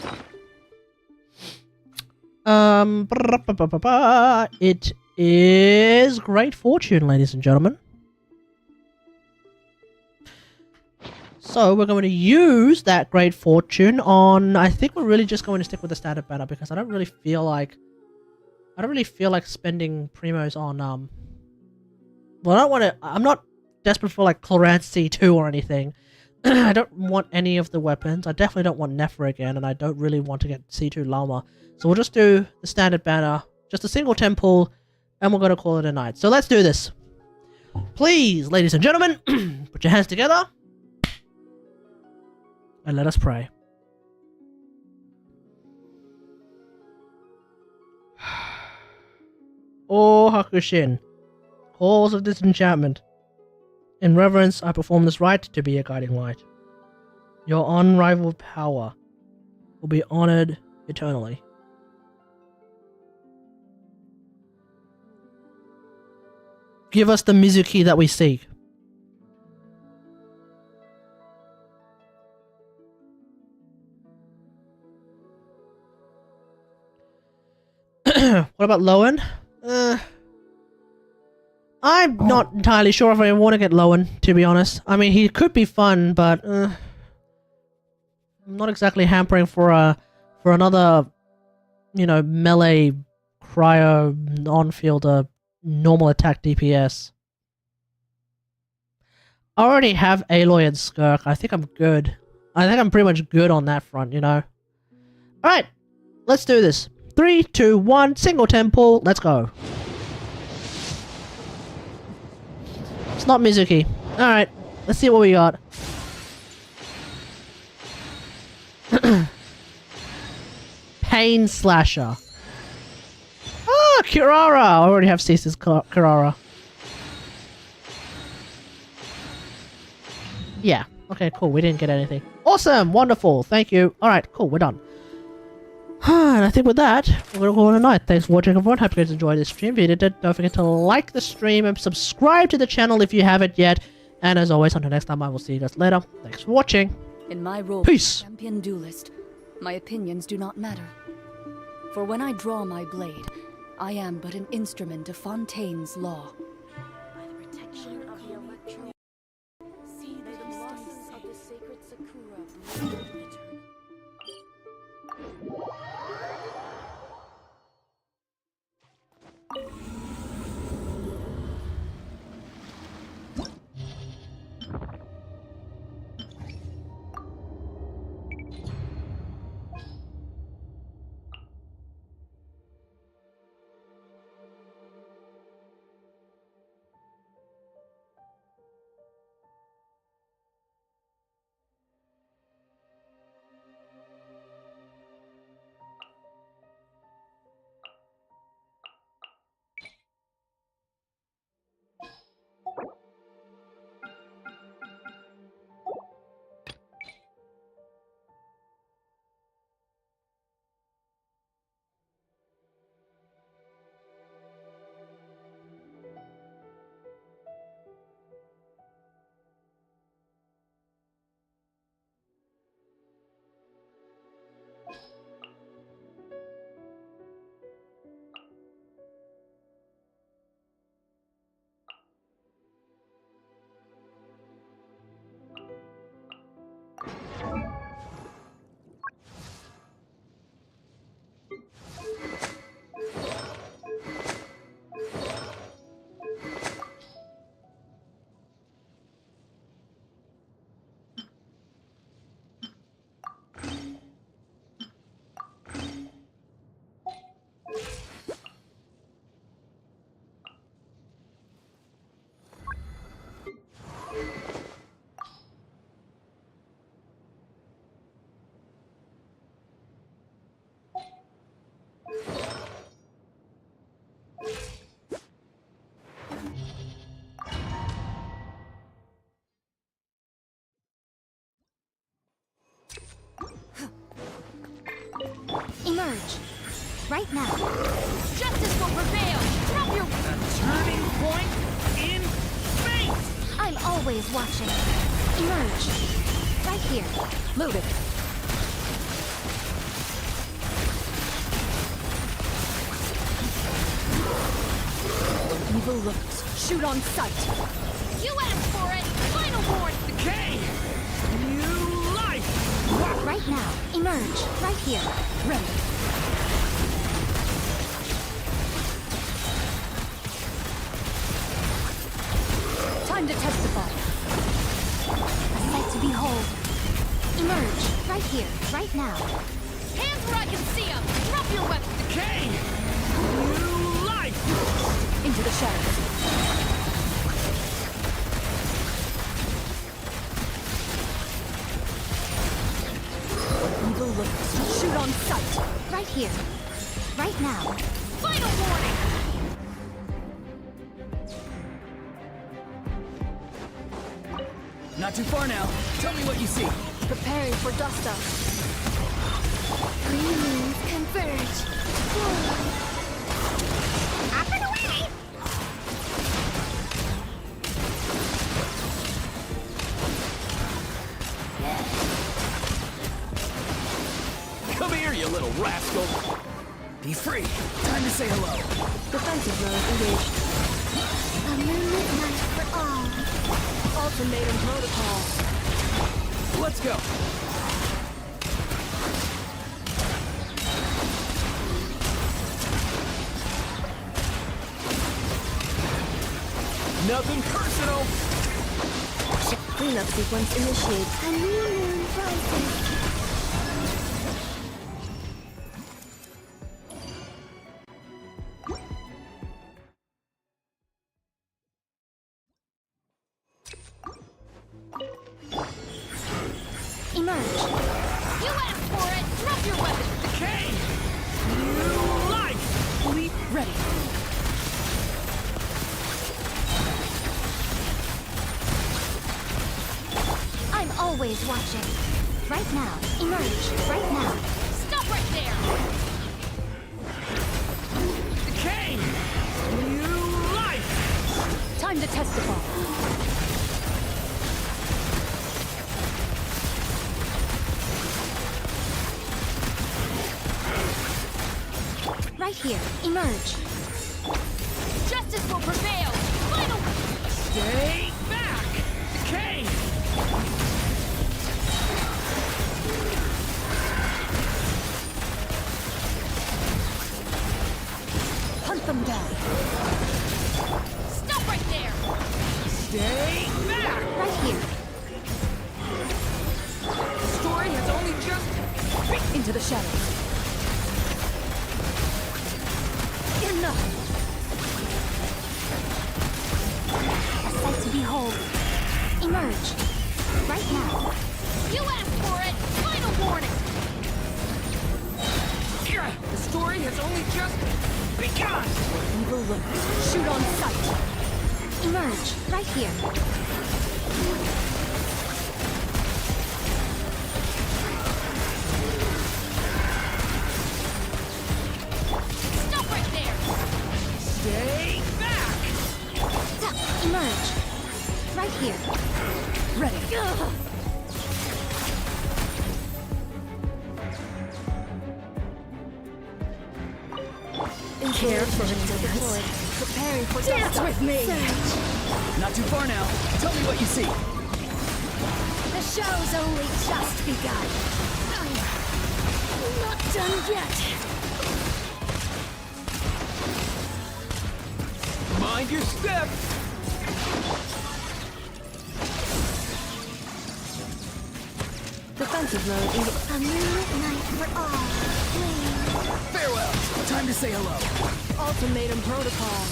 It is Great Fortune, ladies and gentlemen. So we're going to use that Great Fortune on. I think we're really just going to stick with the standard banner because I don't really feel like spending primos on well, I don't want to. I'm not desperate for like Clorant's C2 or anything. I don't want any of the weapons. I definitely don't want Nefer again, and I don't really want to get C2 Llama. So we'll just do the standard banner, just a single temple, and we're going to call it a night. So let's do this. Please, ladies and gentlemen, put your hands together, and let us pray. O Hakushin, cause of disenchantment. In reverence, I perform this rite to be a guiding light. Your unrivaled power will be honored eternally. Give us the Mizuki that we seek. What about Lowen? I'm not entirely sure if I want to get Lowen, to be honest. I mean, he could be fun, but I'm not exactly hampering for another, you know, melee cryo on-fielder normal attack DPS. I already have Aloy and Skirk. I think I'm good. I think I'm pretty much good on that front, you know. Alright, let's do this. 3, 2, 1, single temple, let's go. It's not Mizuki. Alright, let's see what we got. Pain Slasher. Kirara! I already have Cease's Kirara. Yeah. Okay, cool. We didn't get anything. Awesome! Wonderful! Thank you. Alright, cool. We're done. And I think with that, we're gonna call it a night. Thanks for watching, everyone. Hope you guys enjoyed this stream. If you did, don't forget to like the stream and subscribe to the channel if you haven't yet. And as always, until next time, I will see you guys later. Thanks for watching. In my role Peace. as champion duelist, my opinions do not matter. For when I draw my blade, I am but an instrument of Fontaine's law. By the protection of the electro... See the blossoms of the sacred Sakura bloom in eternity. Emerge. Right now. Justice will prevail! Drop your... A turning point in fate! I'm always watching. Emerge. Right here. Move it. Evil looks. Shoot on sight. You asked for it! Final warning! Decay! New life! Right now. Emerge. Right here. Ready. Time to testify. A sight to behold. Emerge. Right here. Right now. Hands where I can see them! Drop your weapon! Decay! New life! Into the shadows. Evil looks. Shoot on sight. Right here. Right now. Final warning! Not too far now. Tell me what you see. Preparing for dust up. Green moons converge. Up and away! Come here, you little rascal. Be free. Time to say hello. Defensive mode engaged. A moonlit night for all. Ultimatum protocol. Let's go. Nothing personal. Cleanup sequence initiates. A new moon rises. Emerge. You asked for it! Drop your weapon! Decay! New life! Leap ready. always watching. Right now. Emerge. Right now. Stop right there! Decay! New life! Time to testify. Right here. Emerge. Justice will prevail! Final! Stay back! Decay! Hunt them down. Stop right there! Stay back! Right here. The story has only just... Into the shadows. Enough! A sight to behold. Emerge. Right now. You asked for it! Final warning! The story has only just begun! Evil looks. Shoot on sight. Emerge. Right here. Stop right there! Stay back! Emerge. Right here. Ready. Care for a dance. Preparing for Dance with me! Not too far now. Tell me what you see. The show's only just begun. Not done yet. Mind your step! Defensive mode. A moonlit night for all. Farewell. Time to say hello. Ultimatum protocol.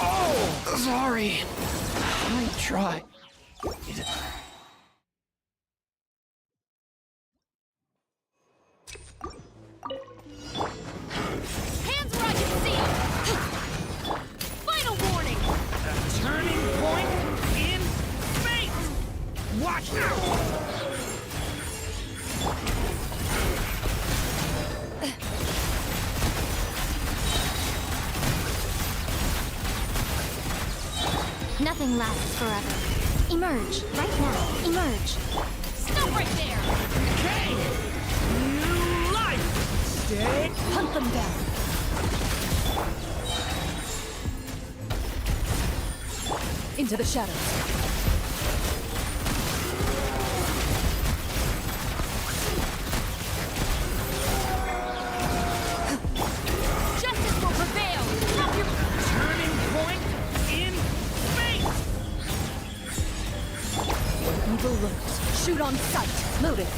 Oh, sorry. I tried. Hands where I can see 'em! Final warning! A turning point in space! Watch out! Nothing lasts forever. Emerge. Right now. Emerge. Stop right there! Decay! New life! Stay... Hunt them down. Into the shadows. Justice will prevail! Have your Turning point in space! Evil looks. Shoot on sight. Loaded.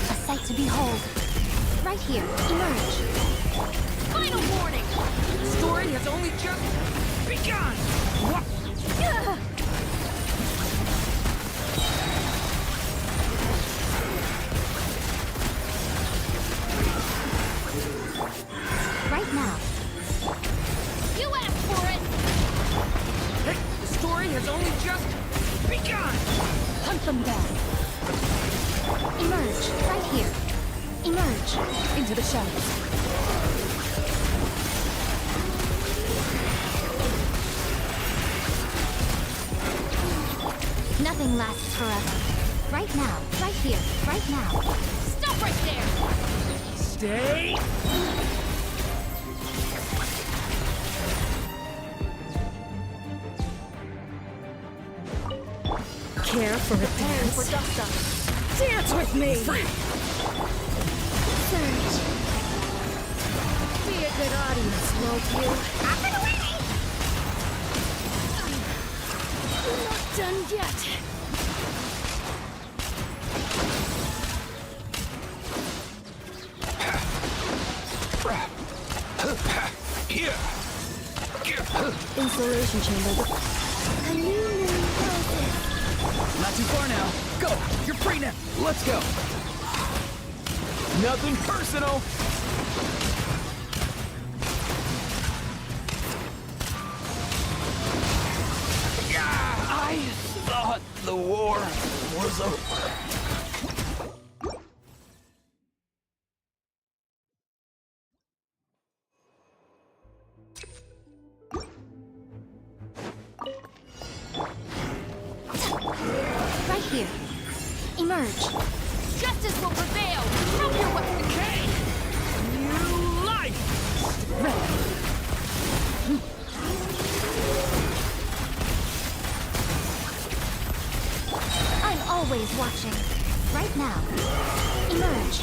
A sight to behold. Right here. Emerge. final warning! The story has only just begun! What? Right now. You asked for it! Hey, the story has only just begun! Hunt them down. Emerge. Right here. Emerge. Into the shadows. Nothing lasts forever. Right now. Right here. Right now. Stop right there! Stay... Care for a dance? For dust up. Dance with me! Surge. Be a good audience, won't you? Up and away! Not done yet. Here! Installation chamber. A new moon process. Not too far now. Go! You're free now! Let's go! Nothing personal! I thought the war was over. Right here. Emerge. Justice will prevail! Drop your weapon! Decay! New life! I'm always watching. Right now. Emerge.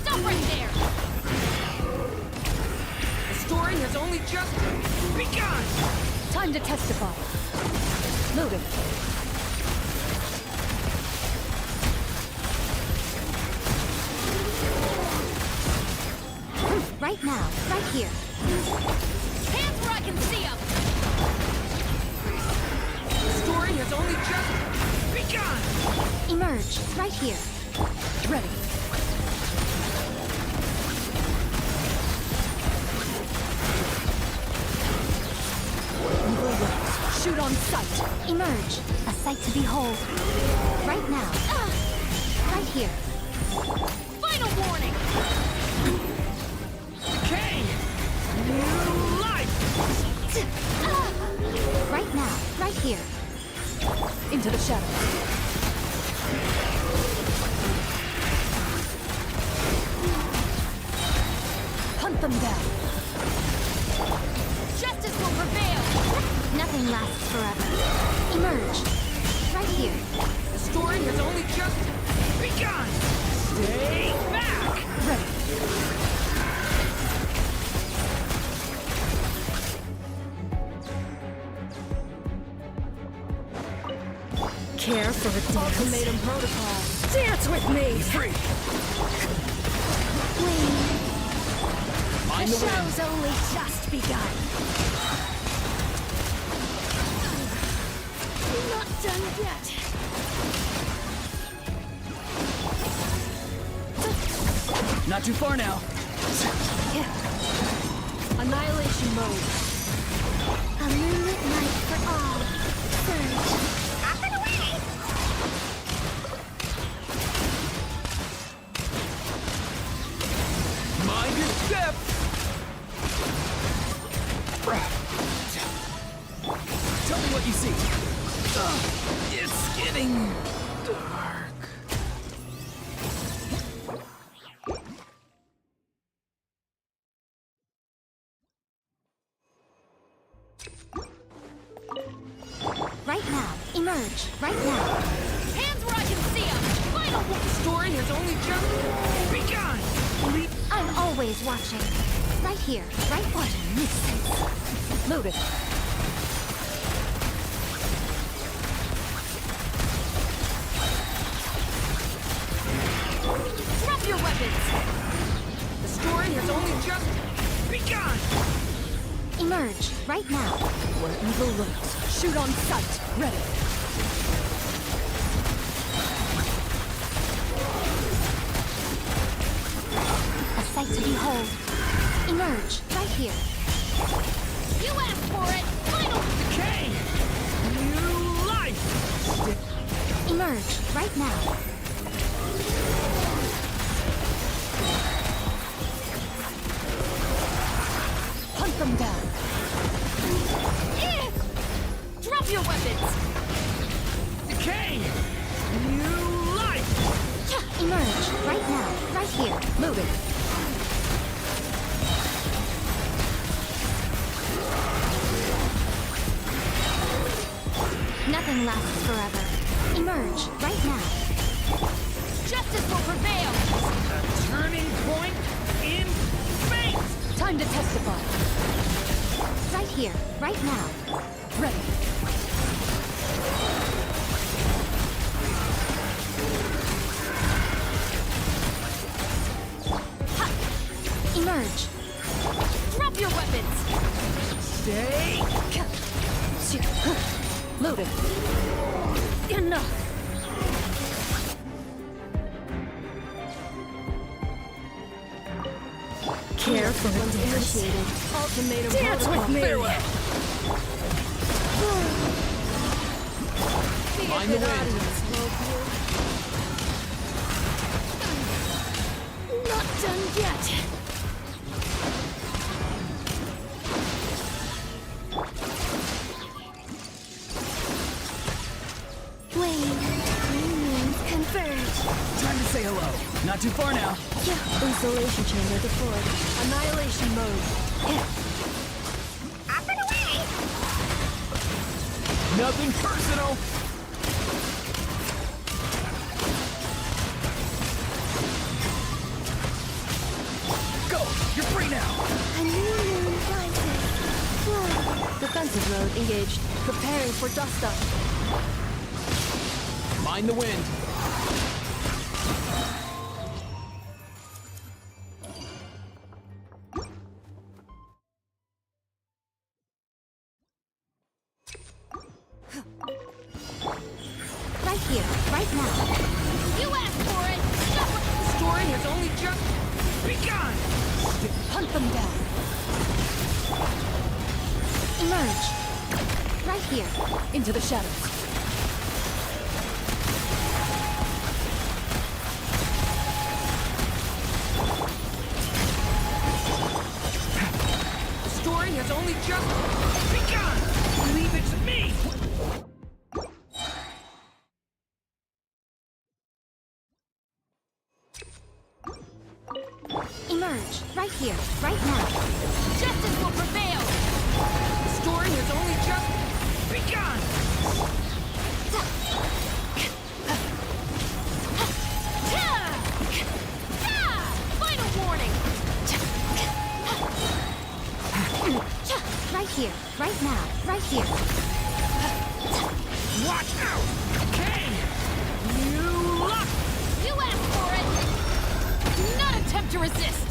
Stop right there! The story has only just begun! Time to testify. Loaded. Right now. Right here. Hands where I can see them! The story has only just begun! Emerge. Right here. Ready. Evil ways. Shoot on sight. Emerge. A sight to behold. Right now. Right here. Final warning! Decay! New life! Right now. Right here. Into the shadows. Hunt them down. Justice will prevail! Nothing lasts forever. Emerge. Right here. The story has only just begun! Stay back! Ready. Care for a dance? Ultimatum protocol. Dance with me! Free! The show's only just begun. Not done yet. Not too far now. Annihilation mode. A moonlit night for all. Surge. Up and away! Mind your step! Tell me what you see. It's getting dark. Right now. Emerge. Right now. Hands where I can see them! Final warning! The story has only just begun! I'm always watching. Right here. Right what a nuisance. Loaded. Drop your weapons! The story has only just begun! Emerge. Right now. Where evil lurks. Shoot on sight. Ready. A sight to behold. Emerge. Right here. You asked for it! Final! Decay! New life! Emerge. Right now. Hunt them down. Drop your weapons! Decay! New life! Emerge. Right now. Right here. Loaded. Nothing lasts forever. Emerge. Right now. Justice will prevail! A turning point in fate! Time to testify. Right here. Right now. Ready. Emerge. Drop your weapons! Stay! Loaded. Enough! Prepare for a dance. Ultimatum Dance with me! Mind the wind. Not done yet. Converge. Time to say hello. Not too far now. Yeah. Installation chamber deployed. Annihilation mode. Up and away! Nothing personal. Go. You're free now. A new moon rises. Defensive mode engaged. Preparing for dust up. Mind the wind. Right here, right now. You asked for it! Stop it! The story has only just begun! Hunt them down. Emerge. Right here. Into the shadows. The story has only just begun! Leave it to me! Emerge. Right here, right now. Justice will prevail! The story has only just begun! Final warning! Right here, right now, right here. Watch out! Okay! You luck! You asked for it! Do not attempt to resist!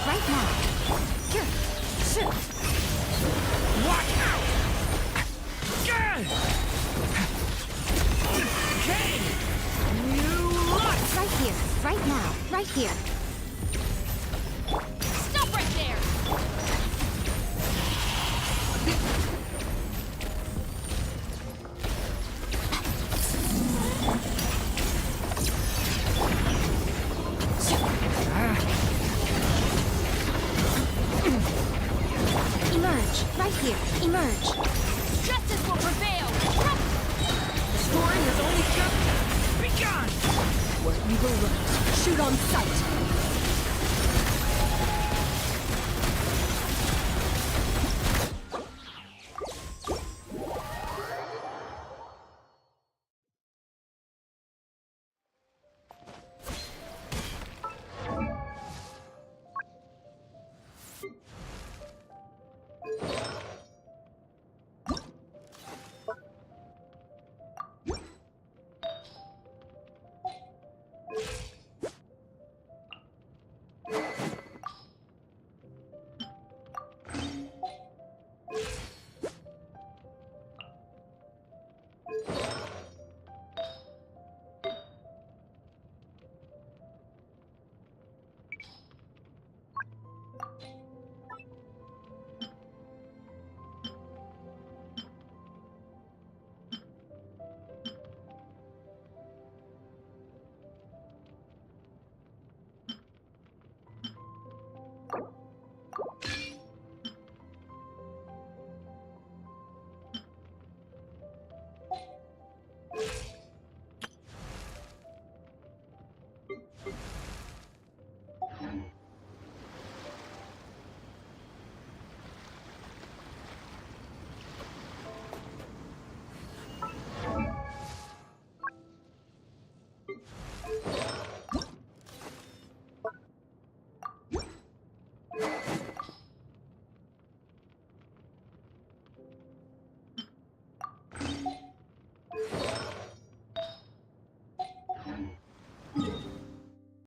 Right now. Here. Shoot. Watch out! Okay! You luck! Right here, right now, right here. Stop right there! Emerge. Right here. Emerge. Justice will prevail! The story has only just begun! Where evil lurks, shoot on sight.